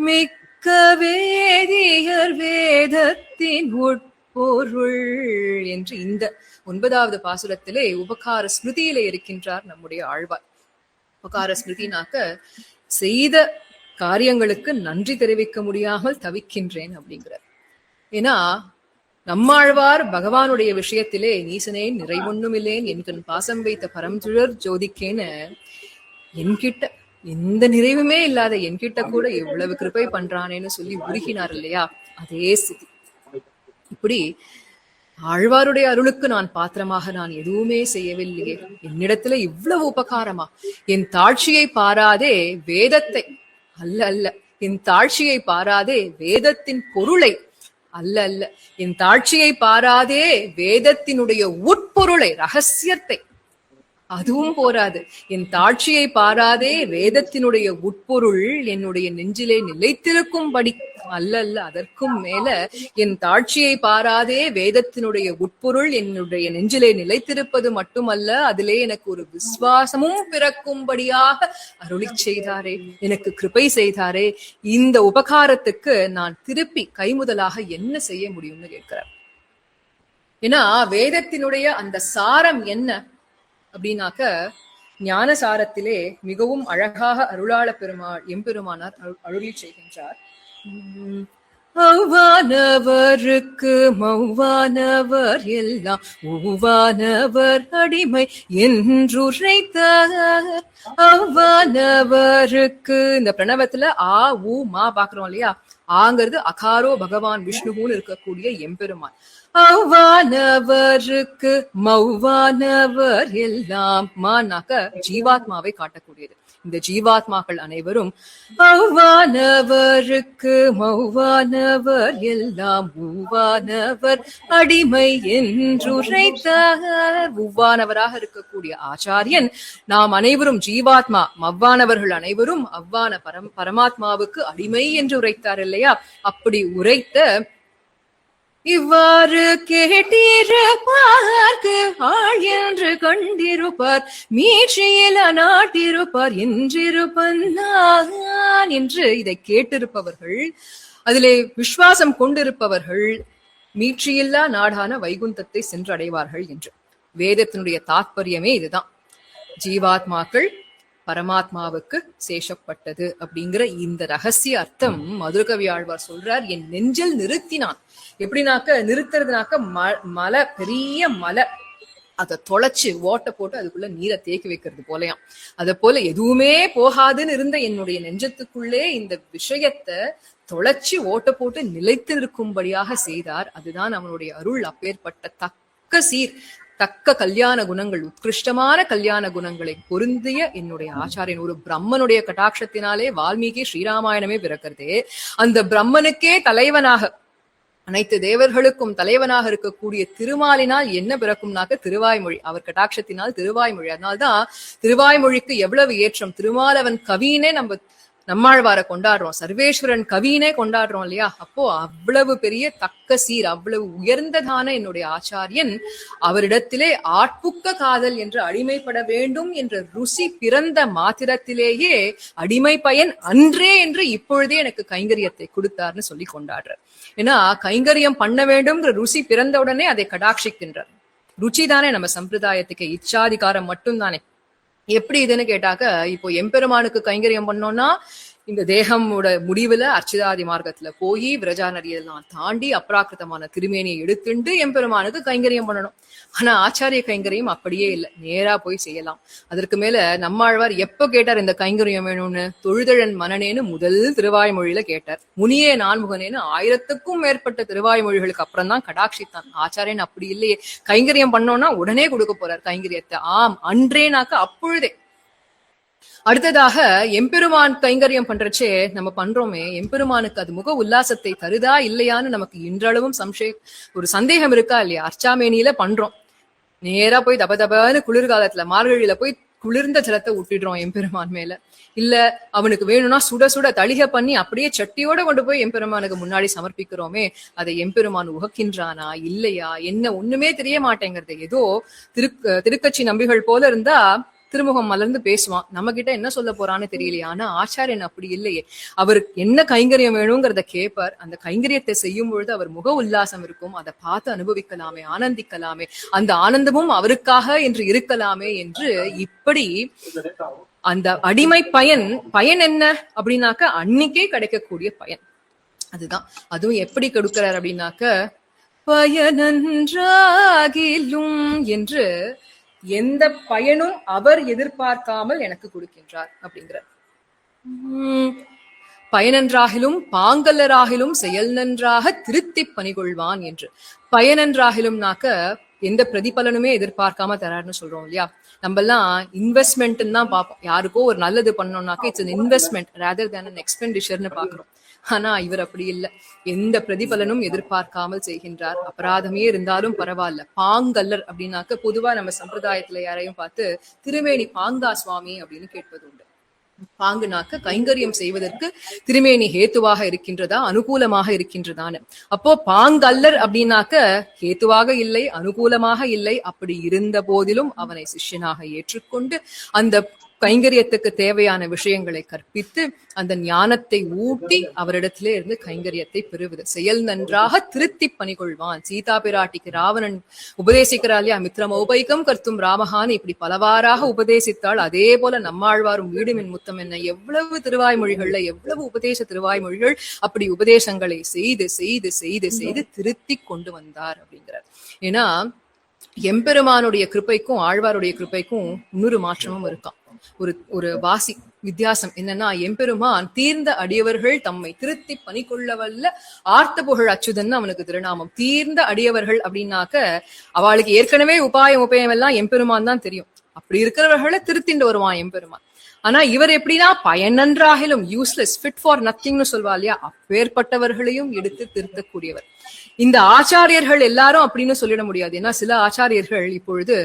மிக்க வேதியர் வேதத்தின் உட்பொருள் என்று இந்த 9வது பாசுரத்திலே உபகார ஸ்மிருதியிலே இருக்கின்றார் நம்முடைய ஆழ்வார். உபகார ஸ்மிருதினாக்க செய்த காரியங்களுக்கு நன்றி தெரிவிக்க முடியாமல் தவிக்கின்றேன் அப்படிங்கிறார். ஏன்னா நம்மாழ்வார் பகவானுடைய விஷயத்திலே நீசனேன் நிறைவொன்னும் இல்லேன் என்கின் பாசம் வைத்த பரம்சுழர் ஜோதிக்கேன்னு என்கிட்ட எந்த நிறைவுமே இல்லாத என்கிட்ட கூட எவ்வளவு கிருபை பண்றானேன்னு சொல்லி உருகினார் இல்லையா? அதே ஸ்திதி. இப்படி ஆழ்வாருடைய அருளுக்கு நான் பாத்திரமாக நான் எதுவுமே செய்யவில்லையே, என்னிடத்துல இவ்வளவு உபகாரமா, என் தாட்சியை பாராதே வேதத்தை அல்ல அல்ல, என் தாட்சியை பாராதே வேதத்தின் பொருளை அல்ல அல்ல, என் தாட்சியை பாராதே வேதத்தினுடைய உட்பொருளை ரகசியத்தை அதுவும் போராது, என் தாட்சியை பாராதே வேதத்தினுடைய உட்பொருள் என்னுடைய நெஞ்சிலே நிலைத்திருக்கும்படி அல்ல அல்ல, அதற்கும் மேல என் தாட்சியை பாராதே வேதத்தினுடைய உட்பொருள் என்னுடைய நெஞ்சிலே நிலைத்திருப்பது மட்டுமல்ல, அதிலே எனக்கு ஒரு விசுவாசமும் பிறக்கும்படியாக அருளி செய்தாரே, எனக்கு கிருபை செய்தாரே. இந்த உபகாரத்துக்கு நான் திருப்பி கைமுதலாக என்ன செய்ய முடியும்னு கேட்கிறார். ஏன்னா வேதத்தினுடைய அந்த சாரம் என்ன அப்படின்னாக்க, ஞானசாரத்திலே மிகவும் அழகாக அருளாள எம்பெருமானார் அருளி செய்கின்றார். அவ்வானவருக்கு மௌவானவர் எல்லாம் ஒவ்வானவர் அடிமை என்றுரைத்தார். அவ்வானவருக்கு இந்த பிரணவத்துல ஆ ஊ மா பாக்குறோம் இல்லையா? ஆங்கிறது அகாரோ பகவான் விஷ்ணுன்னு இருக்கக்கூடிய எம்பெருமான். அவ்வானவருக்கு மௌவானவர் எல்லாம் மானாக்க ஜீவாத்மாவை காட்டக்கூடியது. இந்த ஜீவாத்மாக்கள் அனைவரும் அவ்வானவருக்கு மௌவானவர் எல்லாம் உவ்வானவர் அடிமை என்றுரைத்தார். உவ்வானவராக இருக்கக்கூடிய ஆச்சாரியன் நாம் அனைவரும் ஜீவாத்மா, மவ்வானவர்கள் அனைவரும் அவ்வான பரமாத்மாவுக்கு அடிமை என்று உரைத்தார் இல்லையா? அப்படி உரைத்த இவ்வாறு கேட்டீர பார்க்கு கண்டிருப்பார் மீட்சியில நாட்டிருப்பார் என்றிருப்பன் என்று இதை கேட்டிருப்பவர்கள், அதிலே விசுவாசம் கொண்டிருப்பவர்கள் மீட்சியில்லா நாடான வைகுந்தத்தை சென்றடைவார்கள் என்று. வேதத்தினுடைய தாற்பயமே இதுதான். ஜீவாத்மாக்கள் பரமாத்மாவுக்கு சேஷப்பட்டது அப்படிங்கிற இந்த ரகசிய அர்த்தம் மதுரகவி ஆழ்வார் சொல்றார். என் நெஞ்சில் நிறுத்தினான். எப்படின்னாக்க நிறுத்துறதுனாக்க மலை, பெரிய மலை, அதை தொலைச்சு ஓட்ட போட்டு அதுக்குள்ள நீரை தேக்கி வைக்கிறது போலயாம். அத போல எதுவுமே போகாதுன்னு இருந்த என்னுடைய நெஞ்சத்துக்குள்ளே இந்த விஷயத்தை தொலைச்சு ஓட்ட போட்டு நிலைத்து இருக்கும்படியாக செய்தார். அதுதான் அவனுடைய அருள். அப்பேற்பட்ட தக்க சீர், தக்க கல்யாண குணங்கள், உத்கிருஷ்டமான கல்யாண குணங்களை பொருந்திய என்னுடைய ஆச்சாரியன். ஒரு பிரம்மனுடைய கட்டாட்சத்தினாலே வால்மீகி ஸ்ரீராமாயணமே பிறக்கிறதே, அந்த பிரம்மனுக்கே தலைவனாக, அனைத்து தேவர்களுக்கும் தலைவனாக இருக்கக்கூடிய திருமாலினால் என்ன பிறக்கும்னாக்க திருவாய்மொழி. அவர் கட்டாட்சத்தினால் திருவாய்மொழி. அதனால்தான் திருவாய்மொழிக்கு எவ்வளவு ஏற்றம். திருமாலவன் கவினே நம்மாழ்வாரை கொண்டாடுறோம், சர்வேஸ்வரன் கவினே கொண்டாடுறோம் இல்லையா? அப்போ அவ்வளவு பெரிய தக்க சீர், அவ்வளவு உயர்ந்ததான என்னுடைய ஆச்சாரியன், அவரிடத்திலே ஆட்புக்க காதல் என்று அடிமைப்பட வேண்டும் என்ற ருசி பிறந்த மாத்திரத்திலேயே அடிமை பயன் அன்றே என்று இப்பொழுதே எனக்கு கைங்கரியத்தை கொடுத்தார்னு சொல்லி கொண்டாடுறார். ஏன்னா கைங்கரியம் பண்ண வேண்டும்ங்கிற ருசி பிறந்த உடனே அதை கடாட்சிக்கின்றார். ருச்சி தானே நம்ம சம்பிரதாயத்துக்கு, இச்சாதிகாரம் மட்டும் தானே. எப்படி இதுன்னு கேட்டாக்க, இப்போ எம்பெருமானுக்கு கைங்கரியம் பண்ணோம்னா இந்த தேகமோட முடிவுல அர்ச்சிதாதி மார்க்கத்துல போய் விரஜா நதியெல்லாம் தாண்டி அப்ராக்கிருத்தமான திருமேனியை எடுத்துண்டு எம்பெருமானுக்கு கைங்கரியம் பண்ணணும். ஆனா ஆச்சாரிய கைங்கரியம் அப்படியே இல்லை, நேரா போய் செய்யலாம். அதற்கு மேல நம்மாழ்வார் எப்ப கேட்டார் இந்த கைங்கரியம் வேணும்னு? தொழுதழன் மனனேன்னு முதல் திருவாய்மொழியில கேட்டார். முனியே நான்முகனேன்னு 1000க்கும் மேற்பட்ட திருவாய்மொழிகளுக்கு அப்புறம் தான் கடாட்சித்தான். ஆச்சாரியன் அப்படி இல்லையே, கைங்கரியம் பண்ணோம்னா உடனே கொடுக்க போறார் கைங்கரியத்தை. ஆம், அன்றேனாக்க அப்பொழுதே. அடுத்ததாக எம்பெருமான் கைங்கரியம் பண்றச்சே நம்ம பண்றோமே, எம்பெருமானுக்கு அது முக உல்லாசத்தை தருதா இல்லையான்னு நமக்கு இன்றளவும் ஒரு சந்தேகம் இருக்கா இல்லையா? அர்ச்சாமேனியில பண்றோம், நேரா போய் தபதபன்னு குளிர்காலத்துல மார்கழியில போய் குளிர்ந்த ஜலத்தை விட்டுடுறோம் எம்பெருமான் மேல. இல்ல அவனுக்கு வேணும்னா சுட சுட தளிகை பண்ணி அப்படியே சட்டியோட கொண்டு போய் எம்பெருமானுக்கு முன்னாடி சமர்ப்பிக்கிறோமே, அதை எம்பெருமான் உகக்கின்றானா இல்லையா என்ன ஒண்ணுமே தெரிய மாட்டேங்கிறது. ஏதோ திருக்கட்சி நம்பிகள் போல இருந்தா திருமுகம் மலர்ந்து பேசுவான், நம்ம கிட்ட என்ன சொல்ல போறான்னு தெரியலையா. ஆனா ஆச்சாரியன் அப்படி இல்லையே, அவருக்கு என்ன கைங்கரியம் வேணுங்கிறத கேட்பார். அந்த கைங்கரியத்தை செய்யும் பொழுது அவர் முக உல்லாசம் இருக்கும், அதை பார்த்து அனுபவிக்கலாமே, ஆனந்திக்கலாமே, அந்த ஆனந்தமும் அவருக்காக என்று இருக்கலாமே என்று இப்படி அந்த அடிமை பயன் என்ன அப்படின்னாக்க அன்னைக்கே கிடைக்கக்கூடிய பயன் அதுதான். அதுவும் எப்படி கொடுக்கிறார் அப்படின்னாக்க, பயனன்றாகிலும் என்று எந்த பயனும் அவர் எதிர்பார்க்காமல் எனக்கு கொடுக்கின்றார் அப்படிங்கிறார். பயனன்றாகிலும் பாங்கல்லராகிலும் செயல் நன்றாக திருத்தி பணிகொள்வான் என்று. பயனன்றாகிலும்னாக்க எந்த பிரதிபலனுமே எதிர்பார்க்காம தராருன்னு சொல்றோம் இல்லையா? நம்ம எல்லாம் இன்வெஸ்ட்மெண்ட் தான் பார்ப்போம். யாருக்கோ ஒரு நல்லது பண்ணோம்னாக்க it's an investment rather than an எக்ஸ்பெண்டிச்சர்னு பாக்குறோம். ஆனா இவர் அப்படி இல்லை, எந்த பிரதிபலனும் எதிர்பார்க்காமல் செய்கின்றார். அபராதமே இருந்தாலும் பரவாயில்ல. பாங்கல்லர் அப்படின்னாக்க பொதுவா நம்ம சம்பிரதாயத்துல யாரையும் பார்த்து திருமேனி பாங்கா சுவாமி அப்படின்னு கேட்பது உண்டு. பாங்குனாக்க கைங்கரியம் செய்வதற்கு திருமேனி ஹேத்துவாக இருக்கின்றதா, அனுகூலமாக இருக்கின்றதான்னு. அப்போ பாங்கல்லர் அப்படின்னாக்க ஹேத்துவாக இல்லை, அனுகூலமாக இல்லை. அப்படி இருந்த போதிலும் அவனை சிஷ்யனாக ஏற்றுக்கொண்டு அந்த கைங்கரியத்துக்கு தேவையான விஷயங்களை கற்பித்து அந்த ஞானத்தை ஊட்டி அவரிடத்திலே இருந்து கைங்கரியத்தை பெறுவது. செயல் நன்றாக திருத்தி பணிகொள்வான். சீதா பிராட்டிக்கு ராவணன் உபதேசிக்கிறாள் இல்லையா, மித்ரமௌபைகம் கர்த்தும் ராமஹான், இப்படி பலவாறாக உபதேசித்தாள். அதே போல நம்மாழ்வாரும் வீடுமின் முத்தம் என்ன எவ்வளவு திருவாய்மொழிகள்ல எவ்வளவு உபதேச திருவாய்மொழிகள் அப்படி உபதேசங்களை செய்து செய்து செய்து செய்து திருத்தி கொண்டு வந்தார் அப்படிங்கிறார். ஏன்னா எம்பெருமானுடைய கிருப்பைக்கும் ஆழ்வாருடைய கிருப்பைக்கும் இன்னொரு மாற்றமும் இருக்கான். ஒரு வாசி வித்தியாசம் என்னன்னா, எம்பெருமான் தீர்ந்த அடியவர்கள் தம்மை திருத்தி பணிகொள்ளவல்ல ஆர்த்த புகழ் அச்சுதன் அவனுக்கு திருநாமம். தீர்ந்த அடியவர்கள் அப்படின்னாக்க அவளுக்கு ஏற்கனவே உபாயம் எல்லாம் எம்பெருமான் தான் தெரியும். அப்படி இருக்கிறவர்களை திருத்திண்டு வருவான் எம்பெருமான். ஆனா இவர் எப்படின்னா பயனன்றாகிலும் யூஸ்லெஸ், ஃபிட் ஃபார் நத்திங்னு சொல்வா இல்லையா, அப்பேற்பட்டவர்களையும் எடுத்து திருத்தக்கூடியவர். இந்த ஆச்சாரியர்கள் எல்லாரும் அப்படின்னு சொல்லிட முடியாது. ஏன்னா சில ஆச்சாரியர்கள் இப்பொழுது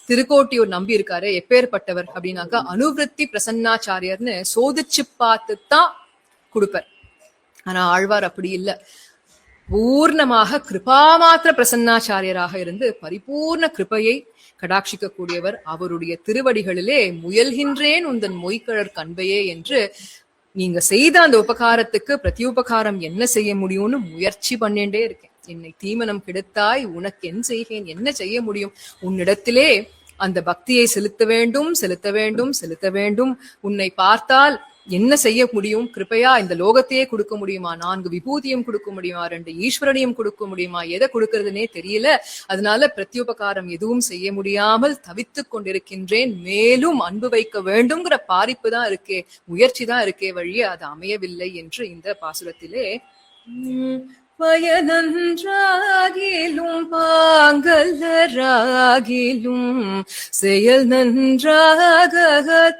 திருக்கோட்டியூர் நம்பி இருக்காரு, எப்பேற்பட்டவர் அப்படின்னாக்கா அனுவிருத்தி பிரசன்னாச்சாரியர்னு சோதிச்சு பார்த்துதான் கொடுப்பார். ஆனா ஆழ்வார் அப்படி இல்லை. பூர்ணமாக கிருபாமாத்திர பிரசன்னாச்சாரியராக இருந்து பரிபூர்ண கிருபையை கடாட்சிக்க கூடியவர். அவருடைய திருவடிகளிலே முயல்கின்றேன் உந்தன் மொய்கழற் கண்பையே என்று நீங்க செய்த அந்த உபகாரத்துக்கு பிரத்யுபகாரம் என்ன செய்ய முடியும்னு முயற்சி பண்ணிட்டே இருக்கேன். என்னை தீமனம் கெடுத்தாய், உனக்கு என் செய்கேன், என்ன செய்ய முடியும்? உன்னிடத்திலே அந்த பக்தியை செலுத்த வேண்டும், செலுத்த வேண்டும், செலுத்த வேண்டும். உன்னை பார்த்தால் என்ன செய்ய முடியும்? கிருபையா இந்த லோகத்தையே கொடுக்க முடியுமா? 4 விபூதியும் கொடுக்க முடியுமா? 2 ஈஸ்வரனையும் கொடுக்க முடியுமா? எதை கொடுக்கறதுனே தெரியல. அதனால பிரத்யுபகாரம் எதுவும் செய்ய முடியாமல் தவித்துக் கொண்டிருக்கின்றேன். மேலும் அன்பு வைக்க வேண்டும்ங்கிற பாரிப்பு தான் இருக்கே, முயற்சி தான் இருக்கே வழியே அது அமையவில்லை என்று இந்த பாசுரத்திலே பயனன்றாகிலும் பாங்கல்லராகிலும் செயல் நன்றாக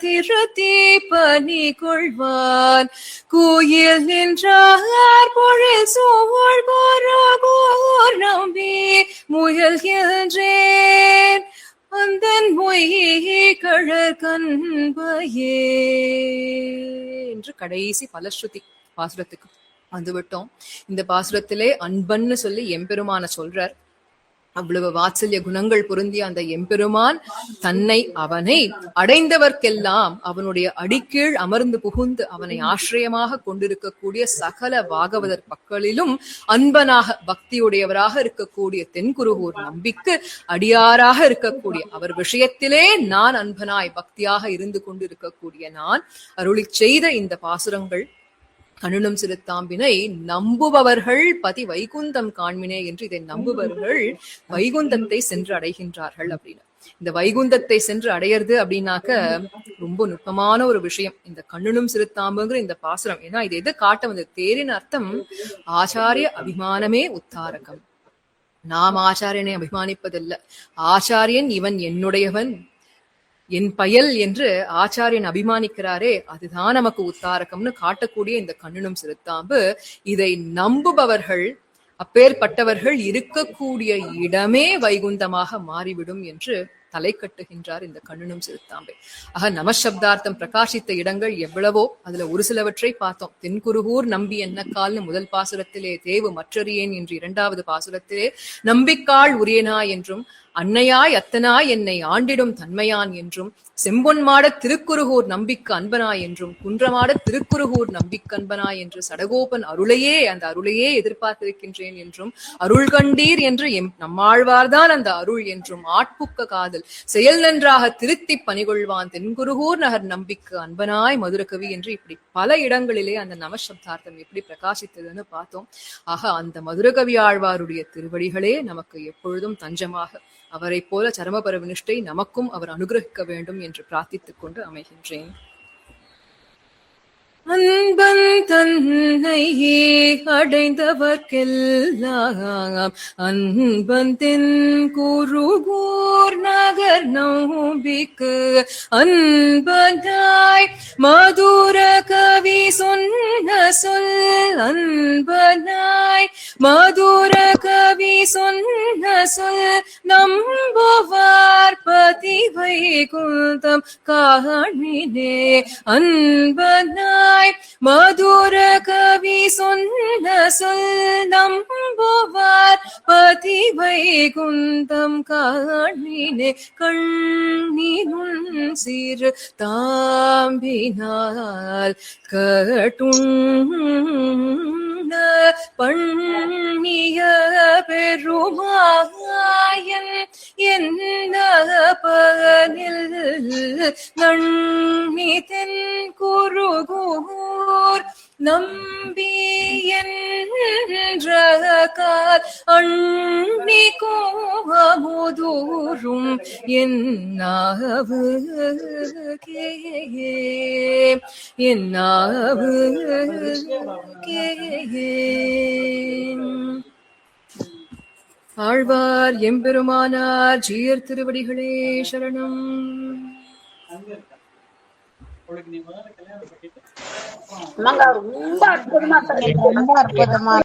திருத்தி பணி கொள்வான் கோயில் நின்றார் பொழில் சூழ் கோர் நம்பி முயல்கின்றேன் அந்தன் மொய்கழற் கண்பையே என்று கடைசி பலஸ்ருதி பாசுரத்துக்கு வந்துவிட்டோம். இந்த பாசுரத்திலே அன்பன்னு சொல்லி எம்பெருமான சொல்றார். அவ்வளவு வாத்சல்ய குணங்கள் பொருந்திய அந்த எம்பெருமான் தன்னை அவனை அடைந்தவர்க்கெல்லாம் அவனுடைய அடிக்கீழ் அமர்ந்து புகுந்து அவனை ஆசிரியமாக கொண்டிருக்கக்கூடிய சகல பாகவதர் மக்களிலும் அன்பனாக பக்தியுடையவராக இருக்கக்கூடிய தென்குருகூர் நம்பிக்கு அடியாராக இருக்கக்கூடிய அவர் விஷயத்திலே நான் அன்பனாய் பக்தியாக இருந்து கொண்டிருக்கக்கூடிய நான் அருளி செய்த இந்த பாசுரங்கள் கண்ணுணும் சிறுத்தாம்பினை நம்புபவர்கள் பதி வைகுந்தம் காண்மினே என்று இதை நம்புபவர்கள் வைகுந்தத்தை சென்று அடைகின்றார்கள் அப்படின்னு. இந்த வைகுந்தத்தை சென்று அடையிறது அப்படின்னாக்க ரொம்ப நுட்பமான ஒரு விஷயம் இந்த கண்ணுணும் சிறுத்தாம்புங்கிற இந்த பாசுரம். ஏன்னா இது எது காட்ட வந்து தேரின் அர்த்தம் ஆச்சாரிய அபிமானமே உத்தாரகம். நாம் ஆச்சாரியனை அபிமானிப்பதில்லை, ஆச்சாரியன் இவன் என்னுடையவன் என் பயல் என்று ஆச்சாரியன் அபிமானிக்கிறாரே அதுதான் நமக்கு உத்தாரகம்னு காட்டக்கூடிய இந்த கண்ணுணும் சிறுத்தாம்பு. இதை நம்புபவர்கள் அப்பேற்பட்டவர்கள் இருக்கக்கூடிய இடமே வைகுந்தமாக மாறிவிடும் என்று தலை கட்டுகின்றார் இந்த கண்ணுணும் சிறுத்தாம்பை. ஆக நமசப்தார்த்தம் பிரகாசித்த இடங்கள் எவ்வளவோ அதுல ஒரு சிலவற்றை பார்த்தோம். தென்குருகூர் நம்பி என்ன கால்னு முதல் பாசுரத்திலே, தேவு மற்றறியேன் என்று 2வது பாசுரத்திலே, நம்பிக்காள் உரியனா என்றும் அன்னையாய் அத்தனாய் என்னை ஆண்டிடும் தன்மையான் என்றும், செம்பொன்மாட திருக்குருகூர் நம்பிக்கு அன்பனாய் என்றும், குன்றமாட திருக்குருகூர் நம்பிக்கு அன்பனாய் என்று சடகோபன் அருளையே அந்த அருளையே எதிர்பார்த்திருக்கின்றேன் என்றும், அருள் கண்டீர் என்று நம்மாழ்வார்தான் அந்த அருள் என்றும், ஆட்புக்க காதல் செயல் நன்றாக திருத்தி பணிகொள்வான் தென்குருகூர் நகர் நம்பிக்கு அன்பனாய் மதுரகவி என்று இப்படி பல இடங்களிலே அந்த நமசப்தார்த்தம் எப்படி பிரகாசித்ததுன்னு பார்த்தோம். ஆக அந்த மதுரகவி ஆழ்வாருடைய திருவடிகளே நமக்கு எப்பொழுதும் தஞ்சமாக, அவரை போல சரமபர நிஷ்டை நமக்கும் அவர் அனுகிரகிக்க வேண்டும் என்று பிரார்த்தித்துக் கொண்டு அமைகின்றேன். அன்பன் தன்னை அடைந்தவர்க்கெல்லாம் அன்பன் தென் குருகூர் நகர் நம்பிக்கு அன்பனாய் மதுர கவி சொன்ன சொல், அன்பனாய் மதுர கவி சொன்ன சொல், நம்புவார் பதி வைகுந்தம் காண்மினே. அன்பனாய் மதுர கவி சொன்ன சொல், நம்புவார் பதி வைகுந்தம் காண்மினே. கண்ணினும் சிறு தாம்பினால் கட்டுண்ண பண்ணிய பெருமாயன் என்ன பகனில் நன்னி தென் குருகூர் நம்பி என்ற கால் அண்ணி கோமுதூரும் என்னாவு என்னாவு ஆழ்வார் எம்பெருமானார் ஜீயர் திருவடிகளே சரணம். ரொம்ப அற்புதமா